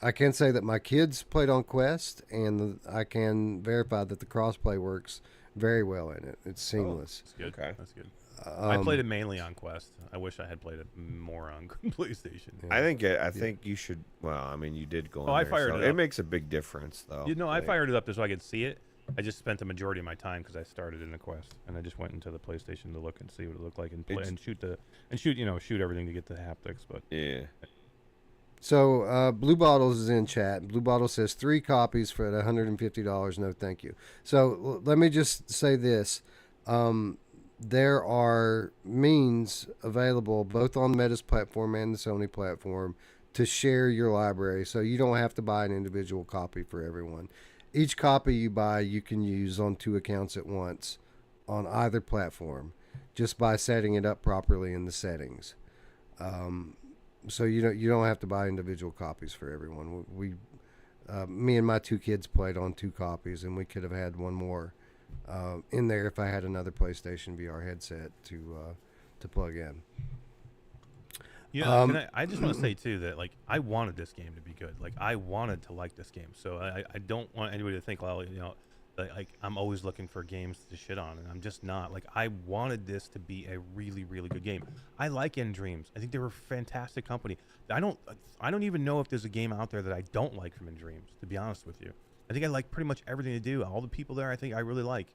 I can say that my kids played on Quest, and I can verify that the crossplay works very well in it. It's seamless. That's good. Okay. That's good. I played it mainly on Quest. I wish I had played it more on PlayStation. Yeah. I think you should. Well, I mean, you did go. I there, fired so it up. It makes a big difference, though. You know, I fired it up so I could see it. I just spent the majority of my time because I started in the Quest, and I just went into the PlayStation to look and see what it looked like and play and shoot everything to get the haptics. But yeah. So Blue Bottles is in chat. Blue Bottle says 3 copies for $150. No, thank you. So let me just say this. There are means available both on Meta's platform and the Sony platform to share your library, so you don't have to buy an individual copy for everyone. Each copy you buy, you can use on 2 accounts at once on either platform, just by setting it up properly in the settings. So you don't have to buy individual copies for everyone. Me and my 2 kids played on 2 copies, and we could have had one more in there if I had another PlayStation VR headset to plug in. Yeah, I just want to say too that like I wanted this game to be good. Like I wanted to like this game, so I don't want anybody to think, well, you know, like I'm always looking for games to shit on, and I'm just not. Like I wanted this to be a really, really good game. I like In Dreams. I think they were a fantastic company. I don't even know if there's a game out there that I don't like from In Dreams, to be honest with you. I think I like pretty much everything they do. All the people there, I think I really like.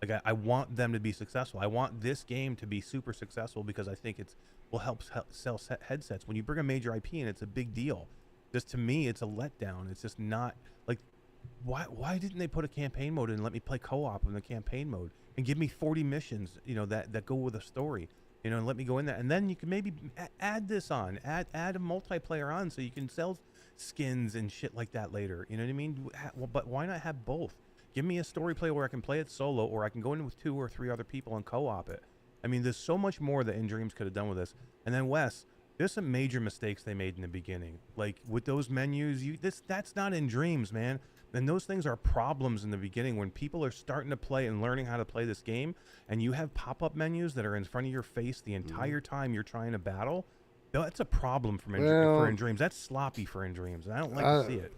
Like I want them to be successful. I want this game to be super successful because I think will help sell headsets. When you bring a major IP in, it's a big deal. Just to me, it's a letdown. It's just not like, why didn't they put a campaign mode in and let me play co-op in the campaign mode and give me 40 missions, you know, that go with a story, you know, and let me go in there, and then you can maybe add this on, add a multiplayer on, so you can sell skins and shit like that later. You know what I mean? Well, but why not have both? Give me a story play where I can play it solo, or I can go in with 2 or 3 other people and co-op it. I mean, there's so much more that In Dreams could have done with this. And then Wes, there's some major mistakes they made in the beginning. Like with those menus, that's not In Dreams, man. And those things are problems in the beginning when people are starting to play and learning how to play this game, and you have pop-up menus that are in front of your face the entire time you're trying to battle. That's a problem for In Dreams. That's sloppy for In Dreams, and I don't like to see it.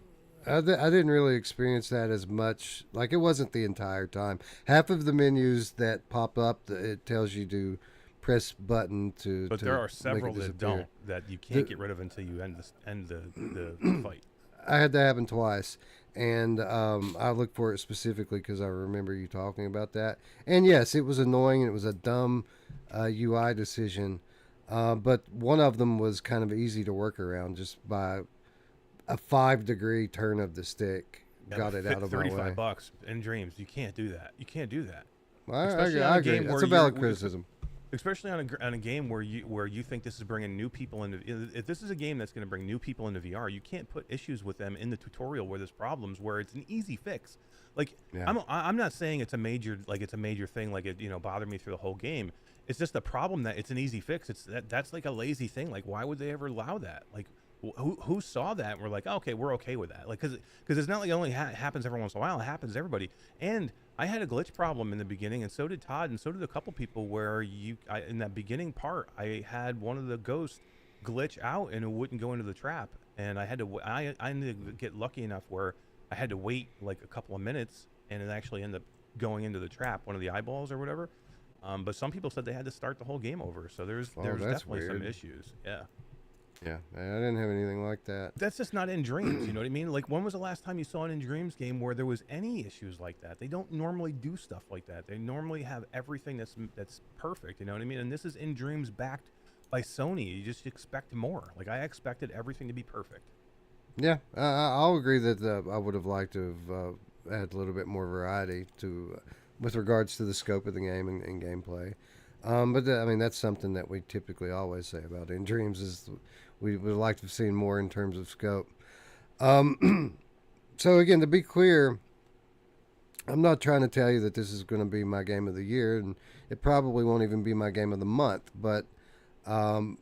I didn't really experience that as much. Like, it wasn't the entire time. Half of the menus that pop up, it tells you to press button to. But there are several that don't, that you can't get rid of until you end the fight. I had that happen twice, and I looked for it specifically because I remember you talking about that. And yes, it was annoying, and it was a dumb UI decision. But one of them was kind of easy to work around just by a 5-degree turn of the stick. Got it out of my way. $35 In Dreams. You can't do that. You can't do that. I agree. That's a valid criticism. Especially on a game where you think this is bringing new people into. If this is a game that's going to bring new people into VR, you can't put issues with them in the tutorial where there's problems where it's an easy fix. Like I'm not saying it's a major thing, like it bothered me through the whole game. It's just a problem that it's an easy fix. That's like a lazy thing. Like why would they ever allow that? Like who saw that and we're like, oh, okay, we're okay with that. Like because it's not like it only happens every once in a while. It happens to everybody. And I had a glitch problem in the beginning, and so did Todd, and so did a couple people. Where in that beginning part, I had one of the ghosts glitch out and it wouldn't go into the trap, and I had to. I ended to get lucky enough where I had to wait like a couple of minutes, and it actually ended up going into the trap, one of the eyeballs or whatever. But some people said they had to start the whole game over, so there's definitely some issues. Yeah. Yeah, I didn't have anything like that. That's just not In Dreams, you know what I mean? Like, when was the last time you saw an In Dreams game where there was any issues like that? They don't normally do stuff like that. They normally have everything that's perfect, you know what I mean? And this is In Dreams backed by Sony. You just expect more. Like, I expected everything to be perfect. Yeah, I'll agree that I would have liked to have had a little bit more variety with regards to the scope of the game and gameplay. But I mean, that's something that we typically always say about In Dreams is we would like to have seen more in terms of scope. So again, to be clear, I'm not trying to tell you that this is going to be my game of the year, and it probably won't even be my game of the month. But I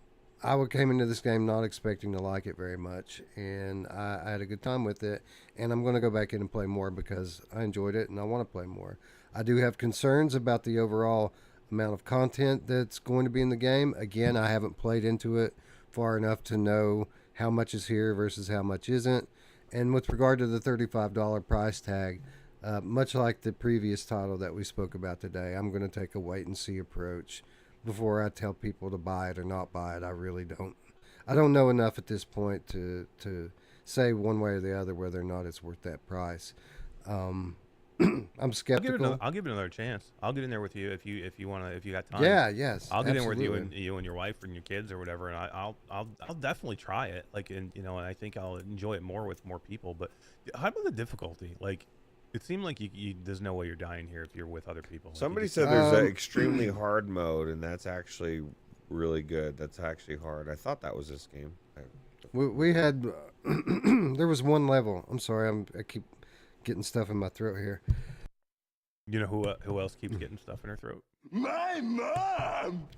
I came into this game not expecting to like it very much, and I had a good time with it. And I'm going to go back in and play more because I enjoyed it and I want to play more. I do have concerns about the overall amount of content that's going to be in the game. Again, I haven't played into it far enough to know how much is here versus how much isn't. And with regard to the $35 price tag, much like the previous title that we spoke about today, I'm going to take a wait and see approach before I tell people to buy it or not buy it. I really don't. I don't know enough at this point to say one way or the other whether or not it's worth that price. I'm skeptical. I'll give it another chance. I'll get in there with you if you want to, if you got time. Yeah, yes. I'll get absolutely. in with you and your wife and your kids or whatever, and I'll definitely try it. Like, and and I think I'll enjoy it more with more people. But how about the difficulty? Like, it seemed like there's no way you're dying here if you're with other people. Like, Somebody said there's an extremely hard mode, and that's actually really good. That's actually hard. I thought that was this game. We had there was one level. I'm sorry, I keep getting stuff in my throat here. You know who else keeps getting stuff in her throat? My mom!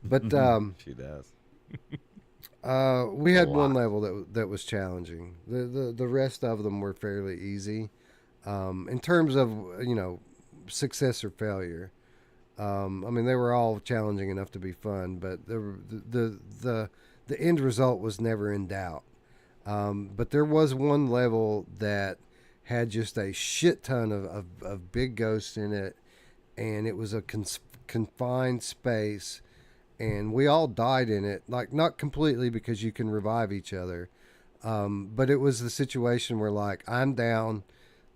But she does. We had one level that was challenging. The rest of them were fairly easy. In terms of success or failure, I mean they were all challenging enough to be fun, but the end result was never in doubt. But there was one level that had just a shit ton of big ghosts in it, and it was a confined space, and we all died in it. Like, not completely because you can revive each other, but it was the situation where, like, I'm down,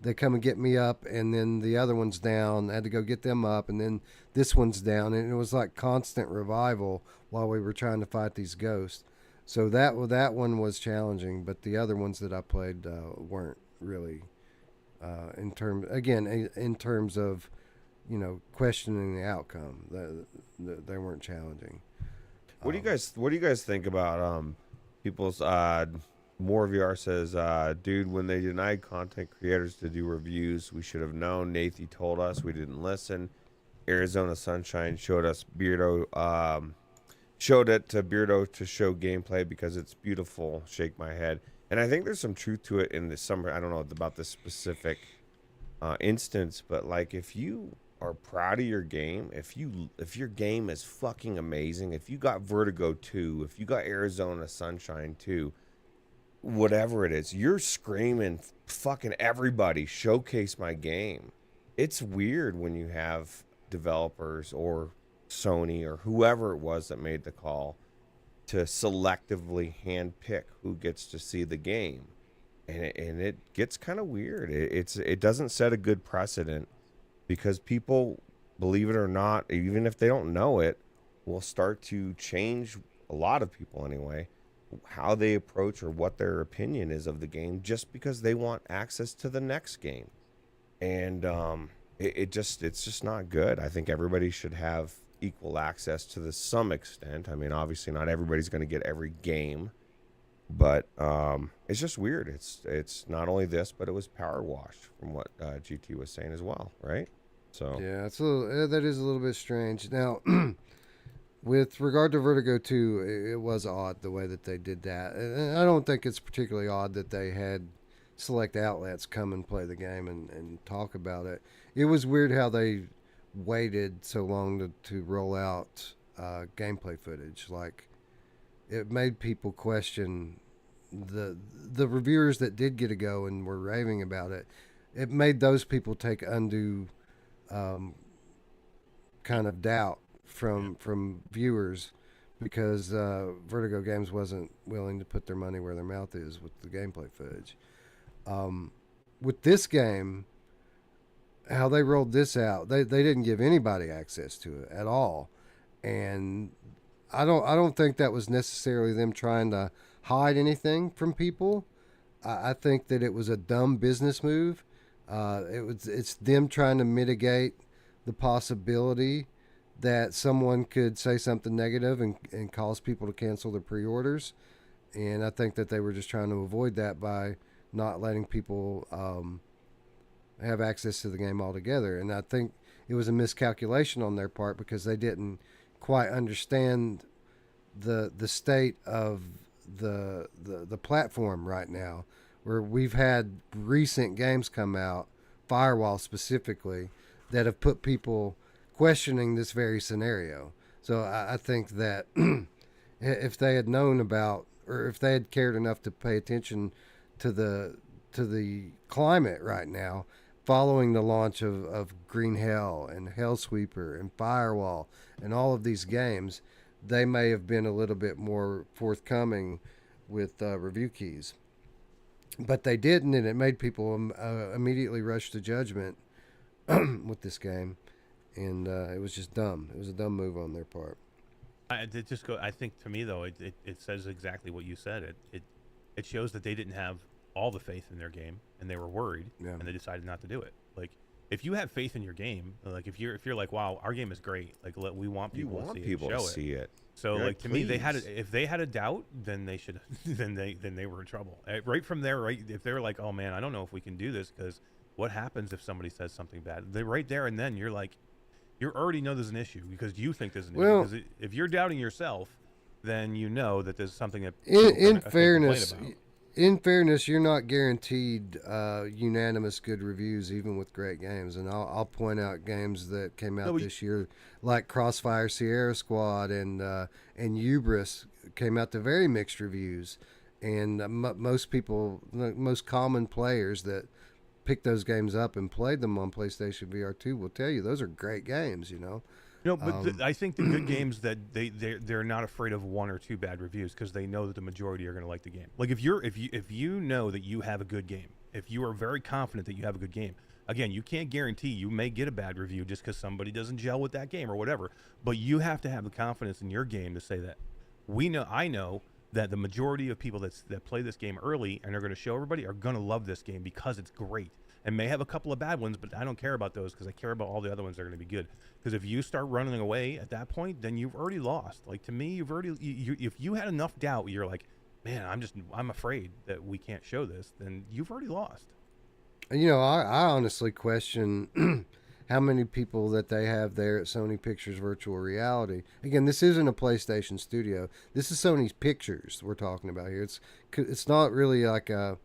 they come and get me up, and then the other one's down, I had to go get them up, and then this one's down, and it was like constant revival while we were trying to fight these ghosts. So that one was challenging, but the other ones that I played weren't really. In terms of, questioning the outcome, they weren't challenging. What do you guys think about people's More VR says, dude, when they denied content creators to do reviews, we should have known. Nathy told us, we didn't listen. Arizona Sunshine showed it to Beardo to show gameplay because it's beautiful. Shake my head. And I think there's some truth to it in the summer. I don't know about this specific instance, but like, if you are proud of your game, if your game is fucking amazing, if you got Vertigo 2, if you got Arizona Sunshine 2, whatever it is, you're screaming, fucking everybody, showcase my game. It's weird when you have developers or Sony or whoever it was that made the call to selectively handpick who gets to see the game, and it gets kind of weird. It doesn't set a good precedent, because people, believe it or not, even if they don't know it, will start to change, a lot of people anyway, how they approach or what their opinion is of the game just because they want access to the next game. And it's just not good. I think everybody should have equal access to some extent. I mean, obviously not everybody's going to get every game, but it's just weird. It's not only this, but it was power washed from what GT was saying as well, right? So yeah, that is a little bit strange. Now, with regard to Vertigo 2, it was odd the way that they did that. And I don't think it's particularly odd that they had select outlets come and play the game and talk about it. It was weird how they waited so long to roll out gameplay footage. Like, it made people question the reviewers that did get a go and were raving about it. It made those people take undue kind of doubt from viewers, because Vertigo Games wasn't willing to put their money where their mouth is with the gameplay footage. With this game, how they rolled this out, they didn't give anybody access to it at all, and I don't think that was necessarily them trying to hide anything from people. I think that it was a dumb business move. It's them trying to mitigate the possibility that someone could say something negative and cause people to cancel their pre-orders, and I think that they were just trying to avoid that by not letting people have access to the game altogether. And I think it was a miscalculation on their part, because they didn't quite understand the state of the platform right now, where we've had recent games come out, Firewall specifically, that have put people questioning this very scenario. So I think that if they had known about, or if they had cared enough to pay attention to the climate right now, following the launch of Green Hell and Hellsweeper and Firewall and all of these games, they may have been a little bit more forthcoming with review keys. But they didn't, and it made people immediately rush to judgment with this game. And it was just dumb. It was a dumb move on their part. I think to me, though, it says exactly what you said. It shows that they didn't have all the faith in their game, and they were worried, and they decided not to do it. Like, if you have faith in your game, like if you're like, wow, our game is great, like we want people to see it. So You're like to please. me, if they had a doubt, then they should then they were in trouble. Right from there, right, if they're like, oh man, I don't know if we can do this, because what happens if somebody says something bad? They right there and then you're like, you already know there's an issue because you think there's an issue. Because if you're doubting yourself, then you know that there's something that in fairness, you're not guaranteed unanimous good reviews, even with great games. And I'll point out games that came out this year, like Crossfire, Sierra Squad, and Hubris came out to very mixed reviews. And most people, most common players that picked those games up and played them on PlayStation VR2 will tell you those are great games, you know. No, but I think the good games that they're not afraid of one or two bad reviews because they know that the majority are going to like the game. Like if you know that you have a good game, if you are very confident that you have a good game, again, you can't guarantee you may get a bad review just because somebody doesn't gel with that game or whatever. But you have to have the confidence in your game to say that I know that the majority of people that play this game early and are going to show everybody are going to love this game because it's great. And may have a couple of bad ones, but I don't care about those because I care about all the other ones that are going to be good. Because if you start running away at that point, then you've already lost. Like to me, if you had enough doubt, you're like, man, I'm afraid that we can't show this. Then you've already lost. You know, I honestly question how many people that they have there at Sony Pictures Virtual Reality. Again, this isn't a PlayStation studio. This is Sony's Pictures we're talking about here. It's not really like a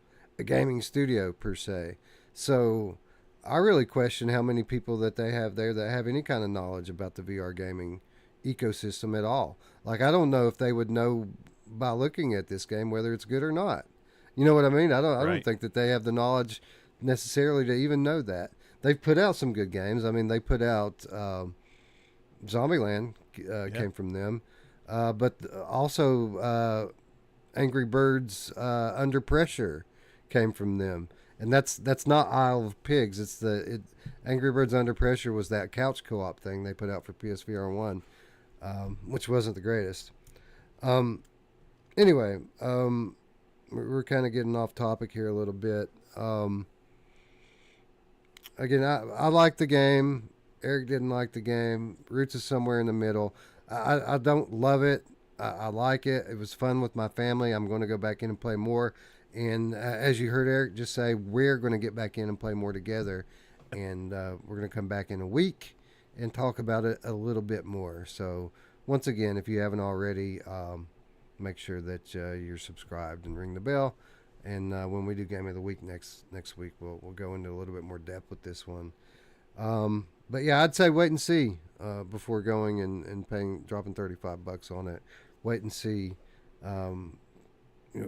gaming studio per se. So I really question how many people that they have there that have any kind of knowledge about the VR gaming ecosystem at all. Like, I don't know if they would know by looking at this game whether it's good or not. You know what I mean? I don't think that they have the knowledge necessarily to even know that. They've put out some good games. I mean, they put out Zombieland came from them, but also Angry Birds Under Pressure came from them. And that's not Isle of Pigs. It's Angry Birds Under Pressure was that couch co-op thing they put out for PSVR1, which wasn't the greatest. Anyway, we're kind of getting off topic here a little bit. Again, I like the game. Eric didn't like the game. Ruuts is somewhere in the middle. I don't love it. I like it. It was fun with my family. I'm going to go back in and play more. And as you heard Eric just say, we're going to get back in and play more together. And we're going to come back in a week and talk about it a little bit more. So once again, if you haven't already, make sure that you're subscribed and ring the bell. And when we do Game of the Week next week, we'll go into a little bit more depth with this one. But yeah, I'd say wait and see before going and dropping $35 on it. Wait and see.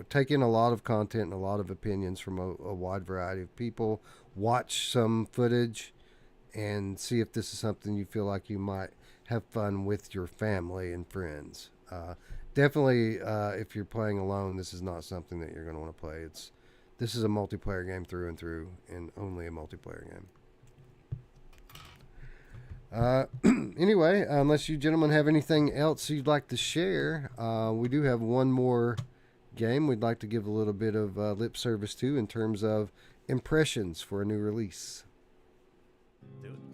Take in a lot of content and a lot of opinions from a wide variety of people. Watch some footage and see if this is something you feel like you might have fun with your family and friends. Definitely, if you're playing alone, this is not something that you're going to want to play. This is a multiplayer game through and through, and only a multiplayer game. Anyway, unless you gentlemen have anything else you'd like to share, we do have one more game we'd like to give a little bit of lip service to in terms of impressions for a new release.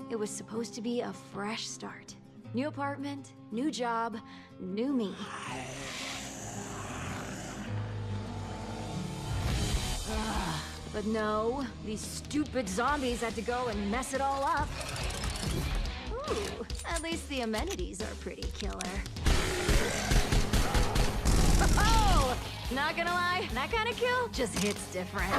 It was supposed to be a fresh start. New apartment, new job, new me. But no, these stupid zombies had to go and mess it all up. Ooh, at least the amenities are pretty killer. Not gonna lie, that kind of kill just hits different.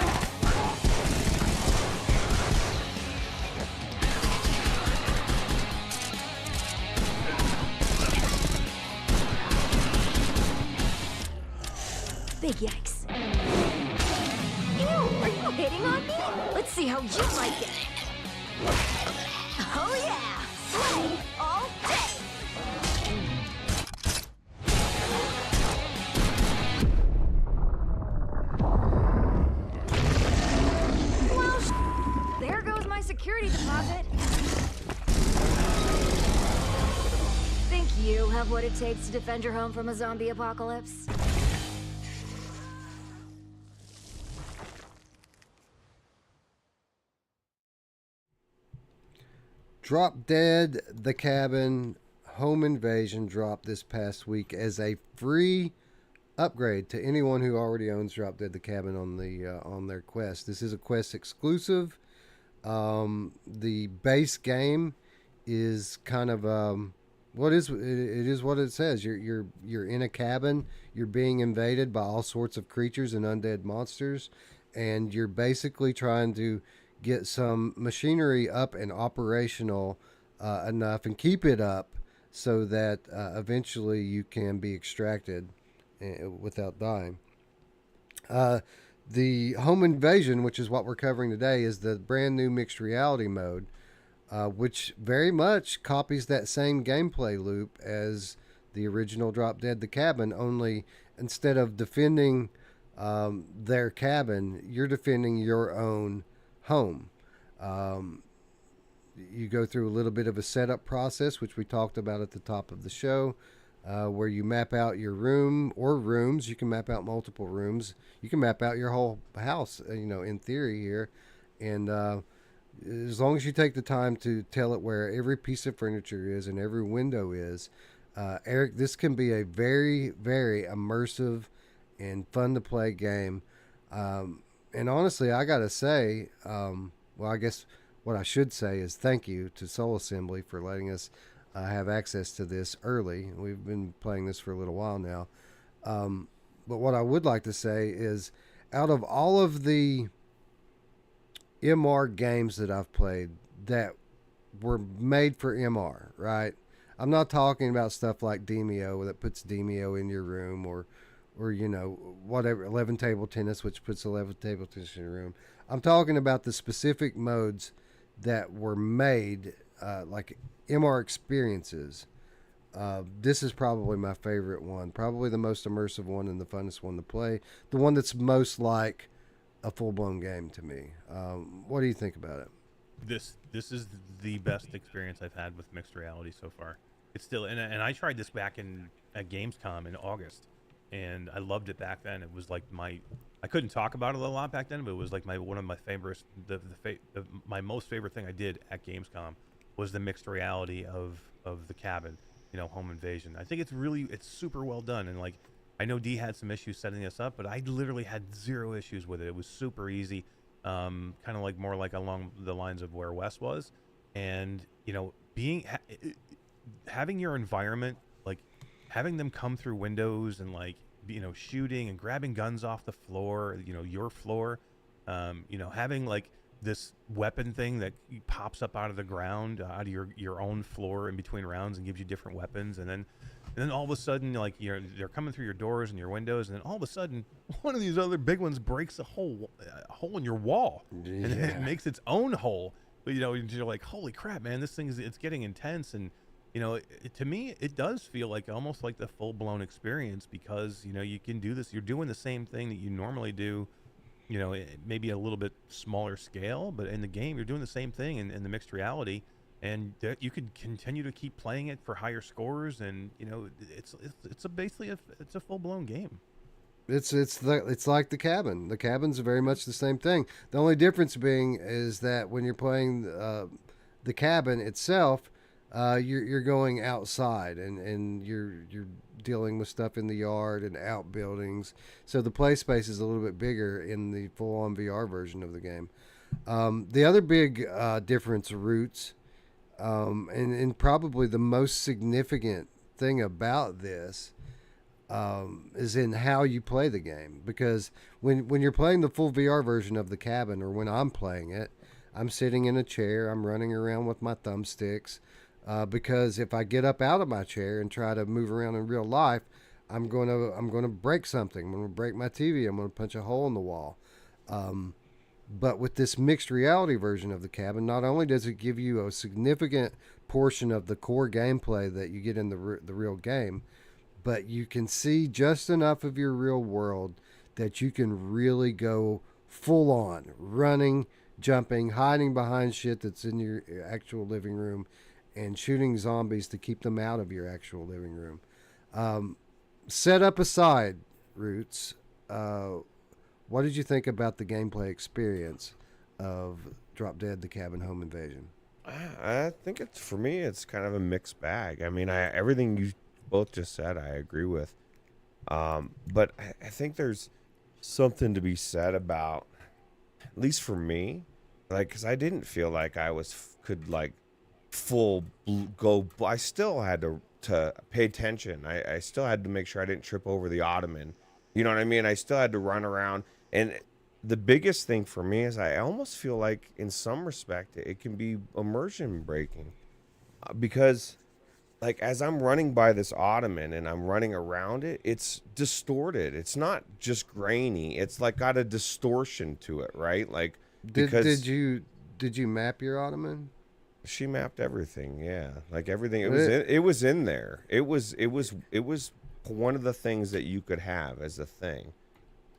Big yikes. Ew, are you hitting on me? Let's see how you like it. Oh yeah! Slay all day! Well, there goes my security deposit. Think you have what it takes to defend your home from a zombie apocalypse? Drop Dead The Cabin Home Invasion dropped this past week as a free upgrade to anyone who already owns Drop Dead The Cabin on their Quest. This is a Quest exclusive. The base game is kind of it is what it says. You're in a cabin. You're being invaded by all sorts of creatures and undead monsters, and you're basically trying to get some machinery up and operational enough and keep it up so that eventually you can be extracted without dying. The home invasion, which is what we're covering today, is the brand new mixed reality mode, which very much copies that same gameplay loop as the original Drop Dead the Cabin, only instead of defending their cabin, you're defending your own home. You go through a little bit of a setup process, which we talked about at the top of the show, where you map out your room or rooms. You can map out multiple rooms. You can map out your whole house, in theory here. And as long as you take the time to tell it where every piece of furniture is and every window is, Eric, this can be a very, very immersive and fun to play game. And honestly, I got to say, I guess what I should say is thank you to Soul Assembly for letting us have access to this early. We've been playing this for a little while now. But what I would like to say is, out of all of the MR games that I've played that were made for MR, right? I'm not talking about stuff like Demio that puts Demio in your room, or whatever, 11 table tennis, which puts 11 table tennis in your room. I'm talking about the specific modes that were made, like MR experiences. This is probably my favorite one, probably the most immersive one and the funnest one to play. The one that's most like a full-blown game to me. What do you think about it? This is the best experience I've had with mixed reality so far. It's still, and I tried this back at Gamescom in August. And I loved it back then. It was like I couldn't talk about it a lot back then, but it was like one of my favorites. My most favorite thing I did at Gamescom was the mixed reality of the cabin, home invasion. I think it's super well done. And like, I know D had some issues setting this up, but I literally had zero issues with it. It was super easy, kind of like more like along the lines of where Wes was, and having your environment, like having them come through windows and like shooting and grabbing guns off the floor, your floor, having like this weapon thing that pops up out of the ground, out of your own floor in between rounds and gives you different weapons, and then all of a sudden, like they're coming through your doors and your windows, and then all of a sudden one of these other big ones breaks a hole in your wall, and it makes its own hole. But you're like, holy crap, man, this thing it's getting intense. And to me, it does feel like almost like the full-blown experience, because you can do this. You're doing the same thing that you normally do, maybe a little bit smaller scale, but in the game you're doing the same thing in the mixed reality, and you could continue to keep playing it for higher scores, and it's basically a full-blown game. It's like the cabin. The cabin's very much the same thing. The only difference being is that when you're playing the cabin itself, you're going outside and you're dealing with stuff in the yard and outbuildings. So the play space is a little bit bigger in the full-on VR version of the game. The other big difference, Ruuts, and probably the most significant thing about this, is in how you play the game. Because when you're playing the full VR version of the cabin, or when I'm playing it, I'm sitting in a chair, I'm running around with my thumbsticks. Because if I get up out of my chair and try to move around in real life, I'm gonna break something. I'm gonna break my TV. I'm gonna punch a hole in the wall. But with this mixed reality version of the cabin, not only does it give you a significant portion of the core gameplay that you get in the real game, but you can see just enough of your real world that you can really go full on running, jumping, hiding behind shit that's in your actual living room, and shooting zombies to keep them out of your actual living room. Setup aside, Ruuts, what did you think about the gameplay experience of Drop Dead: The Cabin Home Invasion? I think it's, for me, it's kind of a mixed bag. I mean, everything you both just said, I agree with. But I think there's something to be said about, at least for me, like, because I didn't feel like I could like full go. I still had to pay attention. I still had to make sure I didn't trip over the ottoman. You know what I mean? I still had to run around. And the biggest thing for me is I almost feel like in some respect it can be immersion breaking. Because like as I'm running by this ottoman and I'm running around it, it's distorted. It's not just grainy. It's like got a distortion to it, right? Like did you map your ottoman? She mapped everything, yeah. Like everything, it was in there. It was one of the things that you could have as a thing.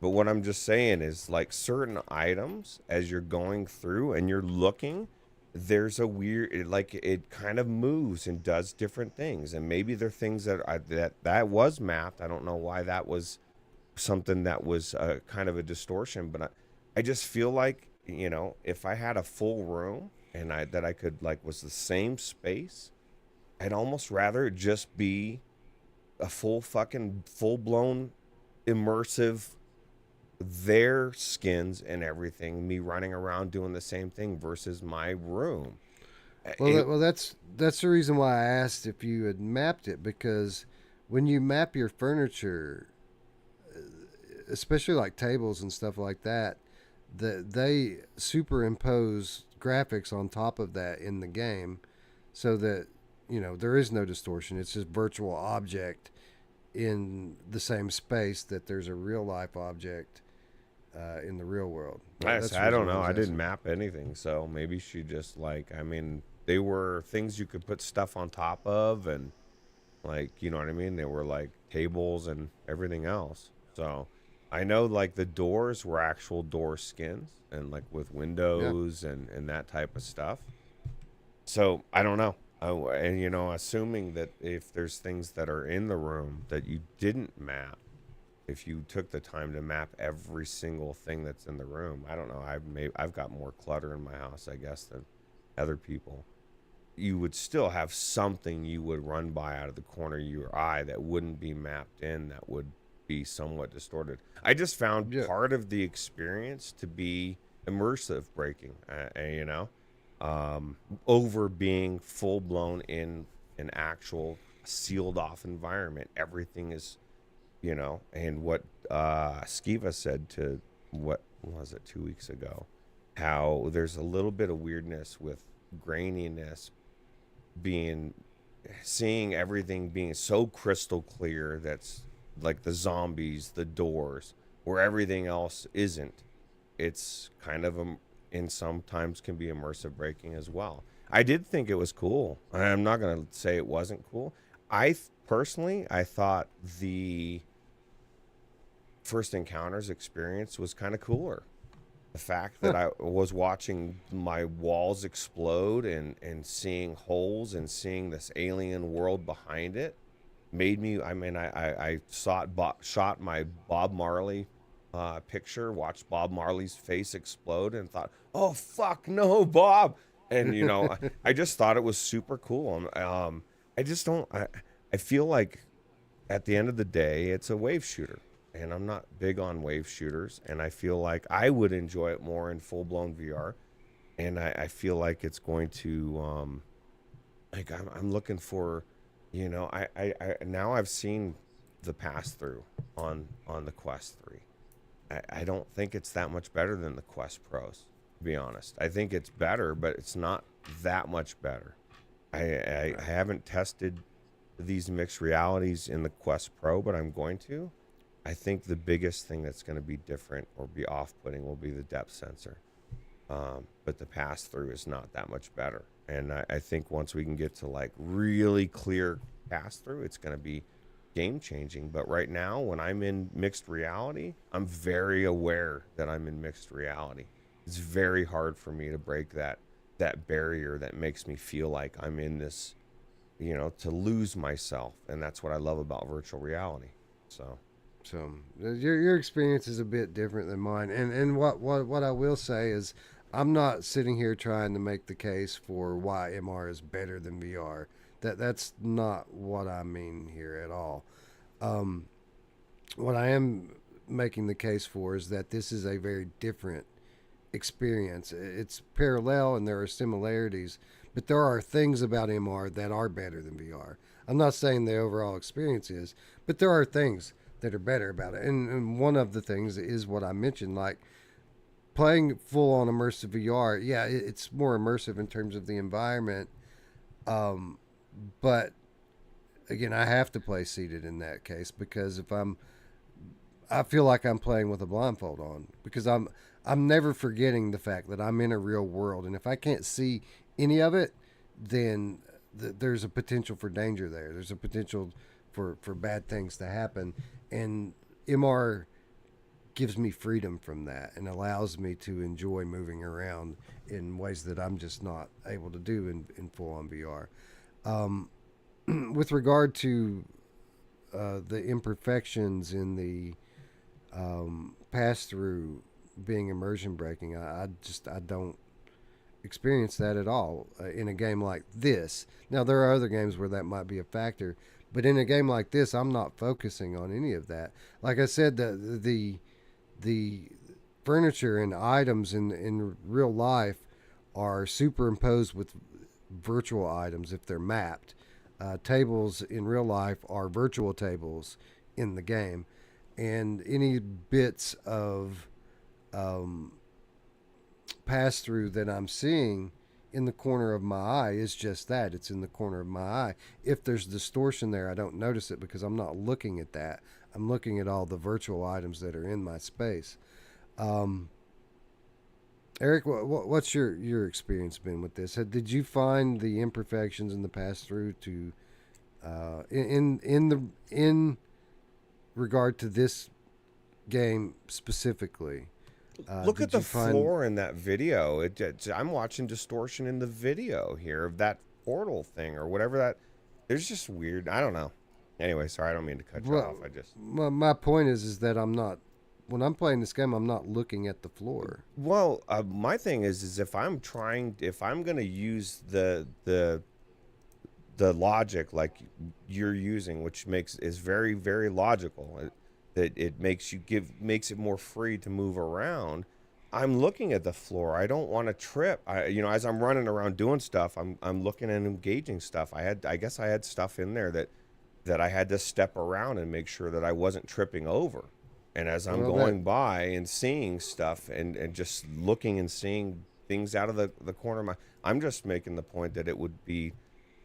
But what I'm just saying is, like, certain items as you're going through and you're looking, there's a weird, it kind of moves and does different things. And maybe there are things that was mapped. I don't know why that was something that was kind of a distortion, but I just feel like, you know, if I had a full room and that I could, like, was the same space, I'd almost rather it just be a full-blown immersive, their skins and everything, me running around doing the same thing versus my room. Well, that's the reason why I asked if you had mapped it, because when you map your furniture, especially like tables and stuff like that, they superimpose graphics on top of that in the game, so that, you know, there is no distortion. It's just virtual object in the same space that there's a real life object in the real world. I don't know. I didn't map anything, so maybe she just, like, I mean, they were things you could put stuff on top of, and, like, you know what I mean? They were like tables and everything else. So I know, like, the doors were actual door skins and, like, with windows and that type of stuff. So I don't know. And, you know, assuming that if there's things that are in the room that you didn't map, if you took the time to map every single thing that's in the room, I don't know. I've got more clutter in my house, I guess, than other people. You would still have something you would run by out of the corner of your eye that wouldn't be mapped in, that would be somewhat distorted. I just found part of the experience to be immersive breaking, you know, over being full blown in an actual sealed off environment. Everything is, you know, and what Skiva said to, what was it, 2 weeks ago, how there's a little bit of weirdness with graininess, seeing everything being so crystal clear, that's like the zombies, the doors, where everything else isn't. It's kind of and sometimes can be immersive breaking as well. I did think it was cool. I'm not going to say it wasn't cool. Personally, I thought the First Encounters experience was kind of cooler. The fact that I was watching my walls explode and seeing holes and seeing this alien world behind it made me, I mean, I shot my Bob Marley picture, watched Bob Marley's face explode and thought, oh, fuck, no, Bob. And, you know, I just thought it was super cool. I feel like at the end of the day, it's a wave shooter. And I'm not big on wave shooters, and I feel like I would enjoy it more in full-blown VR. And I feel like it's going to, like, I'm looking for, you know, I now I've seen the pass through on the Quest 3. I don't think it's that much better than the Quest Pros, to be honest. I think it's better, but it's not that much better. I haven't tested these mixed realities in the Quest Pro, but I'm going to. I think the biggest thing that's going to be different or be off-putting will be the depth sensor. But the pass-through is not that much better. And I think once we can get to like really clear pass-through, it's going to be game-changing. But right now, when I'm in mixed reality, I'm very aware that I'm in mixed reality. It's very hard for me to break that barrier that makes me feel like I'm in this, to lose myself. And that's what I love about virtual reality. So your experience is a bit different than mine. And what I will say is I'm not sitting here trying to make the case for why MR is better than VR. That's not what I mean here at all. What I am making the case for is that this is a very different experience. It's parallel and there are similarities, but there are things about MR that are better than VR. I'm not saying the overall experience is, but there are things that are better about it. And one of the things is what I mentioned, like playing full on immersive VR. Yeah, it's more immersive in terms of the environment. But again, I have to play seated in that case because I feel like I'm playing with a blindfold on because I'm never forgetting the fact that I'm in a real world. And if I can't see any of it, then there's a potential for danger there. There's a potential for bad things to happen. And MR gives me freedom from that and allows me to enjoy moving around in ways that I'm just not able to do in full-on VR. With regard to the imperfections in the pass-through being immersion breaking, I don't experience that at all in a game like this. Now, there are other games where that might be a factor, but in a game like this, I'm not focusing on any of that. Like I said, the furniture and items in real life are superimposed with virtual items if they're mapped. Tables in real life are virtual tables in the game, and any bits of pass through that I'm seeing in the corner of my eye is just that. It's in the corner of my eye. If there's distortion there, I don't notice it because I'm not looking at that. I'm looking at all the virtual items that are in my space. Eric, what's your experience been with this? Did you find the imperfections in the pass through to in regard to this game specifically? Look at the floor in that video. I'm watching distortion in the video here of that portal thing or whatever that. There's just weird. I don't know. Anyway, sorry, I don't mean to cut you off. My point is that I'm not. When I'm playing this game, I'm not looking at the floor. Well, my thing is if I'm going to use the logic like you're using, which is very, very logical, that it makes it more free to move around. I'm looking at the floor. I don't want to trip. As I'm running around doing stuff, I'm looking and engaging stuff. I guess I had stuff in there that I had to step around and make sure that I wasn't tripping over. And as I'm going by and seeing stuff and just looking and seeing things out of the corner of I'm just making the point that it would be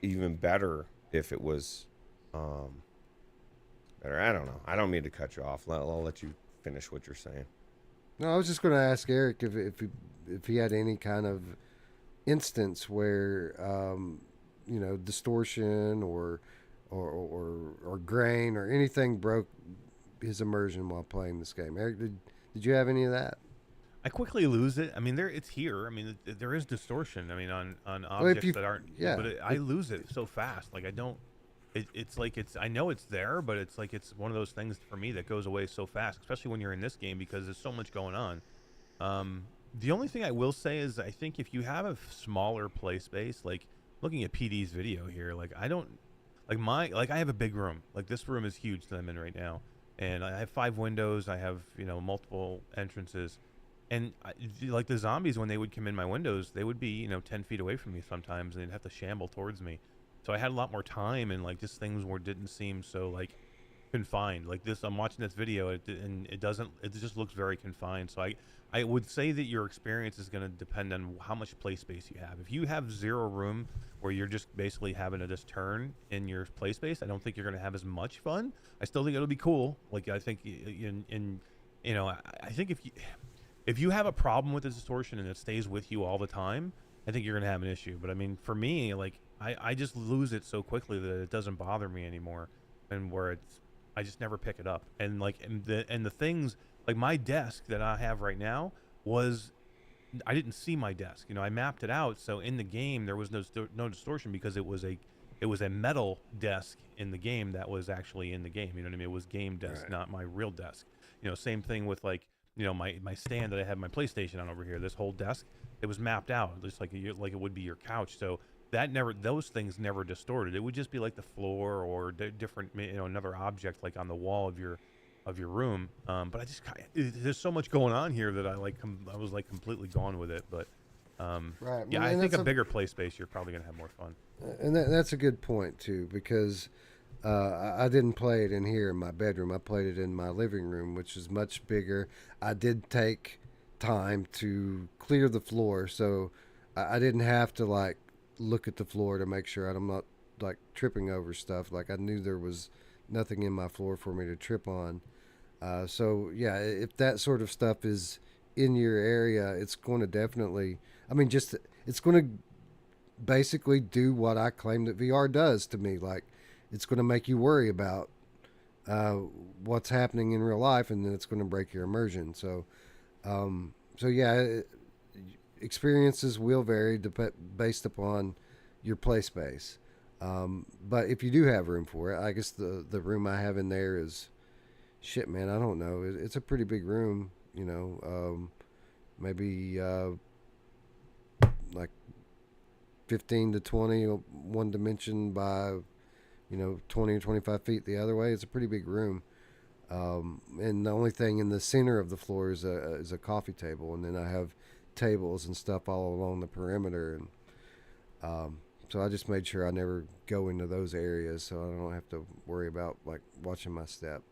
even better if it was better. I don't know. I don't mean to cut you off. I'll let you finish what you're saying. No, I was just going to ask Eric if he had any kind of instance where distortion or grain or anything broke his immersion while playing this game. Eric, did you have any of that? I quickly lose it. I mean, it's here. I mean, there is distortion. I mean, on objects that aren't. Yeah. But I lose it so fast. Like I don't. It's like I know it's there, but it's like it's one of those things for me that goes away so fast, especially when you're in this game because there's so much going on. The only thing I will say is I think if you have a smaller play space, like looking at PD's video here, like I don't I have a big room. Like this room is huge that I'm in right now. And I have 5 windows. I have, multiple entrances. And like the zombies, when they would come in my windows, they would be, 10 feet away from me sometimes, and they'd have to shamble towards me. So I had a lot more time, and like just things didn't seem so like confined. Like this, I'm watching this video, and it doesn't. It just looks very confined. So I would say that your experience is going to depend on how much play space you have. If you have zero room where you're just basically having to just turn in your play space, I don't think you're going to have as much fun. I still think it'll be cool. Like I think I think if you have a problem with the distortion and it stays with you all the time, I think you're going to have an issue. But I mean, for me, like I just lose it so quickly that it doesn't bother me anymore, and where I just never pick it up. And like and the things like my desk that I have right now I didn't see my desk. I mapped it out, so in the game there was no distortion because it was a metal desk in the game that was actually in the game. You know what I mean? It was game desk, Right. not my real desk. Same thing with like my stand that I have my PlayStation on over here. This whole desk, it was mapped out just like it would be your couch. So those things never distorted. It would just be like the floor or different another object like on the wall of your room. But I just there's so much going on here that I was like completely gone with it. But Right. yeah, I think a bigger play space, you're probably gonna have more fun. And that's a good point too, because I didn't play it in here in my bedroom. I played it in my living room, which is much bigger. I did take time to clear the floor, so I didn't have to like look at the floor to make sure I'm not like tripping over stuff. Like I knew there was nothing in my floor for me to trip on. So yeah, if that sort of stuff is in your area, it's going to definitely, it's going to basically do what I claim that VR does to me. Like it's going to make you worry about what's happening in real life, and then it's going to break your immersion. So yeah, experiences will vary based upon your play space. But if you do have room for it, I guess the room I have in there is shit, man. I don't know. It's a pretty big room, maybe like 15 to 20 one dimension by 20 or 25 feet the other way. It's a pretty big room. And the only thing in the center of the floor is a coffee table, and then I have tables and stuff all along the perimeter, and so I just made sure I never go into those areas so I don't have to worry about like watching my step.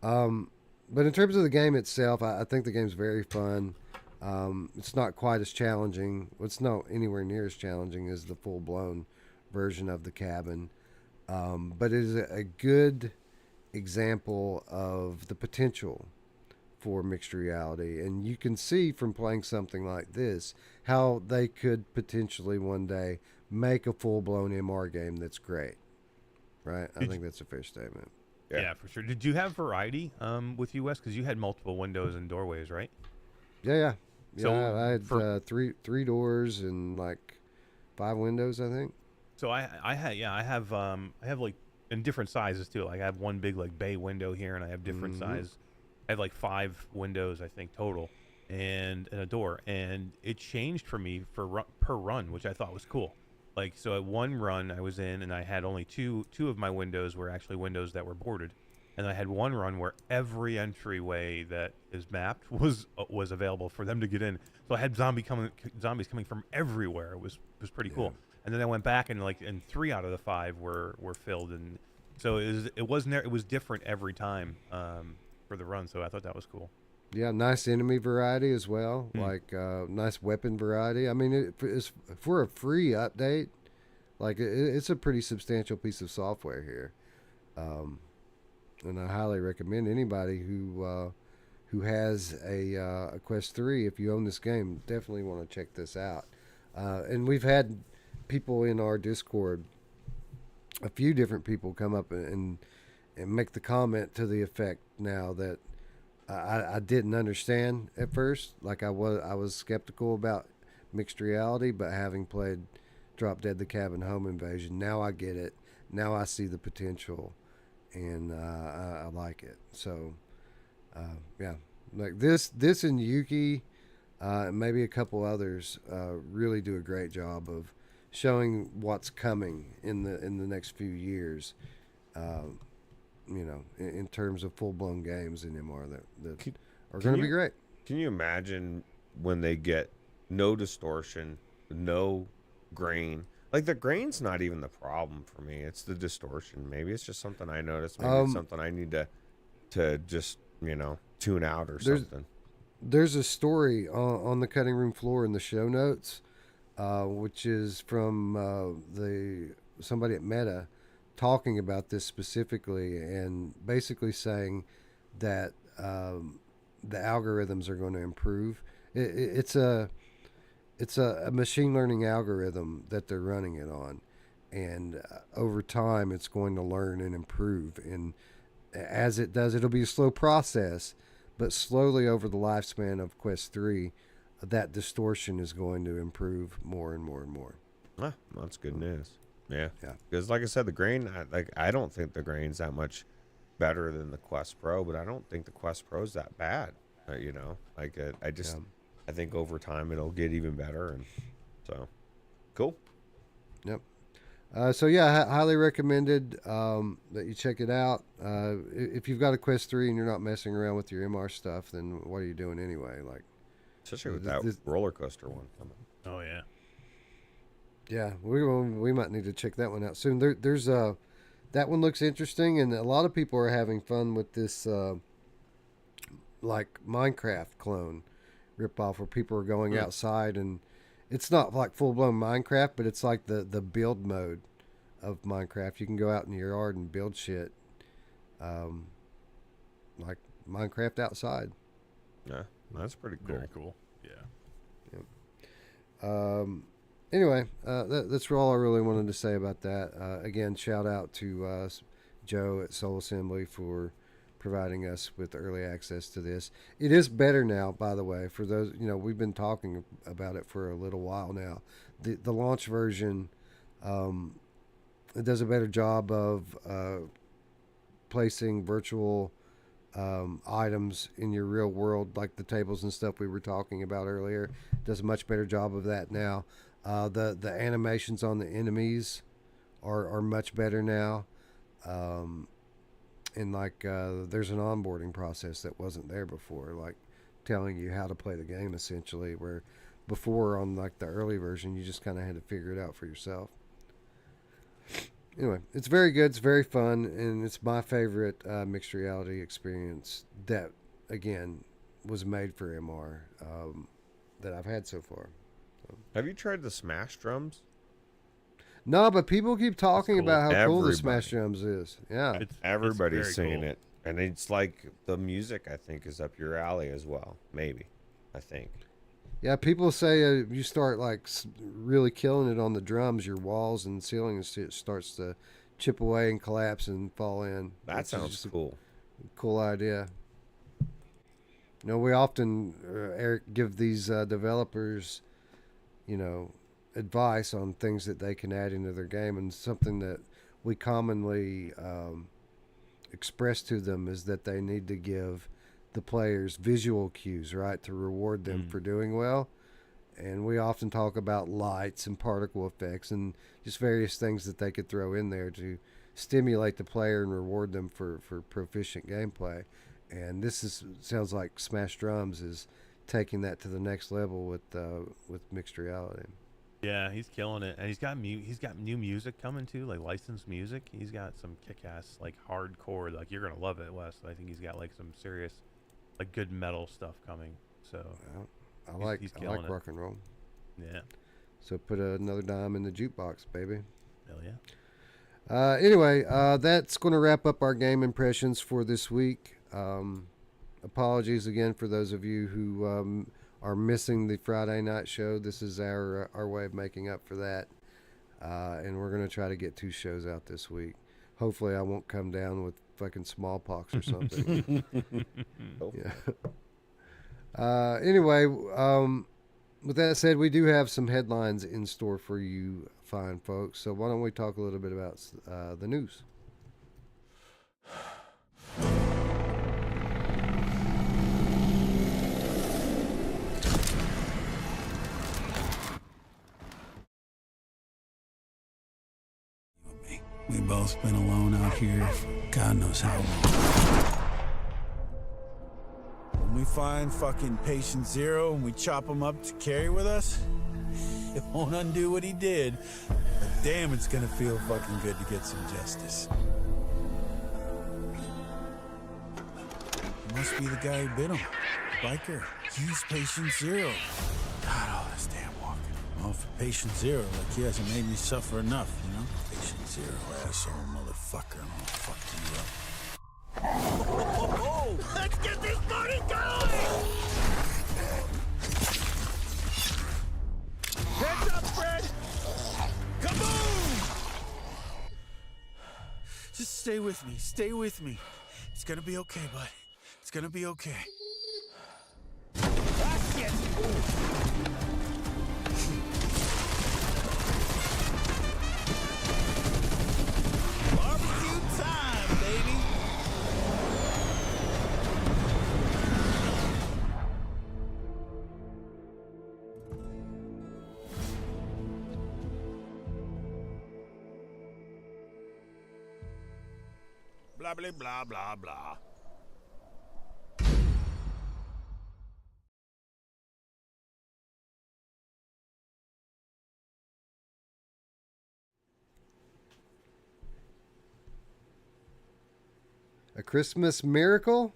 But in terms of the game itself, I think the game's very fun. It's not quite as challenging. It's not anywhere near as challenging as the full-blown version of the cabin. But it is a good example of the potential for mixed reality. And you can see from playing something like this how they could potentially one day make a full-blown MR game that's great. Right? I think that's a fair statement. Yeah, for sure. Did you have variety with US? Because you had multiple windows and doorways, right? Yeah. So I had three doors and like 5 windows, I think. So I have like in different sizes too. Like I have one big like bay window here, and I have different size. I have like 5 windows, I think, total, and a door. And it changed for me per run, which I thought was cool. Like, so at one run I was in, and I had only two of my windows were actually windows that were boarded, and I had one run where every entryway that is mapped was available for them to get in. So I had zombies coming from everywhere. It was pretty cool. And then I went back and and 3 out of the 5 were filled, and so it was different every time for the run. So I thought that was cool. Yeah, nice enemy variety as well, like nice weapon variety. I mean, for a free update, like it's a pretty substantial piece of software here, and I highly recommend anybody who has a Quest 3, if you own this game, definitely want to check this out. And we've had people in our Discord, a few different people come up and make the comment to the effect now that I didn't understand at first. Like I was skeptical about mixed reality, but having played Drop Dead the Cabin Home Invasion, now I get it. Now I see the potential, and I like it. So yeah, like this and Yuki, maybe a couple others, really do a great job of showing what's coming in the next few years. In terms of full-blown games in MR that are going to be great. Can you imagine when they get no distortion, no grain, Like the grain's not even the problem for me. It's the distortion. Maybe it's just something I noticed. Maybe it's something I need to just, you know, tune out or something. There's a story on the cutting room floor in the show notes, which is from somebody at Meta talking about this specifically and basically saying that the algorithms are going to improve. It's a machine learning algorithm that they're running it on, and over time it's going to learn and improve. And as it does, it'll be a slow process, but slowly over the lifespan of Quest 3, that distortion is going to improve more and more and more. Ah, that's good news. Yeah. Because like I said, the grain, I don't think the grain's that much better than the Quest Pro, but I don't think the Quest Pro's that bad. You know, like I think over time it'll get even better, and so cool. Yep. So yeah, highly recommended that you check it out. If you've got a Quest 3 and you're not messing around with your MR stuff, then what are you doing anyway? Like, especially with that roller coaster one coming. Oh yeah. Yeah, we might need to check that one out soon. There's that one looks interesting, and a lot of people are having fun with this like Minecraft clone ripoff, where people are going outside, and it's not like full blown Minecraft, but it's like the build mode of Minecraft. You can go out in your yard and build shit, like Minecraft outside. Yeah, that's pretty cool. Very cool. Yeah. Yep. Anyway, that's all I really wanted to say about that. Again, shout out to Joe at Soul Assembly for providing us with early access to this. It is better now, by the way, for those, you know, we've been talking about it for a little while now. The launch version, it does a better job of placing virtual items in your real world, like the tables and stuff we were talking about earlier. It does a much better job of that now. The animations on the enemies are much better now. And like there's an onboarding process that wasn't there before, like telling you how to play the game, essentially, where before on like the early version you just kind of had to figure it out for yourself. Anyway, it's very good, it's very fun, and it's my favorite mixed reality experience that, again, was made for MR that I've had so far. So. Have you tried the Smash drums? No, but people keep talking about how cool the Smash drums is. Yeah. Everybody's saying it. And it's like the music, I think, is up your alley as well. Maybe. I think. Yeah, people say you start like really killing it on the drums, your walls and ceiling and shit starts to chip away and collapse and fall in. That sounds cool. Cool idea. You know, we often, Eric, give these developers, you know, advice on things that they can add into their game, and something that we commonly express to them is that they need to give the players visual cues, right, to reward them for doing well. And we often talk about lights and particle effects and just various things that they could throw in there to stimulate the player and reward them for proficient gameplay. And this sounds like Smash Drums is taking that to the next level with mixed reality. Yeah, he's killing it, and he's got new music coming too, like licensed music. He's got some kick-ass, like hardcore, like you're gonna love it, Wes. I think he's got like some serious, like good metal stuff coming. So I like rock and roll. Yeah. So put another dime in the jukebox, baby. Hell yeah. Anyway, that's going to wrap up our game impressions for this week. Apologies again for those of you who are missing the Friday night show. This is our way of making up for that. And we're going to try to get 2 shows out this week. Hopefully I won't come down with fucking smallpox or something. Yeah. Anyway, with that said, we do have some headlines in store for you fine folks. So why don't we talk a little bit about the news? We both been alone out here for God knows how long. When we find fucking patient zero and we chop him up to carry with us, it won't undo what he did. Damn, it's gonna feel fucking good to get some justice. He must be the guy who bit him. Biker. He's patient zero. God, all this damn walking. Well, for patient zero, like he hasn't made me suffer enough, you know? Patient zero, asshole motherfucker. I'm gonna fuck you up. Oh, let's get this party going! Heads up, Fred! Kaboom! Just stay with me. Stay with me. It's gonna be okay, bud. It's gonna be okay. Barbecue time, baby! Blah, blah, blah, blah, blah. A Christmas miracle?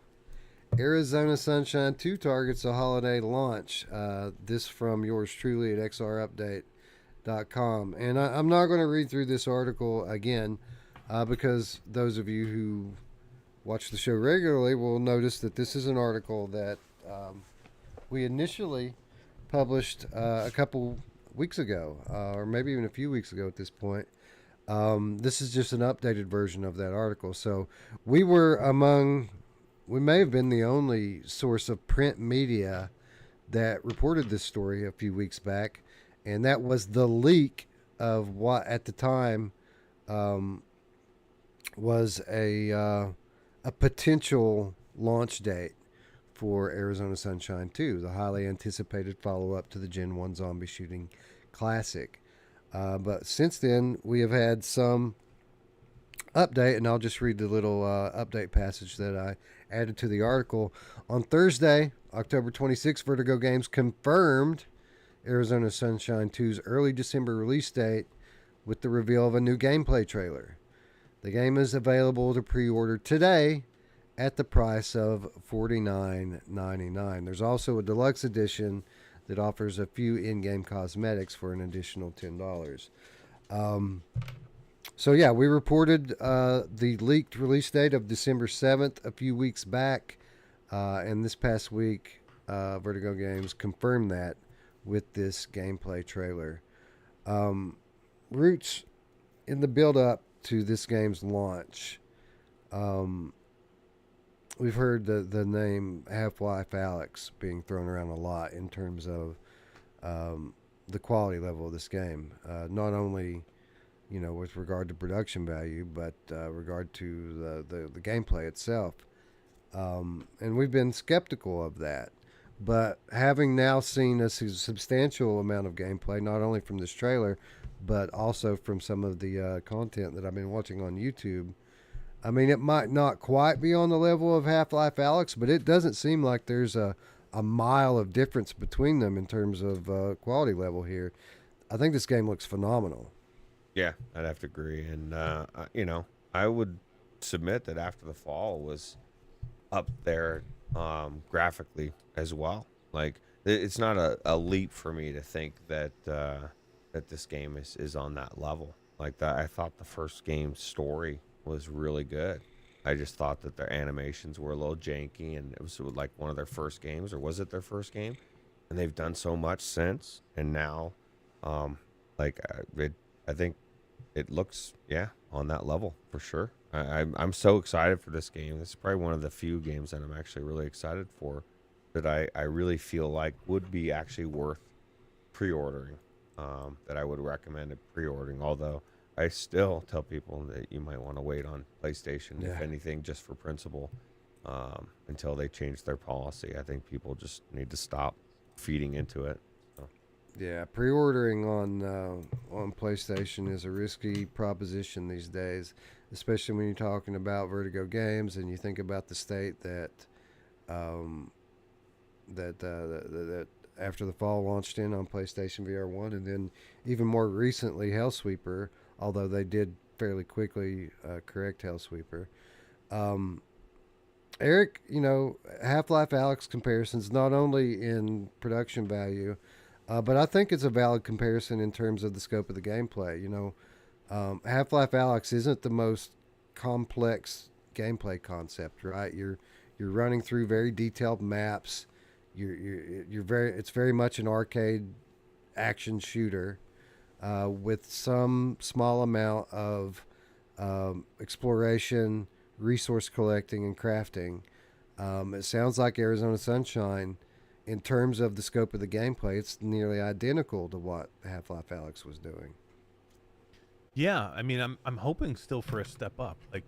Arizona Sunshine 2 targets a holiday launch. This from yours truly at xrupdate.com. And I'm not going to read through this article again because those of you who watch the show regularly will notice that this is an article that we initially published a couple weeks ago, or maybe even a few weeks ago at this point. This is just an updated version of that article. So we may have been the only source of print media that reported this story a few weeks back, and that was the leak of what at the time was a potential launch date for Arizona Sunshine 2, the highly anticipated follow-up to the Gen 1 Zombie Shooting Classic. But since then, we have had some update, and I'll just read the little update passage that I added to the article. On Thursday, October 26th, Vertigo Games confirmed Arizona Sunshine 2's early December release date with the reveal of a new gameplay trailer. The game is available to pre-order today at the price of $49.99. There's also a deluxe edition that offers a few in-game cosmetics for an additional $10. So yeah, we reported the leaked release date of December 7th a few weeks back, and this past week, Vertigo Games confirmed that with this gameplay trailer. Ruuts, in the build-up to this game's launch, we've heard the name Half-Life Alyx being thrown around a lot in terms of the quality level of this game. Not only, with regard to production value, but regard to the gameplay itself. And we've been skeptical of that. But having now seen a substantial amount of gameplay, not only from this trailer, but also from some of the content that I've been watching on YouTube, I mean, it might not quite be on the level of Half-Life Alyx, but it doesn't seem like there's a mile of difference between them in terms of quality level here. I think this game looks phenomenal. Yeah, I'd have to agree. And, I would submit that After the Fall was up there graphically as well. Like, it's not a leap for me to think that that this game is on that level. Like, that, I thought the first game's story was really good. I just thought that their animations were a little janky, and it was like one of their first games, or was it their first game? And they've done so much since, and now, I think it looks, on that level for sure. I'm so excited for this game. This is probably one of the few games that I'm actually really excited for, that I really feel like would be actually worth pre-ordering, that I would recommend pre-ordering, although I still tell people that you might want to wait on PlayStation, if anything, just for principle, until they change their policy. I think people just need to stop feeding into it. So. Yeah, pre-ordering on PlayStation is a risky proposition these days, especially when you're talking about Vertigo Games and you think about the state that after the fall launched in on PlayStation VR1, and then even more recently Hellsweeper, although they did fairly quickly correct Hellsweeper. Eric, Half-Life Alyx comparisons not only in production value, but I think it's a valid comparison in terms of the scope of the gameplay. Half-Life Alyx isn't the most complex gameplay concept, right? You're running through very detailed maps. It's very much an arcade action shooter with some small amount of exploration, resource collecting, and crafting. It sounds like Arizona Sunshine, in terms of the scope of the gameplay, it's nearly identical to what Half-Life Alyx was doing. Yeah, I mean, I'm hoping still for a step up. Like,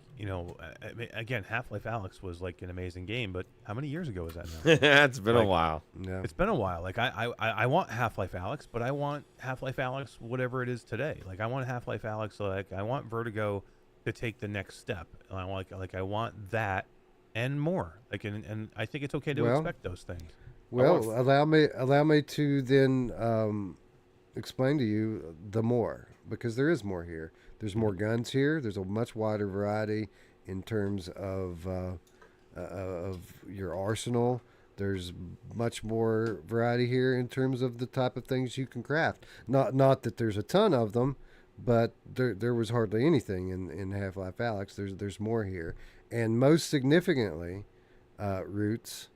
again, Half-Life Alyx was like an amazing game, but how many years ago was that now? It's been a while. Yeah. It's been a while. Like, I want Half-Life Alyx, but I want Half-Life Alyx whatever it is today. Like, I want Half-Life Alyx. Like, I want Vertigo to take the next step. And I want that and more. Like, and I think it's okay to expect those things. Well, allow me to then explain to you the more, because there is more here. There's more guns here. There's a much wider variety in terms of your arsenal. There's much more variety here in terms of the type of things you can craft. Not that there's a ton of them, but there was hardly anything in Half-Life Alyx. There's more here, and most significantly, Ruuts.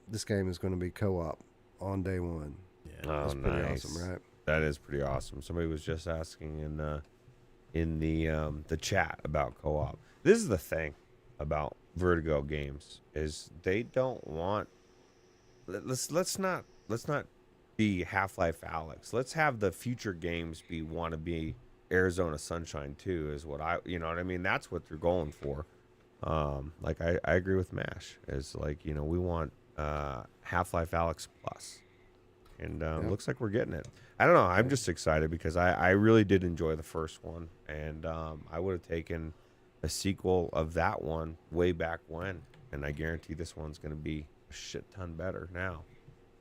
This game is going to be co-op on day one. Yeah, that's pretty awesome, right? That is pretty awesome. Somebody was just asking in the chat about co-op. This is the thing about Vertigo games is they don't want. Let's not be Half-Life Alyx. Let's have the future games want to be Arizona Sunshine 2 is what you know what I mean? That's what they're going for. Like I agree with Mash. Is like, we want Half-Life Alyx Plus. And looks like we're getting it. I don't know. I'm just excited because I really did enjoy the first one. And I would have taken a sequel of that one way back when. And I guarantee this one's going to be a shit ton better now.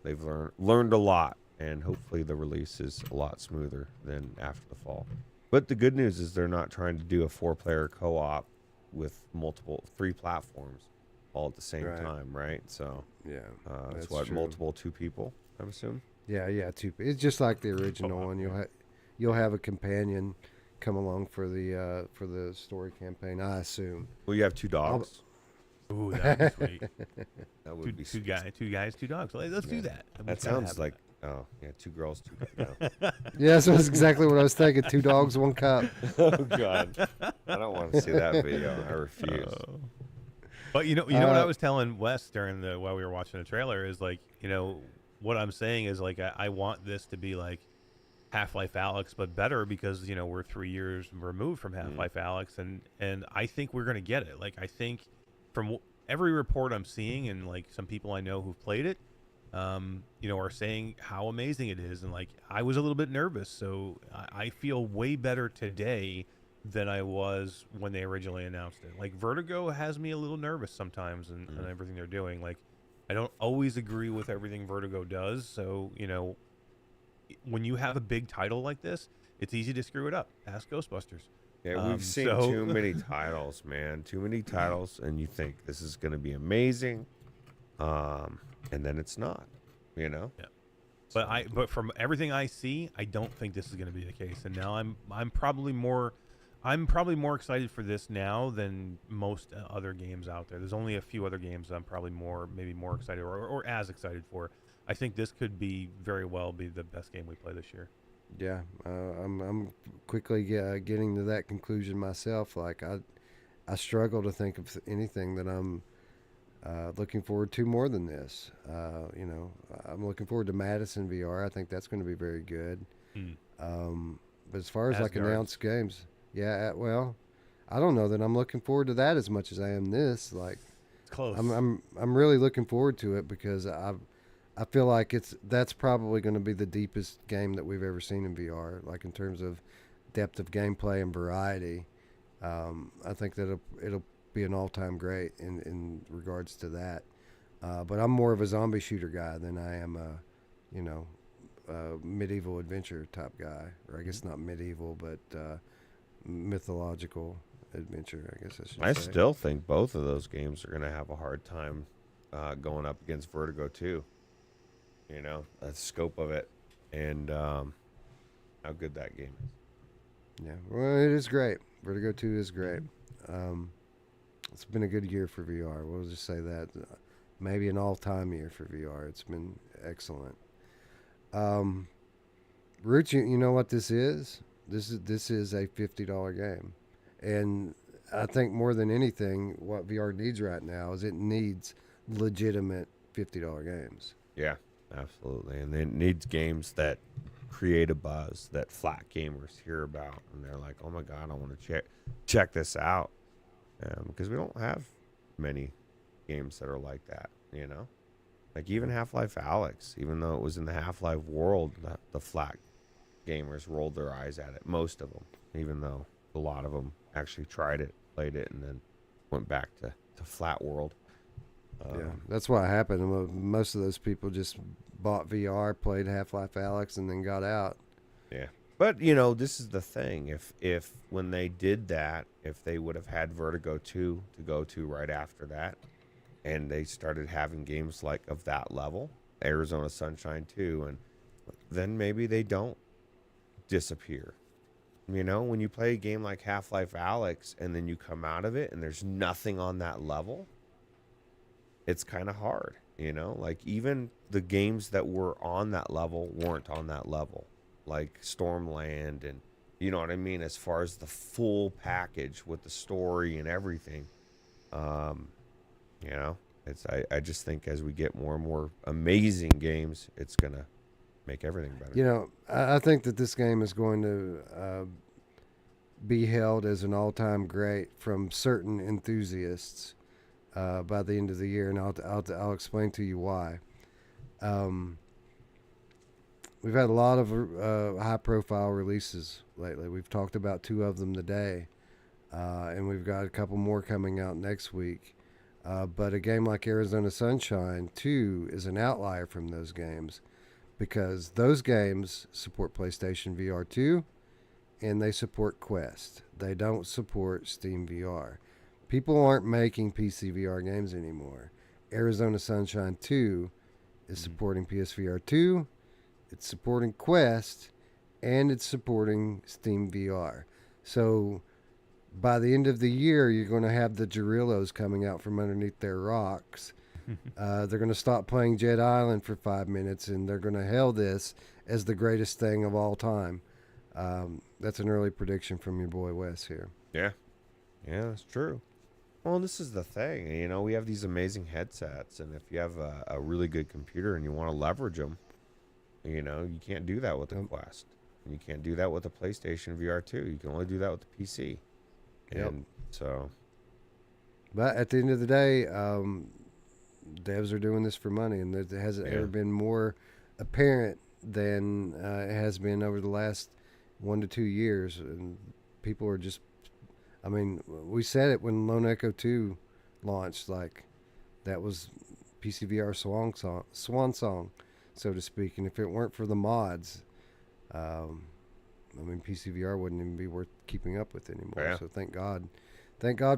They've learned a lot. And hopefully the release is a lot smoother than after the fall. But the good news is they're not trying to do a 4-player co-op with 3 platforms all at the same time, right? So yeah, it's what, true. Multiple 2 people, I'm assuming. Yeah, 2. It's just like the original one. You'll have a companion come along for the story campaign, I assume. Well, you have 2 dogs. Ooh, that would be sweet. That would be two guys, 2 dogs. Let's do that. That sounds like 2 girls, 2 guys. No. Yeah, that's exactly what I was thinking. 2 dogs, 1 cup. Oh God, I don't want to see that video. I refuse. But you know what I was telling Wes while we were watching the trailer is like, what I'm saying is like I want this to be like Half-Life Alyx, but better because we're 3 years removed from Half-Life Alyx, and I think we're gonna get it. Like I think from every report I'm seeing and like some people I know who've played it, are saying how amazing it is, and like I was a little bit nervous, so I feel way better today than I was when they originally announced it. Like Vertigo has me a little nervous sometimes, and everything they're doing. Like I don't always agree with everything Vertigo does, so when you have a big title like this, it's easy to screw it up. Ask Ghostbusters. Yeah, we've seen too many titles, man. Too many titles, and you think this is going to be amazing, and then it's not. Yeah. But from everything I see, I don't think this is going to be the case. And now I'm probably more excited for this now than most other games out there. There's only a few other games I'm probably maybe more excited or as excited for. I think this could very well be the best game we play this year. Yeah, I'm quickly getting to that conclusion myself. Like I struggle to think of anything that I'm looking forward to more than this. I'm looking forward to Madison VR. I think that's going to be very good. But as far as like announced games, well, I don't know that I'm looking forward to that as much as I am this. Like, it's close. I'm really looking forward to it because I feel like that's probably going to be the deepest game that we've ever seen in VR, like in terms of depth of gameplay and variety. I think that it'll be an all-time great in regards to that. But I'm more of a zombie shooter guy than I am a, medieval adventure type guy. Or I guess not medieval, but mythological adventure, I guess I should I say. still think both of those games are going to have a hard time going up against Vertigo 2. The scope of it and how good that game is. Yeah, well, it is great. Vertigo 2 is great. It's been a good year for VR. We'll just say that. Maybe an all-time year for VR. It's been excellent. Ruuts, you know what this is? This is a $50 game. And I think more than anything, what VR needs right now is it needs legitimate $50 games. Yeah, absolutely. And it needs games that create a buzz that flat gamers hear about. And they're like, oh my God, I want to check this out. Because we don't have many games that are like that, Like even Half-Life Alyx, even though it was in the Half-Life world, the flat gamers rolled their eyes at it. Most of them, even though a lot of them actually tried it, played it, and then went back to flat world. Yeah, that's what happened. Most of those people just bought VR, played Half-Life Alyx, and then got out. Yeah. But, this is the thing. If when they did that, if they would have had Vertigo 2 to go to right after that, and they started having games like of that level, Arizona Sunshine 2, and then maybe they don't disappear. When you play a game like Half-Life Alyx and then you come out of it and there's nothing on that level, it's kind of hard, Like even the games that were on that level weren't on that level. Like Stormland and you know what I mean, as far as the full package with the story and everything. It's I just think as we get more and more amazing games, it's gonna make everything better. I think that this game is going to be held as an all-time great from certain enthusiasts by the end of the year, and I'll explain to you why. We've had a lot of high-profile releases lately. We've talked about 2 of them today, and we've got a couple more coming out next week. But a game like Arizona Sunshine 2 is an outlier from those games because those games support PlayStation VR2 and they support Quest. They don't support Steam VR. People aren't making PC VR games anymore. Arizona Sunshine 2 is supporting PSVR2. It's supporting Quest, and it's supporting Steam VR. So by the end of the year, you're going to have the Gerillos coming out from underneath their rocks. They're going to stop playing Jet Island for 5 minutes, and they're going to hail this as the greatest thing of all time. That's an early prediction from your boy Wes here. Yeah, that's true. Well, this is the thing. We have these amazing headsets, and if you have a really good computer and you want to leverage them, you can't do that with the Quest. And you can't do that with the PlayStation VR2. You can only do that with the PC. And so. But at the end of the day, devs are doing this for money, and it hasn't ever been more apparent than it has been over the last 1 to 2 years. And people are just, we said it when Lone Echo 2 launched, like that was PCVR swan song, so to speak. And if it weren't for the mods, PCVR wouldn't even be worth keeping up with anymore. Yeah. So thank God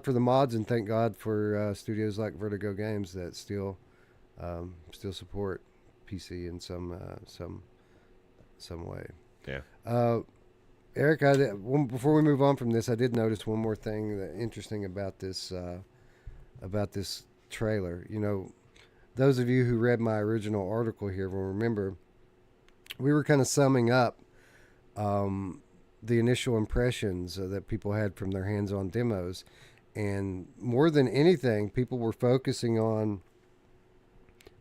for the mods, and thank God for studios like Vertigo Games that still support PC in some way. Yeah. Eric, before we move on from this, I did notice one more thing interesting about this trailer. Those of you who read my original article here will remember we were kind of summing up the initial impressions that people had from their hands-on demos, and more than anything, people were focusing on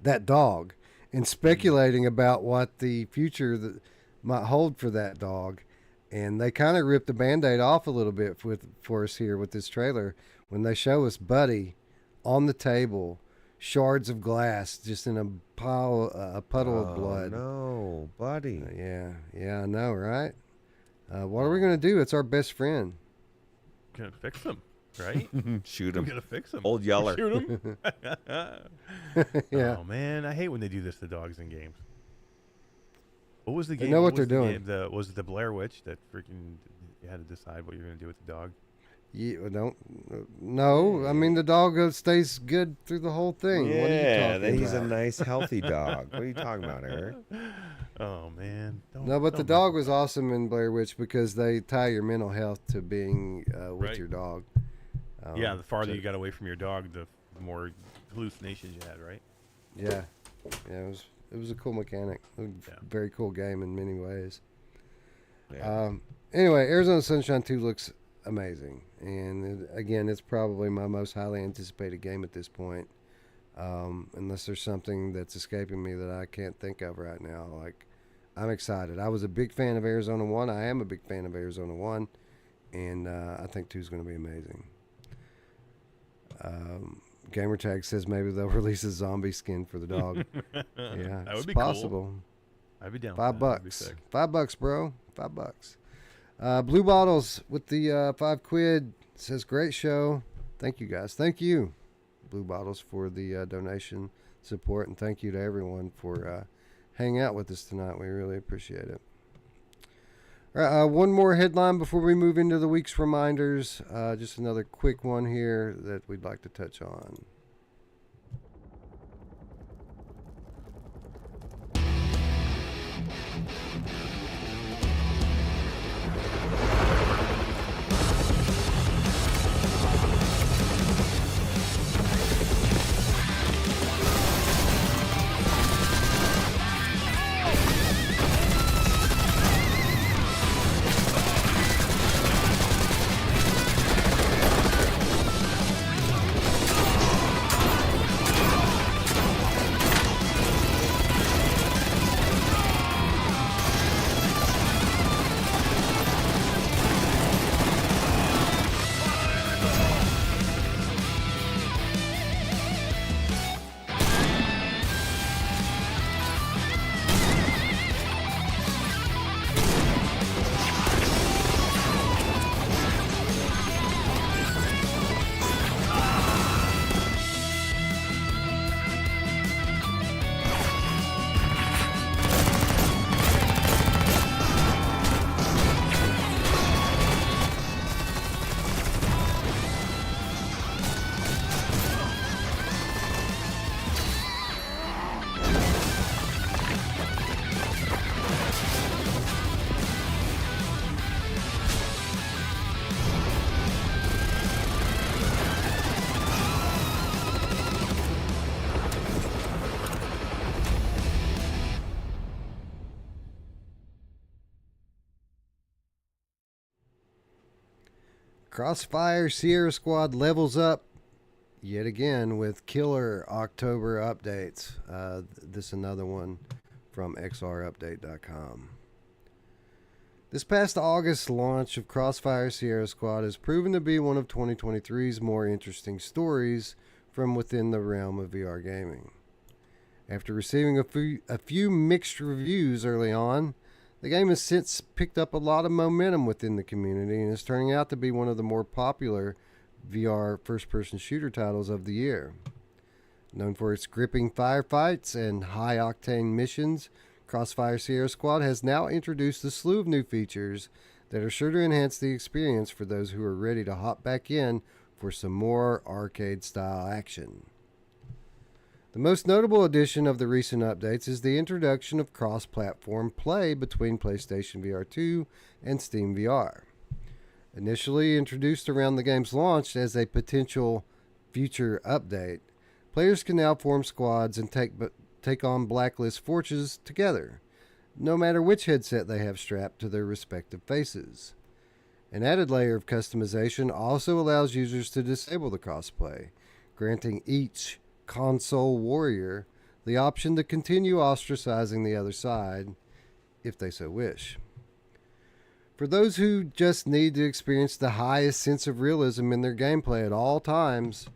that dog and speculating about what the future that might hold for that dog. And they kind of ripped the Band-Aid off a little bit for us here with this trailer when they show us Buddy on the table, shards of glass just in a puddle of blood. No, Buddy. Yeah, I know, right? What are we going to do? It's our best friend. Gonna fix him. right? Shoot I'm him. gonna fix him. Old Yeller. Shoot him. Yeah. Oh man, I hate when they do this to dogs in games. What was the game? know what was they're the doing. game? Was it the Blair Witch that freaking you had to decide what you're gonna do with the dog? Yeah, no. I mean, the dog stays good through the whole thing. What are you Yeah, talking he's a about? nice, healthy dog. What are you talking about, Eric? Oh man. No, but the dog was awesome in Blair Witch because they tie your mental health to being with Right. your dog. Yeah, the farther so- you got away from your dog, the more hallucinations you had, right? Yeah, it was a cool mechanic. A very cool game in many ways. Yeah. Anyway, Arizona Sunshine 2 looks amazing, and again, it's probably my most highly anticipated game at this point. Unless there's something that's escaping me that I can't think of right now. Like, I'm excited. I was a big fan of Arizona 1. I am a big fan of Arizona 1, and I think 2 is going to be amazing. Gamertag says maybe they'll release a zombie skin for the dog. Yeah, That it's would be possible. Cool. I'd be down. $5 for that. That'd be bucks. sick. $5, bro. $5. Blue Bottles with the £5 says great show. Thank you guys. Thank you, Blue Bottles, for the donation support, and thank you to everyone for hanging out with us tonight. We really appreciate it. All right, one more headline before we move into the week's reminders. Just another quick one here that we'd like to touch on. Crossfire Sierra Squad levels up yet again with killer October updates. This is another one from xrupdate.com. This past August launch of Crossfire Sierra Squad has proven to be one of 2023's more interesting stories from within the realm of VR gaming. After receiving a few mixed reviews early on, the game has since picked up a lot of momentum within the community and is turning out to be one of the more popular VR first-person shooter titles of the year. Known for its gripping firefights and high-octane missions, Crossfire Sierra Squad has now introduced a slew of new features that are sure to enhance the experience for those who are ready to hop back in for some more arcade-style action. The most notable addition of the recent updates is the introduction of cross-platform play between PlayStation VR2 and Steam VR. Initially introduced around the game's launch as a potential future update, players can now form squads and take on blacklist forces together, no matter which headset they have strapped to their respective faces. An added layer of customization also allows users to disable the crossplay, granting each console warrior the option to continue ostracizing the other side if they so wish. For those who just need to experience the highest sense of realism in their gameplay at all times,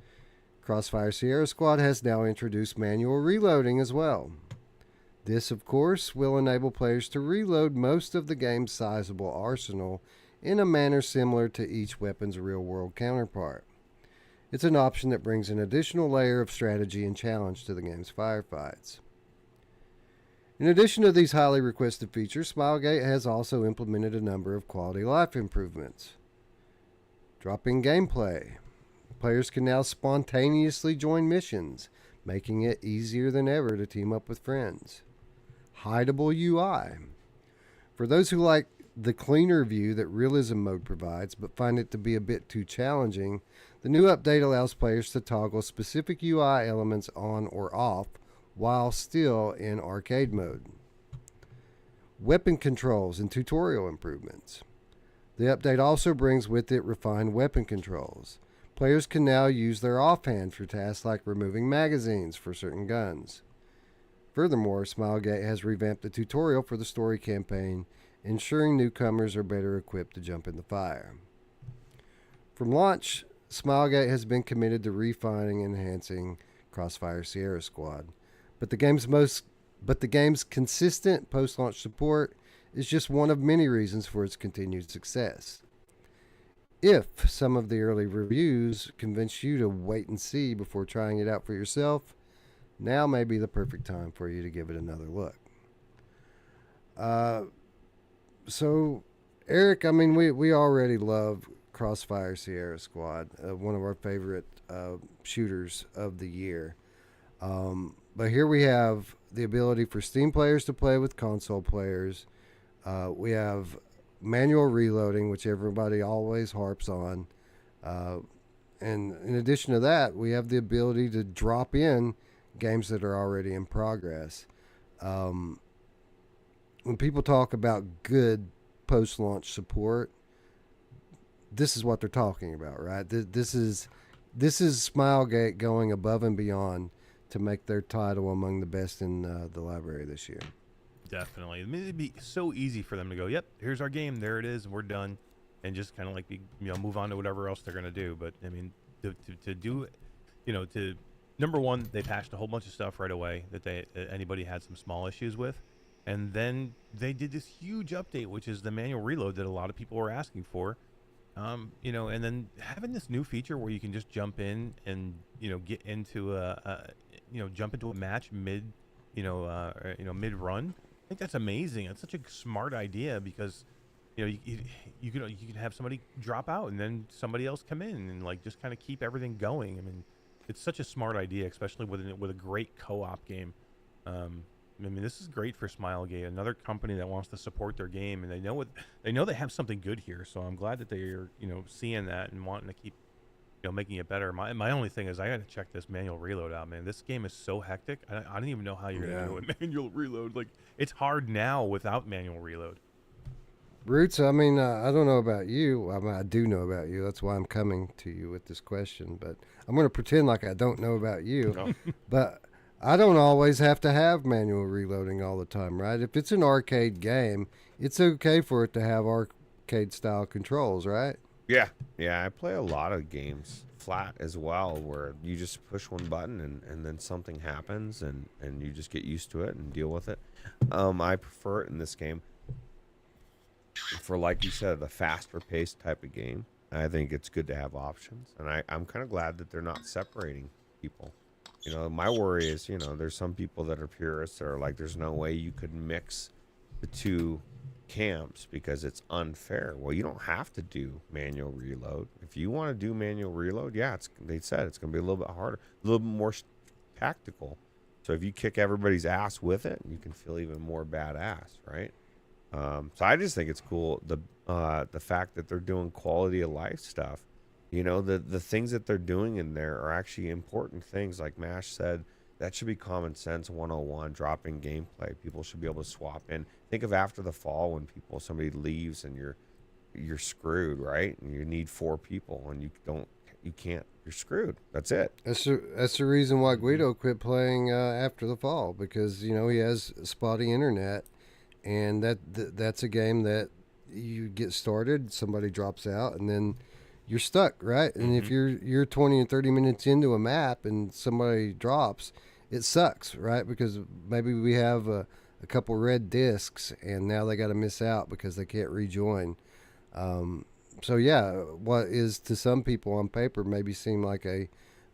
Crossfire Sierra Squad has now introduced manual reloading as well. This, of course, will enable players to reload most of the game's sizable arsenal in a manner similar to each weapon's real-world counterpart. It's an option that brings an additional layer of strategy and challenge to the game's firefights. In addition to these highly requested features, Smilegate has also implemented a number of quality life improvements. Drop-in gameplay. Players can now spontaneously join missions, making it easier than ever to team up with friends. Hideable UI. For those who like the cleaner view that Realism Mode provides but find it to be a bit too challenging, the new update allows players to toggle specific UI elements on or off while still in arcade mode. Weapon controls and tutorial improvements. The update also brings with it refined weapon controls. Players can now use their offhand for tasks like removing magazines for certain guns. Furthermore, Smilegate has revamped the tutorial for the story campaign, ensuring newcomers are better equipped to jump in the fire. From launch, Smilegate has been committed to refining and enhancing Crossfire Sierra Squad. But the game's consistent post-launch support is just one of many reasons for its continued success. If some of the early reviews convince you to wait and see before trying it out for yourself, now may be the perfect time for you to give it another look. So, Eric, I mean, we already love Crossfire Sierra Squad, one of our favorite shooters of the year. But here we have the ability for Steam players to play with console players. We have manual reloading, which everybody always harps on. And in addition to that, we have the ability to drop in games that are already in progress. When people talk about good post-launch support, this is what they're talking about, right? This is Smilegate going above and beyond to make their title among the best in the library this year. Definitely. I mean, it'd be so easy for them to go, yep, here's our game, there it is, and we're done, and just kind of like move on to whatever else they're going to do. But I mean, to do, number one, they patched a whole bunch of stuff right away that anybody had some small issues with, and then they did this huge update, which is the manual reload that a lot of people were asking for. And then having this new feature where you can just jump in and get into jump into a match mid run. I think that's amazing. It's such a smart idea because you can have somebody drop out and then somebody else come in and like just kind of keep everything going. I mean, it's such a smart idea, especially with a great co-op game. I mean, this is great for Smilegate, another company that wants to support their game, and they know they have something good here. So I'm glad that they're seeing that and wanting to keep making it better. My only thing is I got to check this manual reload out, man. This game is so hectic. I don't even know how you're gonna do it. Manual reload, like it's hard now without manual reload. Ruuts, I mean, I don't know about you. I mean, I do know about you. That's why I'm coming to you with this question. But I'm going to pretend like I don't know about you. No. But I don't always have to have manual reloading all the time, right? If it's an arcade game, it's okay for it to have arcade-style controls, right? Yeah. I play a lot of games flat as well, where you just push one button and then something happens, and you just get used to it and deal with it. I prefer it in this game. For, like you said, the faster paced type of game, I think it's good to have options. And I'm kind of glad that they're not separating people. My worry is, there's some people that are purists that are like, there's no way you could mix the two camps because it's unfair. Well, you don't have to do manual reload. If you want to do manual reload, they said it's going to be a little bit harder, a little bit more tactical. So if you kick everybody's ass with it, you can feel even more badass, right? So I just think it's cool, the fact that they're doing quality of life stuff. The things that they're doing in there are actually important things. Like Mash said, that should be common sense 101, drop-in gameplay. People should be able to swap in. Think of After the Fall when somebody leaves and you're screwed, right? And you need 4 people and you can't, you're screwed. That's it. That's the reason why Guido quit playing After the Fall, because, he has spotty internet. And that's a game that you get started, somebody drops out, and then you're stuck, right? And if you're 20 and 30 minutes into a map and somebody drops, it sucks, right? Because maybe we have a couple red discs, and now they got to miss out because they can't rejoin. So yeah, what is to some people on paper maybe seem like a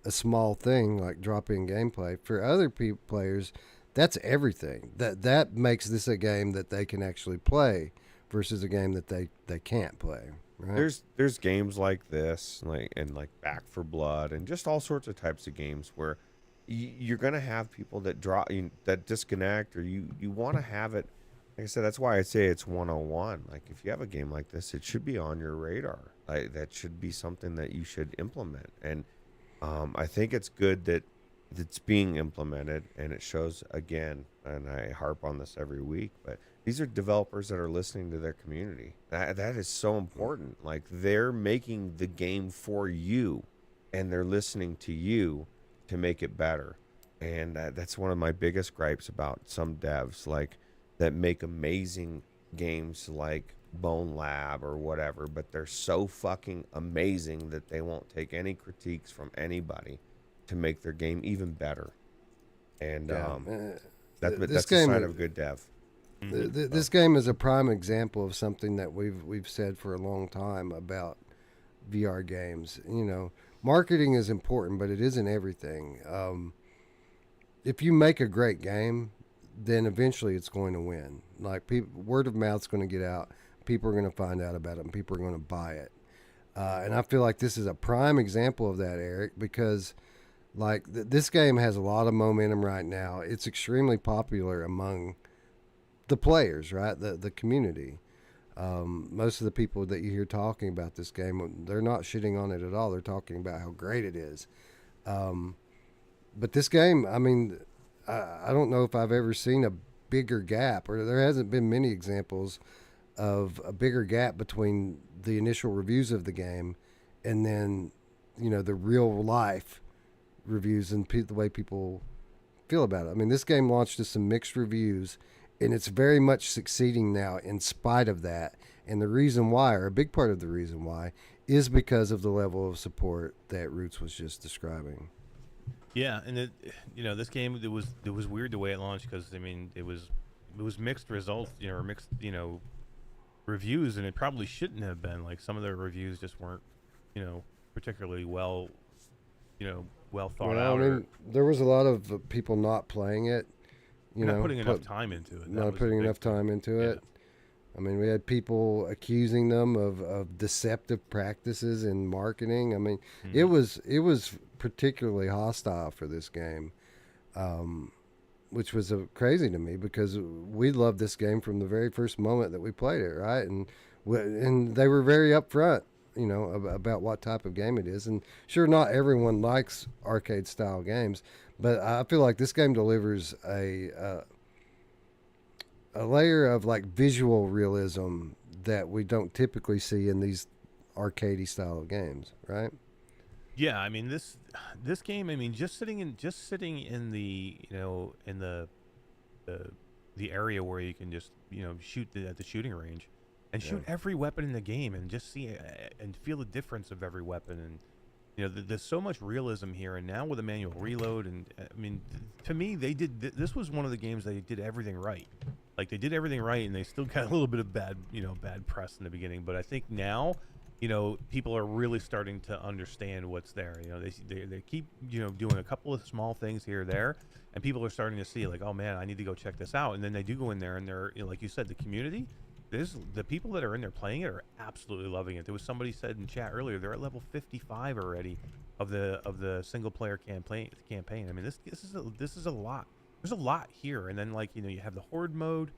small thing, like drop-in gameplay, for other players, that's everything. That makes this a game that they can actually play versus a game that they can't play. Right? There's games like this, like Back for Blood, and just all sorts of types of games where you're gonna have people that that disconnect, or you want to have it. Like I said, that's why I say it's 101. Like, if you have a game like this, it should be on your radar. Like, that should be something that you should implement. And I think it's good that it's being implemented, and it shows again. And I harp on this every week, but these are developers that are listening to their community. That is so important. Like, they're making the game for you, and they're listening to you to make it better. And that's one of my biggest gripes about some devs, like, that make amazing games like Bone Lab or whatever, but they're so fucking amazing that they won't take any critiques from anybody to make their game even better. And that's a sign of a good dev. This game is a prime example of something that we've said for a long time about VR games. You know, marketing is important, but it isn't everything. If you make a great game, then eventually it's going to win. Like, word of mouth's going to get out. People are going to find out about it, and people are going to buy it. And I feel like this is a prime example of that, Eric, because like this game has a lot of momentum right now. It's extremely popular among the players, right? The community. Most of the people that you hear talking about this game, they're not shitting on it at all. They're talking about how great it is. But this game, I mean, I don't know if I've ever seen a bigger gap, or there hasn't been many examples of a bigger gap between the initial reviews of the game and then, you know, the real life reviews and the way people feel about it. I mean, this game launched to some mixed reviews, and it's very much succeeding now in spite of that. And the reason why, or a big part of the reason why, is because of the level of support that Ruuts was just describing. Yeah, and this game, it was weird the way it launched, because I mean it was mixed results, or mixed reviews, and it probably shouldn't have been. Like, some of the reviews just weren't particularly well thought out. I mean, there was a lot of people not playing it, not putting enough time into it. Not putting enough time into it. I mean, we had people accusing them of deceptive practices in marketing. I mean, it was particularly hostile for this game, which was crazy to me, because we loved this game from the very first moment that we played it, right? And they were very upfront, about what type of game it is. And sure, not everyone likes arcade style games, but I feel like this game delivers a layer of like visual realism that we don't typically see in these arcadey style games, right? Yeah, I mean this game. I mean, just sitting in the in the area where you can just shoot at the shooting range, and shoot every weapon in the game, and just see and feel the difference of every weapon, and there's so much realism here. And now with a manual reload, and I mean, to me, they did. This was one of the games they did everything right. Like, they did everything right, and they still got a little bit of bad press in the beginning. But I think now, people are really starting to understand what's there. They keep doing a couple of small things here or there, and people are starting to see, like, oh man, I need to go check this out. And then they do go in there, and they're like you said, the community. The people that are in there playing it are absolutely loving it. There was somebody said in chat earlier, they're at level 55 already of the single player campaign. I mean, this is a lot. There's a lot here. And then, like, you have the horde mode.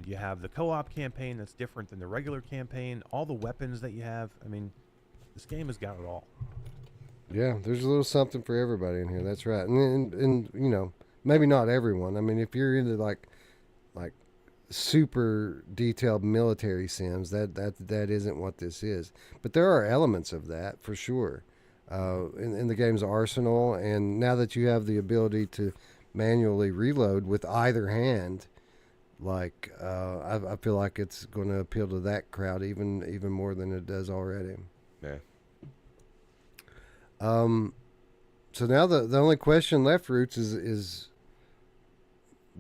You have the co-op campaign that's different than the regular campaign. All the weapons that you have. I mean, this game has got it all. Yeah, there's a little something for everybody in here. That's right. And maybe not everyone. I mean, if you're into like super detailed military sims, that isn't what this is. But there are elements of that for sure in the game's arsenal. And now that you have the ability to manually reload with either hand, like I feel like it's going to appeal to that crowd even more than it does already. Yeah. So now the only question left, Ruuts, is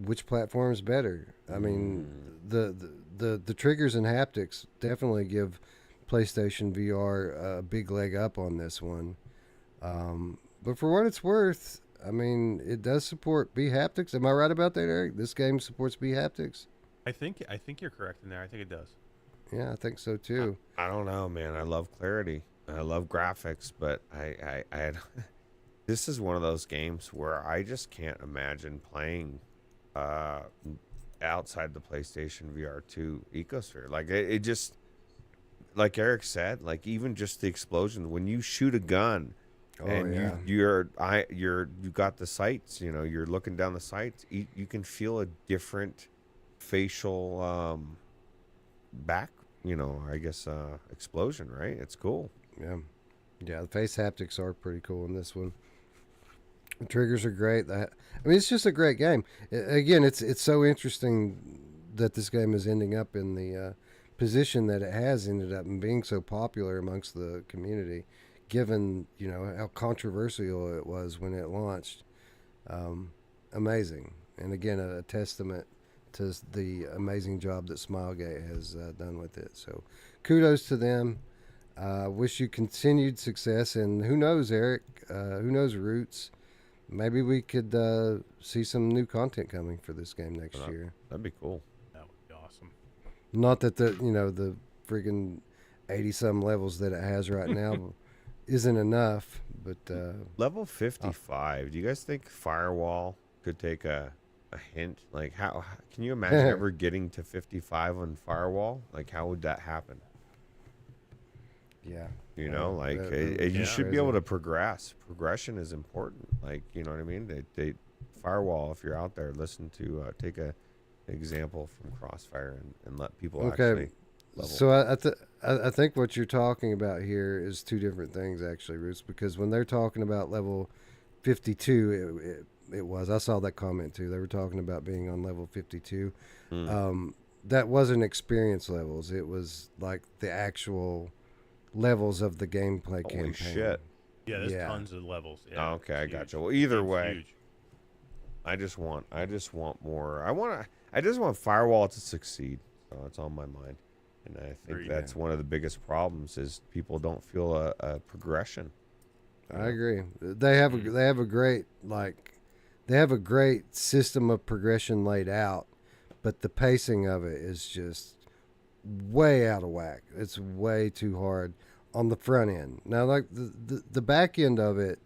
which platform is better? I mean, the triggers and haptics definitely give PlayStation VR a big leg up on this one. But for what it's worth, I mean, it does support B haptics. Am I right about that, Eric? This game supports B haptics. I think you're correct in there. I think it does. Yeah, I think so too. I don't know, man. I love clarity. I love graphics, but I had this is one of those games where I just can't imagine playing outside the PlayStation VR2 ecosphere. Like it just, like Eric said, like even just the explosion when you shoot a gun. And you got the sights, you know, you're looking down the sights. You can feel a different facial back, you know, I guess explosion, right? It's cool. Yeah, the face haptics are pretty cool in this one. The triggers are great. I mean, it's just a great game. Again, it's so interesting that this game is ending up in the position that it has ended up and being so popular amongst the community. Given, you know, how controversial it was when it launched. Amazing. And again, a testament to the amazing job that Smilegate has done with it. So kudos to them. Wish you continued success. And who knows, Eric? Who knows, Ruuts? Maybe we could see some new content coming for this game next year. That'd be cool. That would be awesome. Not that the friggin' 80-some levels that it has right now isn't enough, but level 55. Do you guys think Firewall could take a hint? Like, how can you imagine ever getting to 55 on Firewall? Like, how would that happen? Yeah, you know, like you should be able to progress. Progression is important. Like, you know what I mean? They Firewall. If you're out there, listen to take an example from Crossfire and let people actually. Level. So I think what you're talking about here is two different things, actually, Ruuts, because when they're talking about level 52, it was. I saw that comment, too. They were talking about being on level 52. That wasn't experience levels. It was like the actual levels of the gameplay campaign. Shit. Yeah, there's tons of levels. Yeah, okay, I gotcha. Well, either way, huge. I just want more. I just want Firewall to succeed. So it's on my mind. And I think that's one of the biggest problems is people don't feel a progression. I agree. They have a great system of progression laid out, but the pacing of it is just way out of whack. It's way too hard on the front end. Now, like the back end of it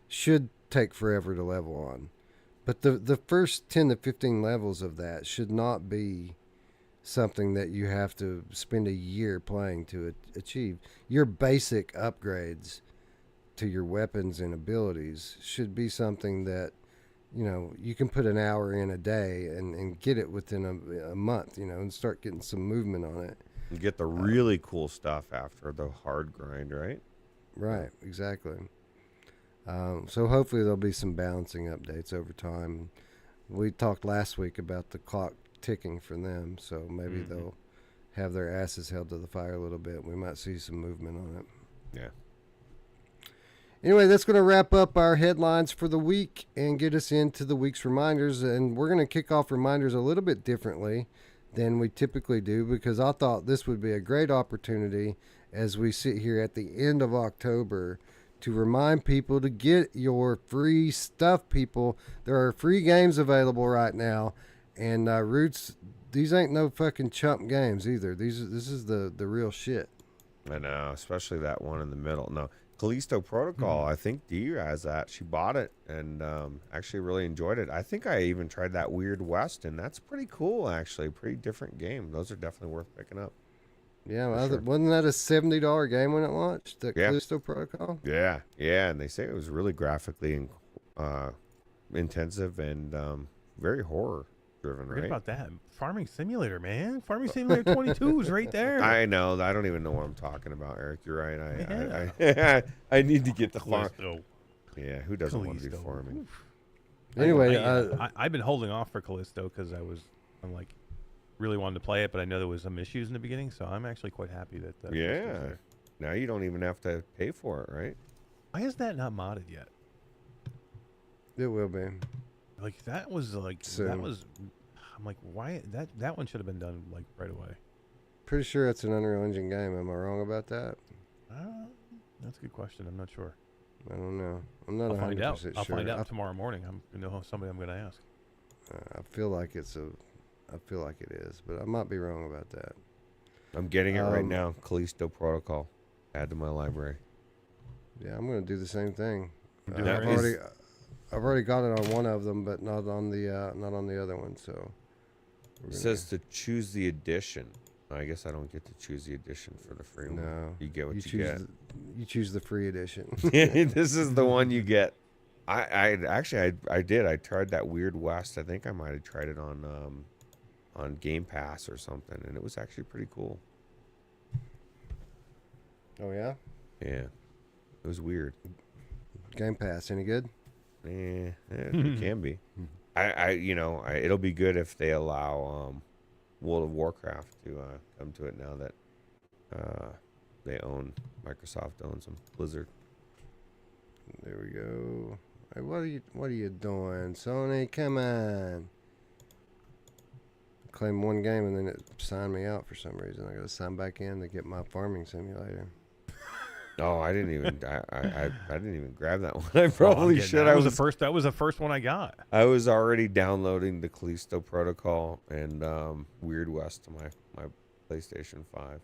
should take forever to level on, but the first 10 to 15 levels of that should not be something that you have to spend a year playing to achieve. Your basic upgrades to your weapons and abilities should be something that, you know, you can put an hour in a day and get it within a month, you know, and start getting some movement on it. You get the really cool stuff after the hard grind, right? Right, exactly. So hopefully there'll be some balancing updates over time. We talked last week about the clock ticking for them, so maybe they'll have their asses held to the fire a little bit. We might see some movement on it. Yeah. Anyway, that's going to wrap up our headlines for the week and get us into the week's reminders. And we're going to kick off reminders a little bit differently than we typically do, because I thought this would be a great opportunity as we sit here at the end of October to remind people to get your free stuff, people. There are free games available right now. And Ruuts, these ain't no fucking chump games either. This is the real shit. I know, especially that one in the middle. No, Callisto Protocol. I think Dee has that. She bought it and actually really enjoyed it. I think I even tried that Weird West, and that's pretty cool, actually. Pretty different game. Those are definitely worth picking up. Yeah, well, sure. Wasn't that a $70 game when it launched, the Callisto Protocol? Yeah, and they say it was really graphically intensive and very horror. Driven, Forget right? about that. Farming Simulator, man. Farming Simulator 22 is right there. I know. I don't even know what I'm talking about, Eric. You're right. I need to get the farm. Yeah, who doesn't want to be farming? Anyway, I've been holding off for Callisto because I'm like really wanted to play it, but I know there was some issues in the beginning, so I'm actually quite happy that. Yeah. Now you don't even have to pay for it, right? Why is that not modded yet? It will be. Like that was like soon. I'm like, why that one should have been done like right away. pretty sure it's an Unreal Engine game. Am I wrong about that? That's a good question. I'm not sure. I don't know. I'm not I'll 100% find out. sure. I'll find out tomorrow morning. I'm gonna know somebody I'm gonna ask. I feel like it is, but I might be wrong about that. I'm getting it right now. Callisto Protocol. Add to my library. Yeah, I'm gonna do the same thing. Do I've that. already got it on one of them, but not on the other one. So It says to choose the edition. I guess I don't get to choose the edition for the free one. No, You get what you choose get. You choose the free edition. This is the one you get. I did. I tried that Weird West. I think I might have tried it on Game Pass or something, and it was actually pretty cool. Oh yeah. Yeah, it was weird. Game Pass, any good? It can be. It'll be good if they allow World of Warcraft to come to it now that Microsoft owns them. Blizzard. There we go. Hey, what are you doing, Sony? Come on. Claim one game and then it signed me out for some reason. I got to sign back in to get my farming simulator. Oh, I didn't even. I didn't even grab that one. I probably should. That was the first one I got. I was already downloading the Callisto Protocol and Weird West to my PlayStation 5.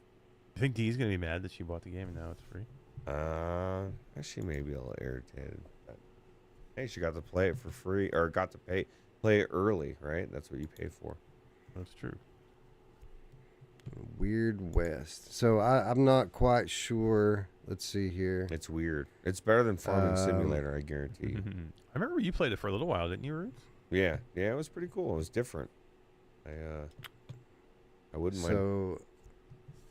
I think Dee's gonna be mad that she bought the game and now it's free. She may be a little irritated. But, hey, she got to play it for free, or got to play it early, right? That's what you pay for. That's true. Weird West. So I'm not quite sure. Let's see here. It's weird. It's better than Farming Simulator, I guarantee you. I remember you played it for a little while, didn't you, Ruuts? Yeah, it was pretty cool. It was different. I wouldn't mind. So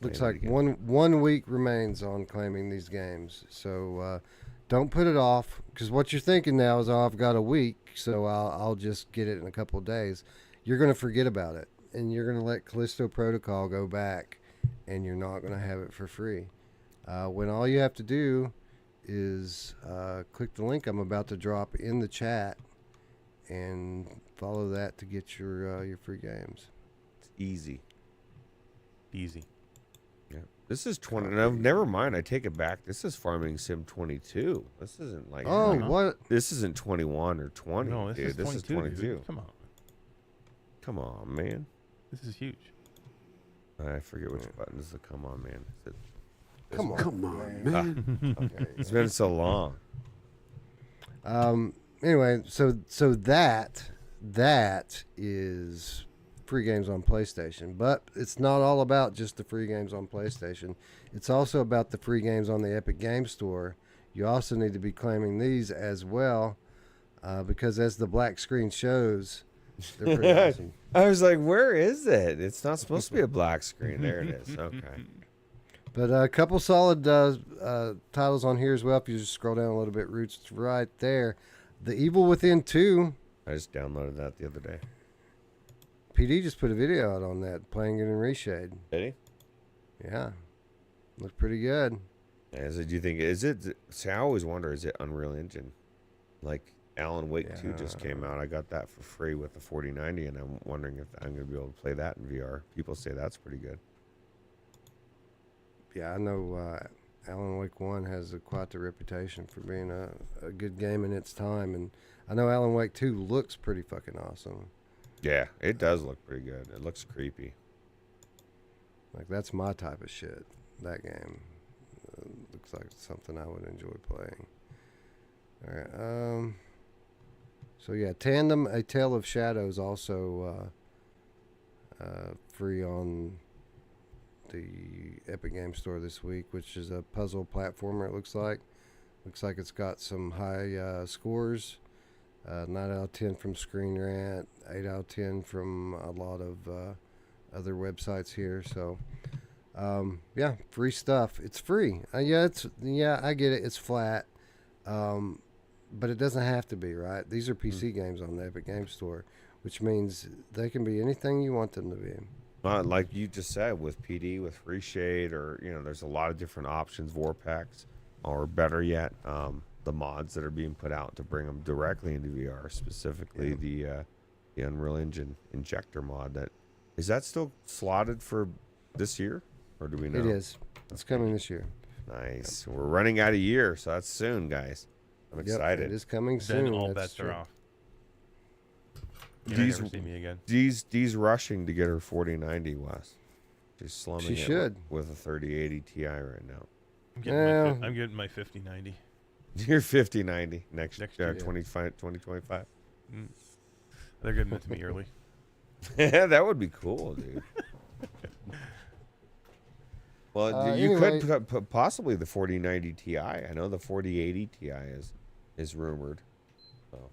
looks like one week remains on claiming these games. So don't put it off, because what you're thinking now is, oh, I've got a week, so I'll just get it in a couple of days. You're going to forget about it, and you're going to let Callisto Protocol go back, and you're not going to have it for free. When all you have to do is click the link I'm about to drop in the chat and follow that to get your free games. It's easy. Easy. Yeah. This is 20. No, never mind. I take it back. This is Farming Sim 22. This isn't like. Oh, what? This isn't 21 or 20. No, this is 22. Dude. Come on. Come on, man. This is huge. I forget which button is the come on, man. Come on, man. Okay. It's been so long. Anyway, so that is free games on PlayStation, but it's not all about just the free games on PlayStation. It's also about the free games on the Epic Games Store. You also need to be claiming these as well, because as the black screen shows, they're pretty awesome. I was like, where is it? It's not supposed to be a black screen. There it is. Okay. But a couple solid titles on here as well. If you just scroll down a little bit, Ruuts, it's right there. The Evil Within 2. I just downloaded that the other day. PD just put a video out on that, playing it in Reshade. Did he? Yeah. Looks pretty good. Yeah, do you think, is it, see, I always wonder, is it Unreal Engine? Like, Alan Wake 2 just came out. I got that for free with the 4090, and I'm wondering if I'm going to be able to play that in VR. People say that's pretty good. Yeah, I know Alan Wake 1 has quite the reputation for being a good game in its time, and I know Alan Wake 2 looks pretty fucking awesome. Yeah, it does look pretty good. It looks creepy. Like, that's my type of shit, that game. Looks like something I would enjoy playing. All right, so yeah, Tandem, A Tale of Shadows, also free on the Epic Games Store this week, which is a puzzle platformer. It looks like it's got some high scores. 9 out of 10 from Screen Rant, 8 out of 10 from a lot of other websites here. So yeah, free stuff. It's free. I get it. It's flat. But it doesn't have to be, right? These are PC games on the Epic Games Store, which means they can be anything you want them to be. Like you just said, with PD, with Reshade, or, there's a lot of different options, Vorpax, or better yet, the mods that are being put out to bring them directly into VR, specifically the Unreal Engine Injector mod. Is that still slotted for this year, or do we know? It is. It's coming this year. Nice. We're running out of year, so that's soon, guys. I'm excited. It is coming soon. Then all that's bets are off. Dee's, never see me again. Dee's rushing to get her 4090, Wes. She's slumming She it should. with a 3080 Ti right now. I'm getting my 5090. Your 5090 next year. 2025. They're giving it to me early. That would be cool, dude. Well, you anyway, could possibly the 4090 Ti. I know the 4080 Ti is rumored. So.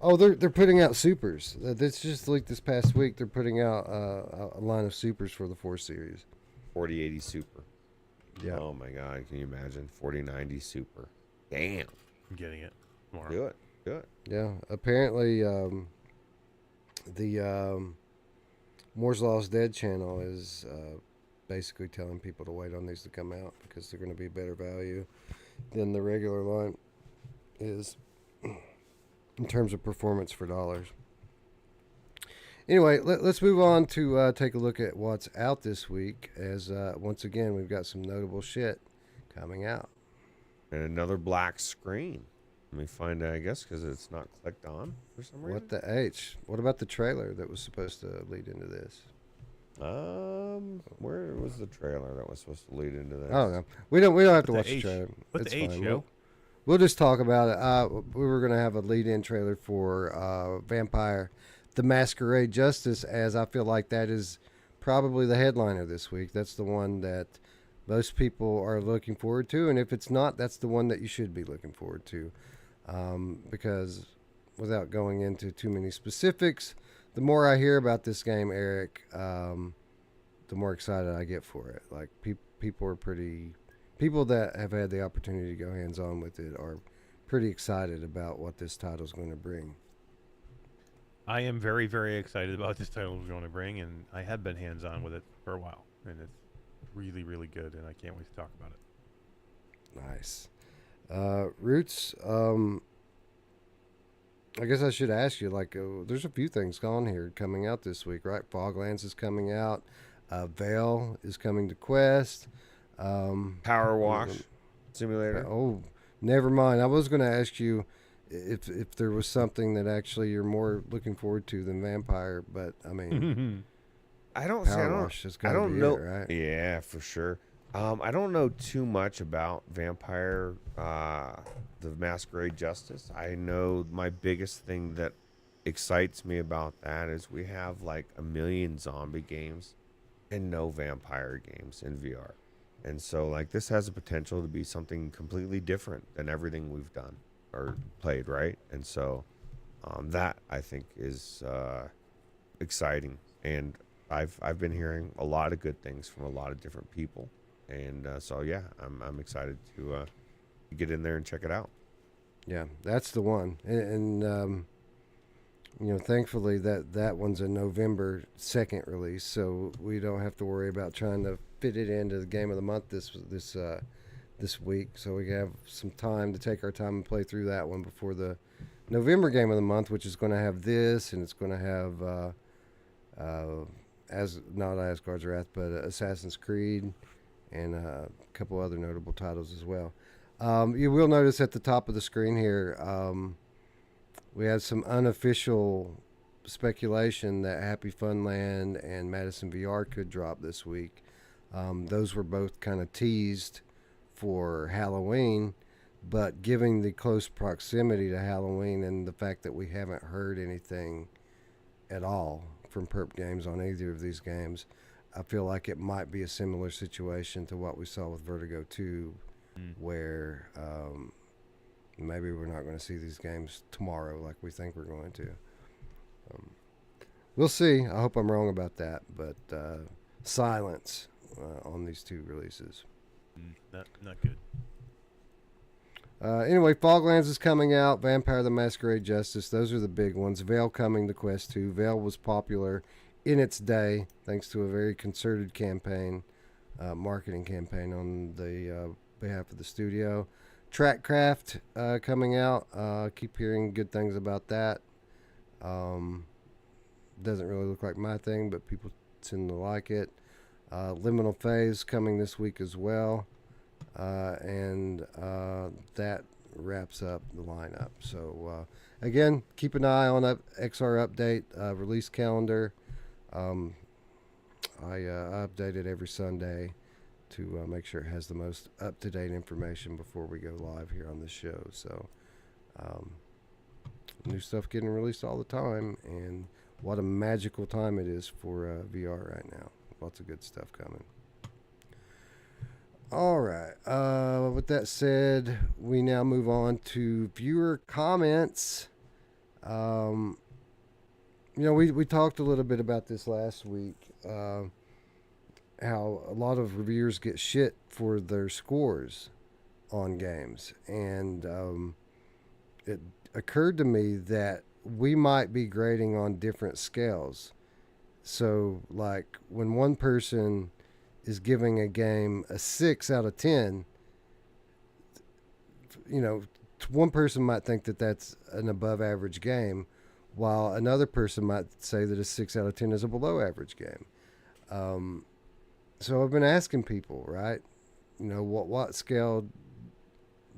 Oh, they're putting out supers. That's just like this past week. They're putting out a line of supers for the 4 Series. 4080 Super. Yeah. Oh my God, can you imagine 4090 Super? Damn. I'm getting it tomorrow. Do it. Yeah. Apparently, the Moore's Law's Dead channel is basically telling people to wait on these to come out because they're going to be better value than the regular line is in terms of performance for dollars. Anyway, let's move on to take a look at what's out this week, as once again we've got some notable shit coming out. And another black screen. Let me find out, I guess, because it's not clicked on for some reason. What the H? What about the trailer that was supposed to lead into this? Where was the trailer that was supposed to lead into this? I don't know. We don't have to watch the trailer. What It's the H, fine. yo? We'll just talk about it. We were going to have a lead-in trailer for Vampire: The Masquerade Justice, as I feel like that is probably the headliner this week. That's the one that most people are looking forward to, and if it's not, that's the one that you should be looking forward to. Because without going into too many specifics, the more I hear about this game, Eric, the more excited I get for it. Like people that have had the opportunity to go hands-on with it are pretty excited about what this title is going to bring. I am very, very excited about what this title is going to bring, and I have been hands-on with it for a while, and it's really, really good, and I can't wait to talk about it. Nice. Ruuts, I guess I should ask you, like, there's a few things on here coming out this week, right? Foglands is coming out. Veil is coming to Quest. Power Wash Simulator. Oh, never mind. I was going to ask you if there was something that actually you're more looking forward to than Vampire, but I mean, Power Wash has got to be know. it, right? Yeah, for sure. I don't know too much about Vampire, the Masquerade Justice. I know my biggest thing that excites me about that is we have like 1 million zombie games and no vampire games in VR. And so like this has a potential to be something completely different than everything we've done or played, right? And so that I think is exciting. And I've been hearing a lot of good things from a lot of different people. And so yeah, I'm excited to get in there and check it out. Yeah, that's the one. And you know, thankfully that one's a November 2nd release, so we don't have to worry about trying to fit it into the game of the month this week. So we have some time to take our time and play through that one before the November game of the month, which is going to have this, and it's going to have not Asgard's Wrath, but Assassin's Creed and a couple other notable titles as well. You will notice at the top of the screen here, we have some unofficial speculation that Happy Funland and Madison VR could drop this week. Those were both kind of teased for Halloween, but given the close proximity to Halloween and the fact that we haven't heard anything at all from Perp Games on either of these games, I feel like it might be a similar situation to what we saw with Vertigo 2, where maybe we're not going to see these games tomorrow like we think we're going to. We'll see. I hope I'm wrong about that, but silence on these two releases. Not good. Anyway, Foglands is coming out. Vampire: The Masquerade Justice. Those are the big ones. Veil coming to Quest 2. Veil was popular in its day thanks to a very concerted campaign, marketing campaign on the behalf of the studio. Trackcraft coming out. Keep hearing good things about that. Doesn't really look like my thing, but people tend to like it. Liminal Phase coming this week as well. And that wraps up the lineup. So, again, keep an eye on XR Update release calendar. I update it every Sunday to make sure it has the most up-to-date information before we go live here on the show. So, new stuff getting released all the time, and what a magical time it is for VR right now. Lots of good stuff coming. All right. With that said, we now move on to viewer comments. We talked a little bit about this last week. How a lot of reviewers get shit for their scores on games, and it occurred to me that we might be grading on different scales. So, like, when one person is giving a game a 6 out of 10, one person might think that that's an above average game, while another person might say that a 6 out of 10 is a below average game. So I've been asking people, right? What scale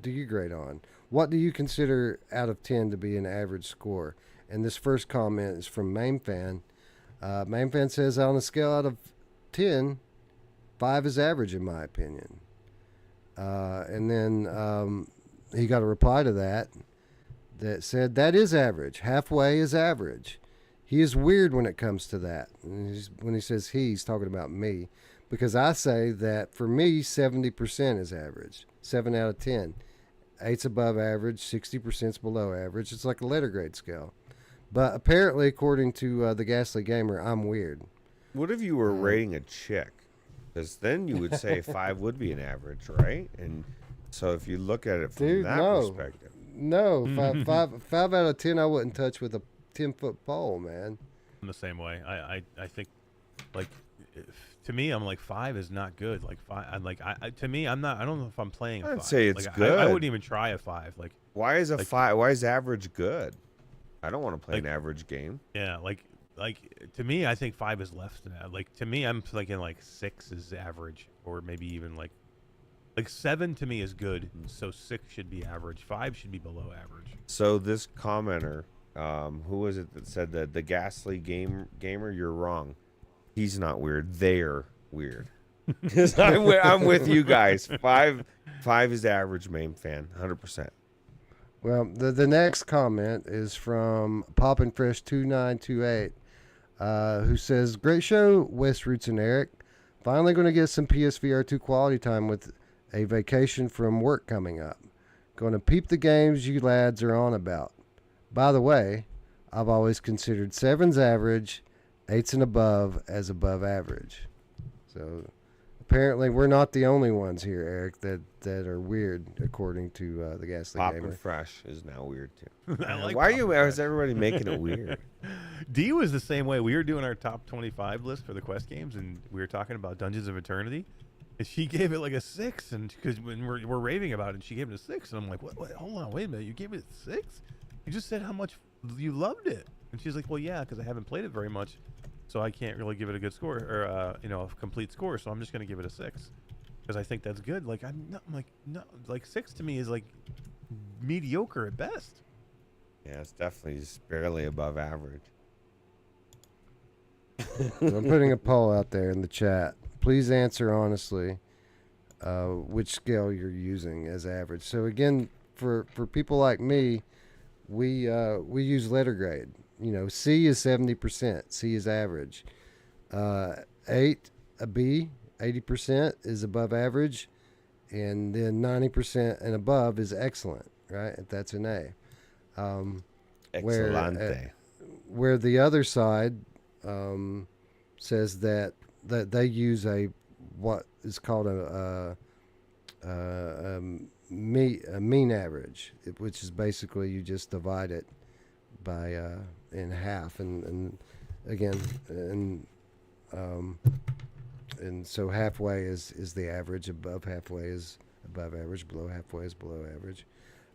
do you grade on? What do you consider out of 10 to be an average score? And this first comment is from MainFan. MainFan says, on a scale out of 10, 5 is average in my opinion. And then he got a reply to that said, that is average. Halfway is average. He is weird when it comes to that. And when he says he's talking about me. Because I say that for me, 70% is average. 7 out of 10. 8's above average, 60% is below average. It's like a letter grade scale. But apparently, according to the Ghastly Gamer, I'm weird. What if you were rating a chick? Because then you would say 5 would be an average, right? And so if you look at it from perspective. No, 5 out of 10 I wouldn't touch with a 10-foot pole, man. I'm the same way. I think, like, to me, I'm like 5 is not good. Like 5, I'm like to me, I'm not. I don't know if I'm playing a 5. I'd say it's like, good. I wouldn't even try a 5. Like, why is a 5? Why is average good? I don't want to play an average game. Yeah, like to me, I think 5 is less than that. Like to me, I'm thinking like 6 is average, or maybe even like 7 to me is good. So 6 should be average. 5 should be below average. So this commenter, who was it that said that the Ghastly Gamer? You're wrong. He's not weird. They're weird. Because I'm with you guys. 5 is average, MainFan, 100%. Well, the next comment is from PoppinFresh2928, who says, great show, Wes, Ruuts, and Eric. Finally going to get some PSVR2 quality time with a vacation from work coming up. Going to peep the games you lads are on about. By the way, I've always considered 7's average, 8's and above as above average. So apparently we're not the only ones here, Eric, that are weird, according to the Ghastly Gamer. Poppin' Fresh is now weird, too. Like why is everybody making it weird? D was the same way. We were doing our top 25 list for the Quest games, and we were talking about Dungeons of Eternity. And she gave it like a 6, and because when we're raving about it, she gave it a 6, and I'm like, what? Hold on, wait a minute, you gave it a 6? You just said how much you loved it, and she's like, well, yeah, because I haven't played it very much, so I can't really give it a good score or a complete score. So I'm just gonna give it a 6 because I think that's good. Like I'm like 6 to me is like mediocre at best. Yeah, it's definitely just barely above average. I'm putting a poll out there in the chat. Please answer honestly which scale you're using as average. So again, for people like me, we use letter grade. C is 70%. C is average. 8, a B, 80% is above average, and then 90% and above is excellent. Right? If that's an A. Excelente. Where the other side says that they use what is called a mean average, which is basically you just divide it by in half, and again, and so halfway is the average. Above halfway is above average. Below halfway is below average.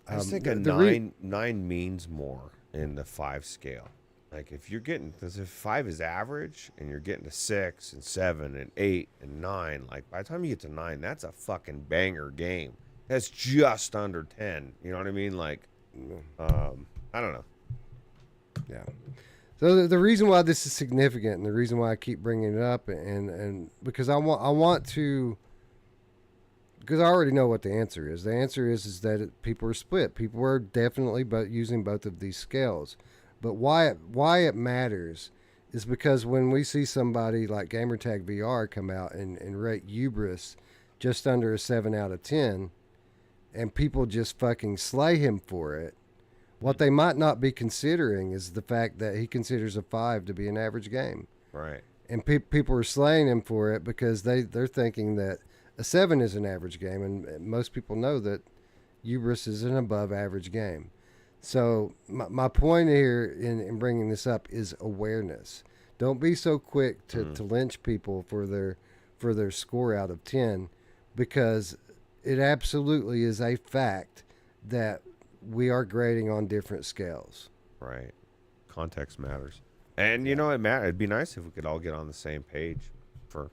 I just think a 9 means more in the 5 scale. Like if you're getting, because if 5 is average and you're getting to 6 and 7 and 8 and 9, like by the time you get to 9, that's a fucking banger game. That's just under 10. You know what I mean? Like, I don't know. Yeah. So the reason why this is significant, and the reason why I keep bringing it up, and because I want to, because I already know what the answer is. The answer is that people are split. People are definitely using both of these scales. But why it matters is because when we see somebody like Gamertag VR come out and rate Hubris just under a 7 out of 10, and people just fucking slay him for it, what they might not be considering is the fact that he considers a 5 to be an average game. Right. And people are slaying him for it because they're thinking that a 7 is an average game, and most people know that Hubris is an above average game. So my point here in bringing this up is awareness. Don't be so quick to lynch people for their score out of 10, because it absolutely is a fact that we are grading on different scales. Right. Context matters. And you know, it'd be nice if we could all get on the same page for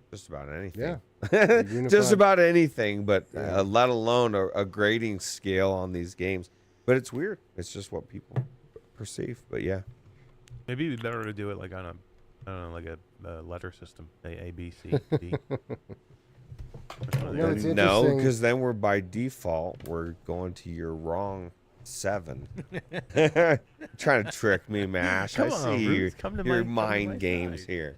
just about anything. Yeah. Just about anything, but let alone a grading scale on these games. But it's weird. It's just what people perceive. But yeah. Maybe it'd be better to do it like on a, I don't know, like a letter system. A, B, C, D. No, because then we're by default, we're going to your wrong 7. Trying to trick me, Mash. Come I on, see Ruuts, your mind games side. here.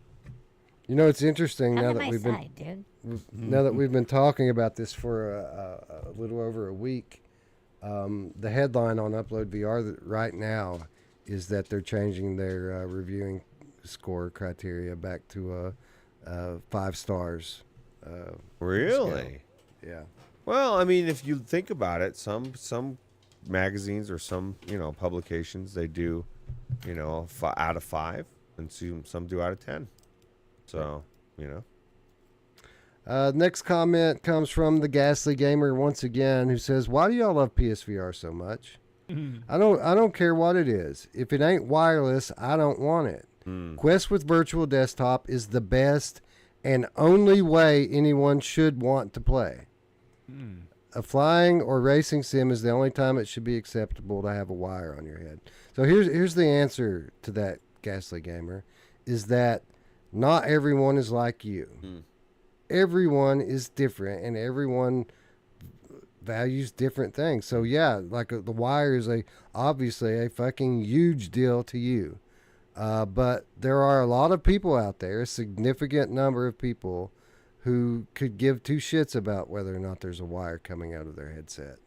You know, it's interesting Come now to that my we've side, been dude. now that we've been talking about this for a little over a week. The headline on Upload VR right now is that they're changing their reviewing score criteria back to 5 stars. Really? Scale. Yeah. Well, I mean, if you think about it, some magazines or some publications, they do out of 5, and some do out of 10. So Next comment comes from the Ghastly Gamer once again, who says, "Why do y'all love PSVR so much? I don't care what it is. If it ain't wireless, I don't want it. Quest with virtual desktop is the best and only way anyone should want to play. A flying or racing sim is the only time it should be acceptable to have a wire on your head." So here's the answer to that, Ghastly Gamer, is that not everyone is like you. Everyone is different, and everyone values different things. So yeah, like the wire is obviously a fucking huge deal to you. But there are a lot of people out there, a significant number of people, who could give two shits about whether or not there's a wire coming out of their headset.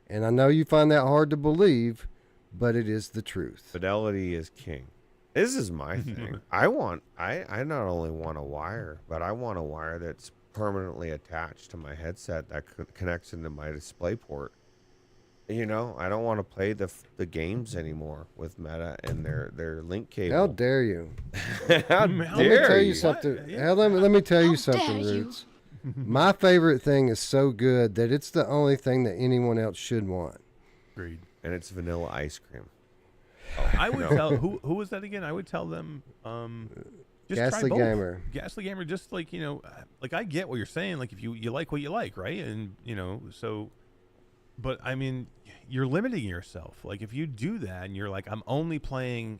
And I know you find that hard to believe, but it is the truth. Fidelity is king. This is my thing. I not only want a wire, but I want a wire that's permanently attached to my headset that connects into my display port. I don't want to play the games anymore with Meta and their link cable. How dare you? How Let me dare tell you? you something. Let me tell you something, Ruuts. My favorite thing is so good that it's the only thing that anyone else should want. Agreed. And it's vanilla ice cream. I would tell who was that again? I would tell them just Ghastly try both. Gamer. Ghastly Gamer, just like like I get what you're saying. Like if you like what you like, right? And so, but I mean, you're limiting yourself. Like if you do that and you're like, I'm only playing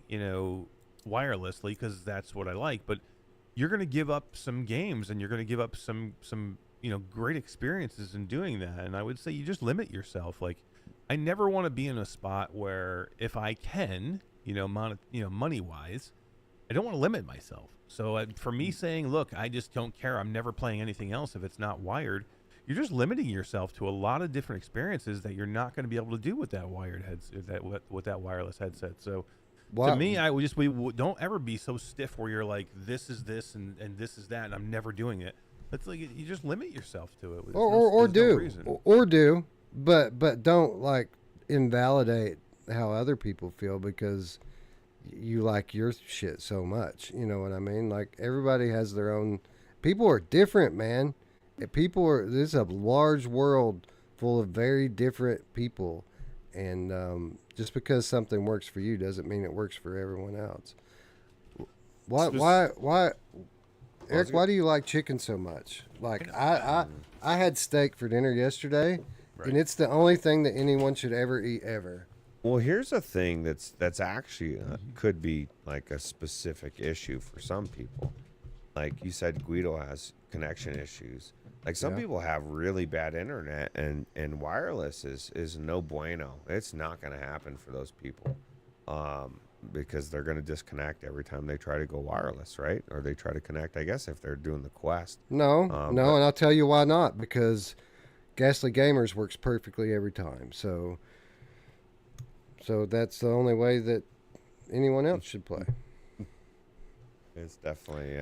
wirelessly because that's what I like, but you're gonna give up some games and you're gonna give up some great experiences in doing that. And I would say you just limit yourself. Like I never want to be in a spot where if I can, money wise, I don't want to limit myself. So for me saying, look, I just don't care. I'm never playing anything else if it's not wired. You're just limiting yourself to a lot of different experiences that you're not going to be able to do with that wired headset, with that wireless headset. So to me, we don't ever be so stiff where you're like, this is this and this is that, and I'm never doing it. That's like you just limit yourself to it. Or do. But don't like invalidate how other people feel because you like your shit so much. You know what I mean? Like everybody has their own. People are different, man. This is a large world full of very different people, And just because something works for you doesn't mean it works for everyone else. Why, Eric? Why do you like chicken so much? Like I had steak for dinner yesterday, and it's the only thing that anyone should ever eat ever. Well, here's a thing that's actually could be like a specific issue for some people. Like you said, Guido has connection issues. Like some people have really bad internet, and wireless is no bueno. It's not going to happen for those people, because they're going to disconnect every time they try to go wireless, right? Or they try to connect, I guess, if they're doing the Quest. No, and I'll tell you why not. Because Ghastly Gamers works perfectly every time. So that's the only way that anyone else should play. It's definitely,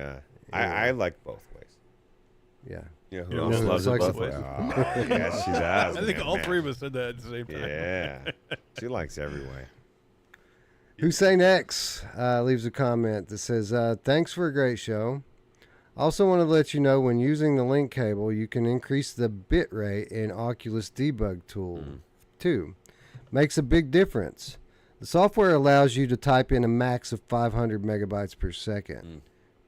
I like both ways. Yeah. You know who else loves it both ways? Oh, yeah, she does. I think all three of us said that at the same time. Yeah. She likes every way. Hussein X leaves a comment that says, thanks for a great show. Also want to let you know when using the link cable, you can increase the bit rate in Oculus Debug Tool too. Makes a big difference. The software allows you to type in a max of 500 megabytes per second.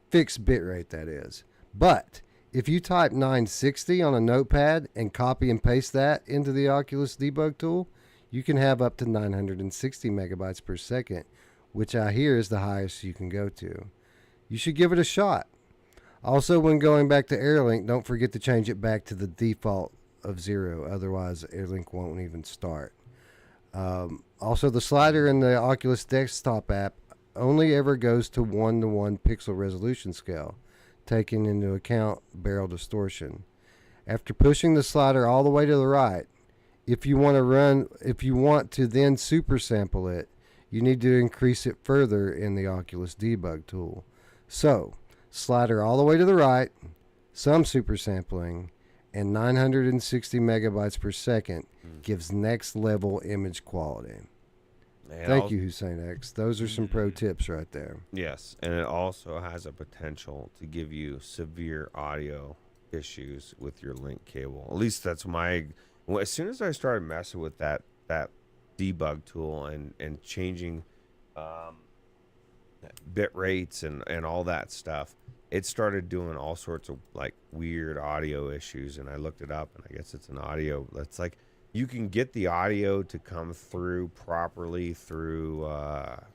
Fixed bit rate, that is. But if you type 960 on a notepad and copy and paste that into the Oculus Debug Tool, you can have up to 960 megabytes per second, which I hear is the highest you can go to. You should give it a shot. Also, when going back to AirLink, don't forget to change it back to the default of 0. Otherwise, AirLink won't even start. Also, the slider in the Oculus desktop app only ever goes to 1:1 pixel resolution scale, taking into account barrel distortion. After pushing the slider all the way to the right, if you want to then super sample it, you need to increase it further in the Oculus Debug Tool. So, slider all the way to the right, some super sampling, and 960 megabytes per second gives next level image quality. And Thank you, Hussein X. Those are some pro tips right there. Yes, and it also has a potential to give you severe audio issues with your link cable. At least that's my... Well, as soon as I started messing with that debug tool and changing bit rates and all that stuff, it started doing all sorts of like weird audio issues. And I looked it up, and I guess it's an audio that's like you can get the audio to come through properly through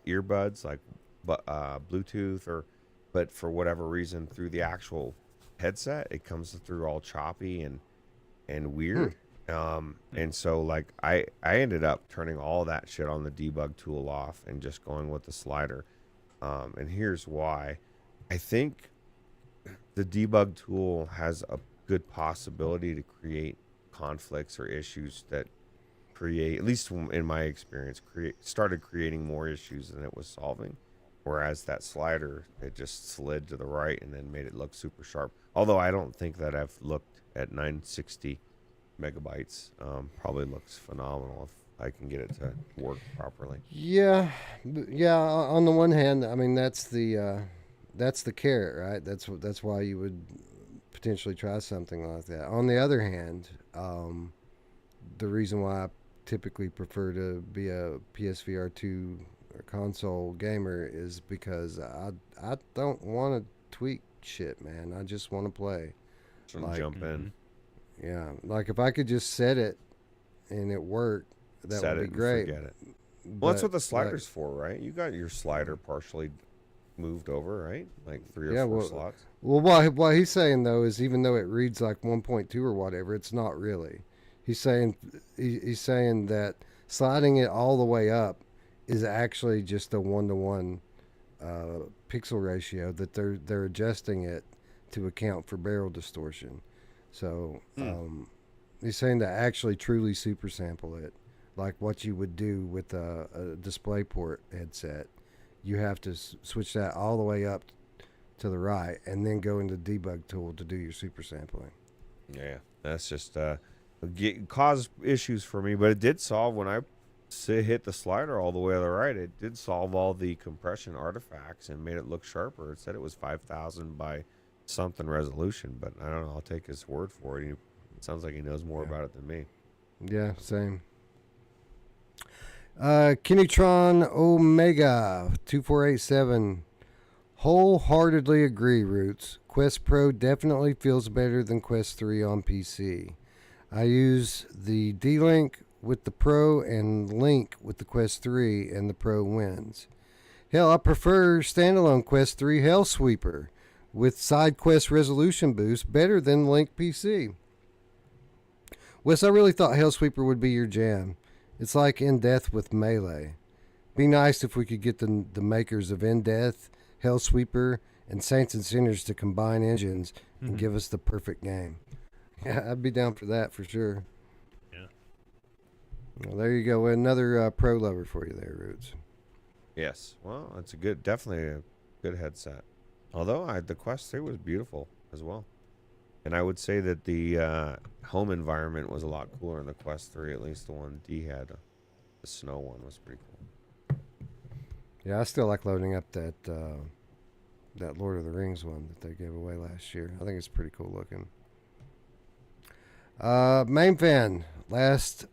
earbuds, like Bluetooth, but for whatever reason through the actual headset, it comes through all choppy and weird. And so like I ended up turning all that shit on the debug tool off and just going with the slider. And here's why. I think the debug tool has a good possibility to create conflicts or issues that create, at least in my experience, started creating more issues than it was solving. Whereas that slider, it just slid to the right and then made it look super sharp. Although I don't think that I've looked at 960 megabytes. Probably looks phenomenal if I can get it to work properly. Yeah. On the one hand, I mean that's the carrot, right? That's why you would potentially try something like that. On the other hand, the reason why I typically prefer to be a PSVR2 console gamer is because I don't want to tweak shit, man. I just want to play. Jump in. Yeah, like if I could just set it and it worked, that would be great. Forget it. Well, that's what the slider's for, right? You got your slider partially moved over, right? Like 3 or 4 slots. Well, what he's saying though is even though it reads like 1.2 or whatever, it's not really. He's saying that sliding it all the way up is actually just a 1:1 pixel ratio that they're adjusting it to account for barrel distortion. So he's saying to actually truly super sample it, like what you would do with a DisplayPort headset. You have to switch that all the way up to the right and then go into the debug tool to do your super sampling. Yeah, that's just caused issues for me, but it did solve when I hit the slider all the way to the right. It did solve all the compression artifacts and made it look sharper. It said it was 5,000 by something resolution, but I don't know. I'll take his word for it. It sounds like he knows more about it than me. Yeah, same. Kennytron Omega 2487. Wholeheartedly agree, Ruuts. Quest Pro definitely feels better than Quest 3 on PC. I use the D-Link with the Pro and Link with the Quest 3, and the Pro wins. Hell, I prefer standalone Quest 3 Hell Sweeper with side quest resolution boost better than Link PC. Wes, I really thought Hell Sweeper would be your jam. It's like In Death with Melee. Be nice if we could get the makers of In Death, Hell Sweeper, and Saints and Sinners to combine engines and give us the perfect game. Yeah, I'd be down for that for sure. Yeah. Well, there you go. Another pro lover for you there, Ruuts. Yes. Well, it's definitely a good headset. Although the Quest 3 was beautiful as well. And I would say that the home environment was a lot cooler in the Quest 3. At least the one D had. The snow one was pretty cool. Yeah, I still like loading up that Lord of the Rings one that they gave away last year. I think it's pretty cool looking. Main fan, last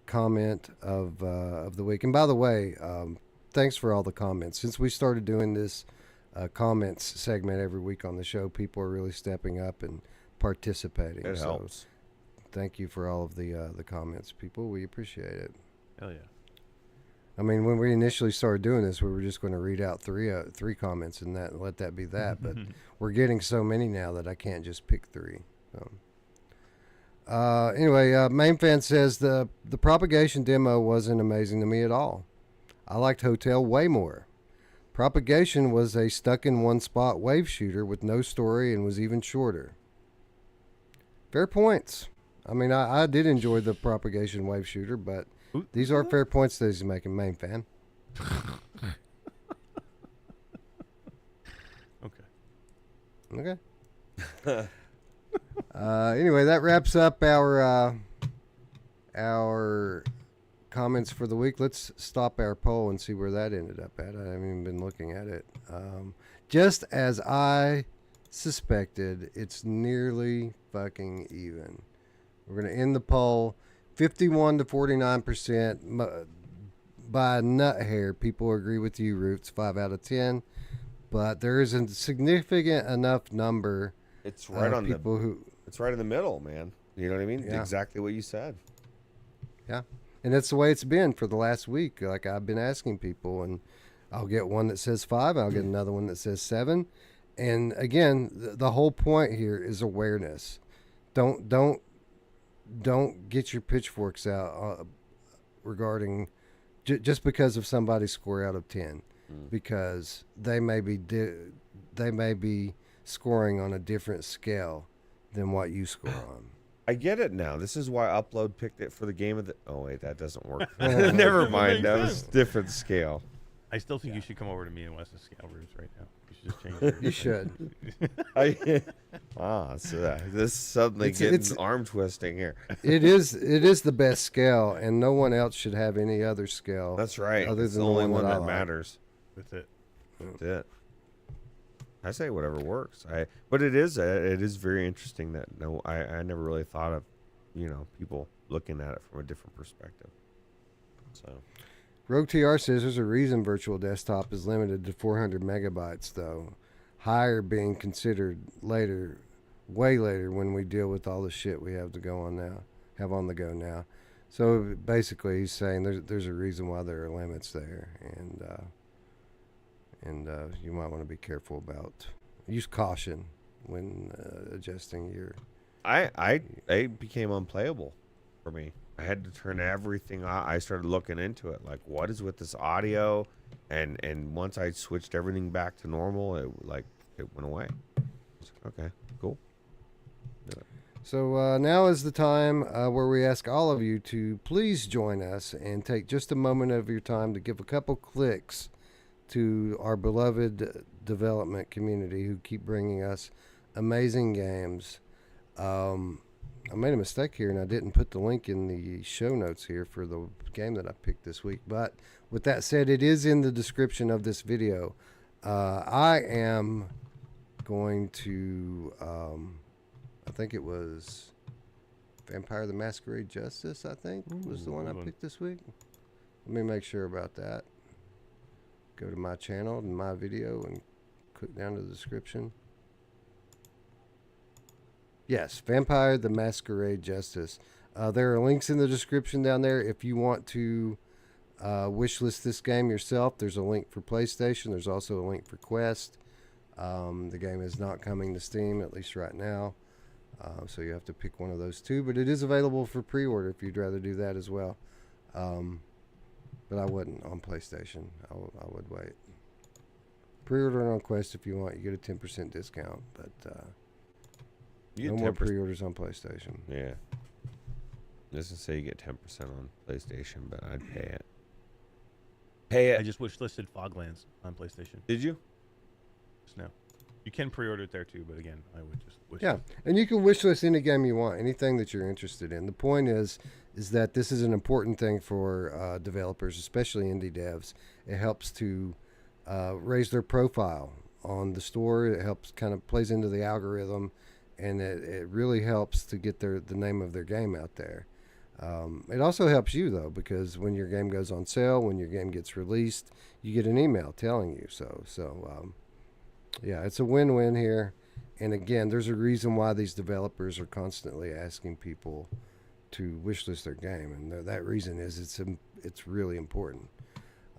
comment of the week. And by the way, thanks for all the comments. Since we started doing this comments segment every week on the show, people are really stepping up and participating. It helps. Thank you for all of the comments, people. We appreciate it. Hell yeah. I mean, when we initially started doing this, we were just going to read out three comments and let that be that. But we're getting so many now that I can't just pick three. So. Anyway, main fan says the propagation demo wasn't amazing to me at all. I liked Hotel way more. Propagation was a stuck in one spot wave shooter with no story and was even shorter. Fair points. I mean, I did enjoy the propagation wave shooter, but these are fair points that he's making, main fan. Okay. Anyway, that wraps up our comments for the week. Let's stop our poll and see where that ended up at. I haven't even been looking at it. Just as I suspected, it's nearly fucking even. We're going to end the poll 51 to 49%. By a nut hair, people agree with you, Ruuts, 5 out of 10. But there is a significant enough number. It's right on people who. It's right in the middle, man. You know what I mean? Yeah. Exactly what you said. Yeah. And that's the way it's been for the last week. Like, I've been asking people, and I'll get one that says 5. I'll get another one that says 7. And again, the whole point here is awareness. Don't get your pitchforks out regarding just because of somebody's score out of 10, because they may be scoring on a different scale than what you score on. I get it now. This is why Upload picked it for the game of the. Oh wait, that doesn't work. Never mind. That was different scale. I still think you should come over to me and Wes's scale Ruuts right now. You should just change it. You should. So this suddenly getting arm twisting here. It is the best scale, and no one else should have any other scale. That's right. Other it's than the only one that like. matters. That's it. That's it. I say whatever works. But it is very interesting that I never really thought of, people looking at it from a different perspective. So. Rogue TR says there's a reason Virtual Desktop is limited to 400 megabytes, though. Higher being considered later, way later, when we deal with all the shit we have on the go now. So basically, he's saying there's a reason why there are limits there, and you might want to be careful about. Use caution when adjusting your. It became unplayable for me. I had to turn everything on. I started looking into it, like what is with this audio, and once I switched everything back to normal, it went away. Okay, cool. So now is the time where we ask all of you to please join us and take just a moment of your time to give a couple clicks to our beloved development community who keep bringing us amazing games. I made a mistake here and I didn't put the link in the show notes here for the game that I picked this week. But with that said, it is in the description of this video. I am going to, I think it was Vampire the Masquerade Justice, I think, was the one I picked this week. Let me make sure about that. Go to my channel and my video and click down to the description. Yes, Vampire the Masquerade Justice. There are links in the description down there. If you want to wishlist this game yourself, there's a link for PlayStation. There's also a link for Quest. The game is not coming to Steam, at least right now. So you have to pick one of those two. But it is available for pre-order if you'd rather do that as well. But I wouldn't on PlayStation. I would wait. Pre-order it on Quest if you want. You get a 10% discount. But no more pre-orders on PlayStation. Yeah. Doesn't say you get 10% on PlayStation, but I'd pay it. Pay it. I just wishlisted Foglands on PlayStation. Did you? Just now. You can pre-order it there too, but again, I would just wish. Yeah, and you can wishlist any game you want, anything that you're interested in. The point is that this is an important thing for developers, especially indie devs. It helps to raise their profile on the store. It helps, kind of plays into the algorithm, and it really helps to get the name of their game out there. It also helps you, though, because when your game goes on sale, when your game gets released, you get an email telling you so. Yeah, it's a win-win here. And again, there's a reason why these developers are constantly asking people to wishlist their game, and that reason is it's really important.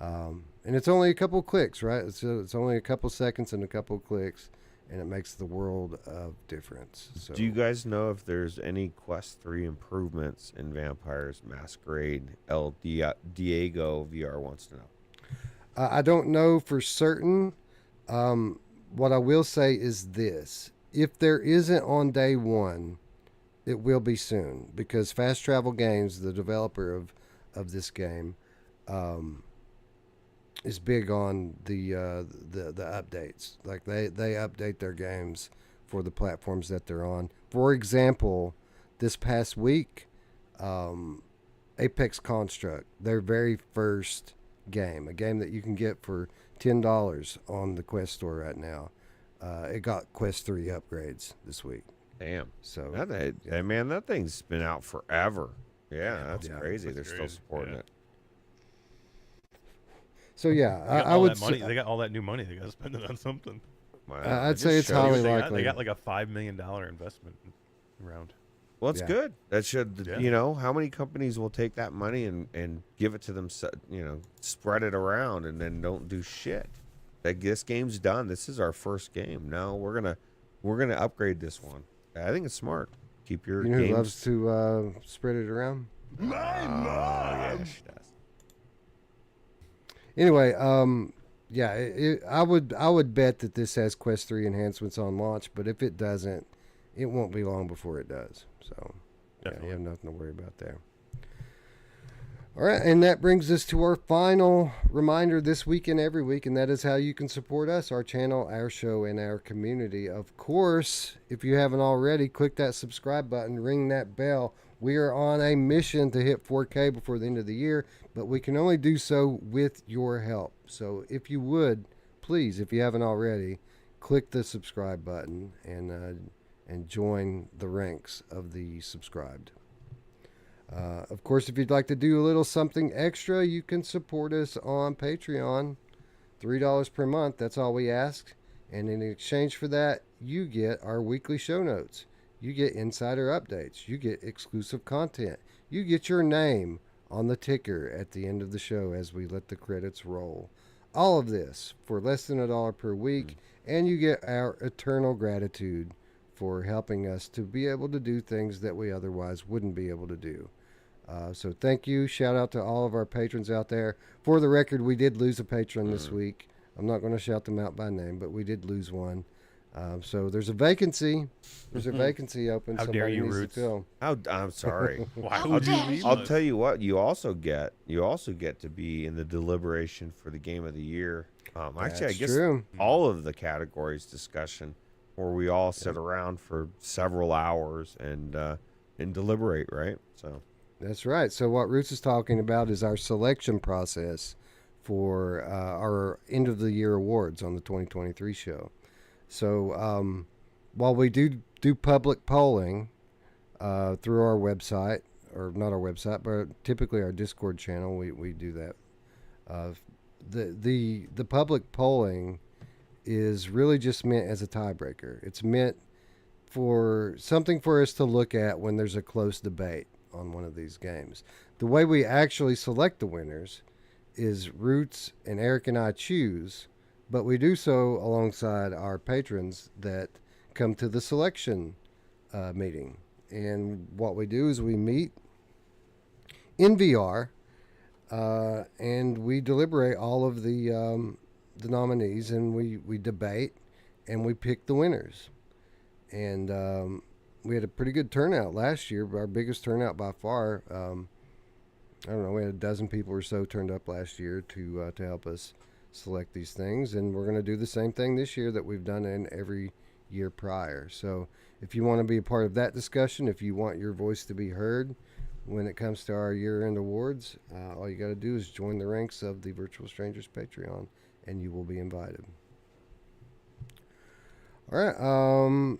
And it's only a couple clicks, right? It's only a couple seconds and a couple clicks, and it makes the world of difference. So, do you guys know if there's any Quest 3 improvements in Vampires Masquerade? Diego VR wants to know. I don't know for certain. What I will say is this. If there isn't on day one, it will be soon, because Fast Travel Games, the developer of this game, is big on the updates. Like they update their games for the platforms that they're on. For example, this past week, Apex Construct, their very first game, a game that you can get for $10 on the Quest store right now, it got Quest 3 upgrades this week. Damn. So man, that thing's been out forever. Yeah, that's crazy. They're still supporting it. So yeah, I would say they got all that new money. They got to spend it on something. I'd say it's highly likely. They got like a $5 million investment round. Well, it's good. That should, how many companies will take that money and give it to them, spread it around, and then don't do shit. Like, this game's done. This is our first game. Now we're gonna upgrade this one. I think it's smart. Keep your. You know games. who loves to spread it around? Yeah, she does. Anyway, I would bet that this has Quest 3 enhancements on launch, but if it doesn't, it won't be long before it does. So, you have nothing to worry about there. All right, and that brings us to our final reminder this week and every week, and that is how you can support us, our channel, our show, and our community. Of course, if you haven't already, click that subscribe button, ring that bell. We are on a mission to hit 4K before the end of the year, but we can only do so with your help. So if you would, please, if you haven't already, click the subscribe button and join the ranks of the subscribed. Of course, if you'd like to do a little something extra, you can support us on Patreon. $3 per month, that's all we ask. And in exchange for that, you get our weekly show notes. You get insider updates. You get exclusive content. You get your name on the ticker at the end of the show as we let the credits roll. All of this for less than $1 per week, and you get our eternal gratitude for helping us to be able to do things that we otherwise wouldn't be able to do. So thank you. Shout out to all of our patrons out there. For the record, we did lose a patron this week. I'm not going to shout them out by name, but we did lose one. So there's a vacancy. There's a vacancy open. How dare you, needs to Ruuts? fill. I'm sorry. Why would you leave I'll us? tell you what. You also get to be in the deliberation for the game of the year. Actually, I guess true. all of the categories discussion, where we all sit around for several hours and deliberate. Right. So. That's right. So what Ruuts is talking about is our selection process for our end of the year awards on the 2023 show. So while we do public polling through our website, or not our website, but typically our Discord channel, we do that. The public polling is really just meant as a tiebreaker. It's meant for something for us to look at when there's a close debate on one of these games. The way we actually select the winners is Ruuts and Eric and I choose, but we do so alongside our patrons that come to the selection meeting. And what we do is we meet in VR, and we deliberate all of the nominees, and we debate, and we pick the winners. And we had a pretty good turnout last year, our biggest turnout by far. I don't know, we had a dozen people or so turned up last year to help us select these things, and we're going to do the same thing this year that we've done in every year prior. So if you want to be a part of that discussion, if you want your voice to be heard when it comes to our year-end awards, all you got to do is join the ranks of the Virtual Strangers Patreon, and you will be invited. All right,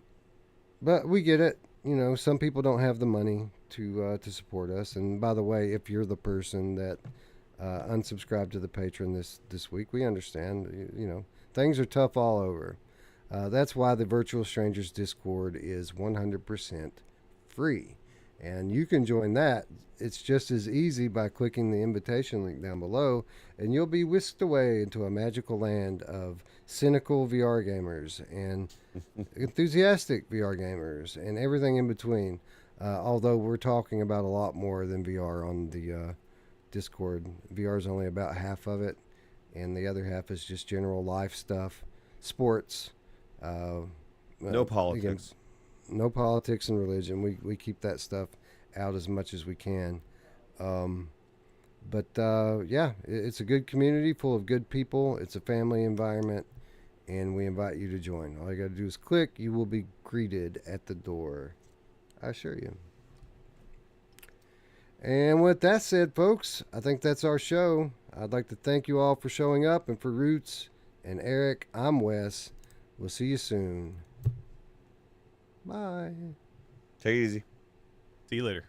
but we get it. You know, some people don't have the money to support us. And by the way, if you're the person that unsubscribed to the Patreon this week, we understand. You know, things are tough all over. That's why the Virtual Strangers Discord is 100% free. And you can join that. It's just as easy by clicking the invitation link down below, and you'll be whisked away into a magical land of cynical VR gamers and enthusiastic VR gamers and everything in between. Although we're talking about a lot more than VR on the Discord. VR is only about half of it, and the other half is just general life stuff, sports. No politics. Again, no politics and religion. We keep that stuff out as much as we can. But yeah, it's a good community full of good people. It's a family environment, and we invite you to join. All you got to do is click. You will be greeted at the door, I assure you. And with that said, folks, I think that's our show. I'd like to thank you all for showing up, and for Ruuts and Eric, I'm Wes. We'll see you soon. Bye. Take it easy. See you later.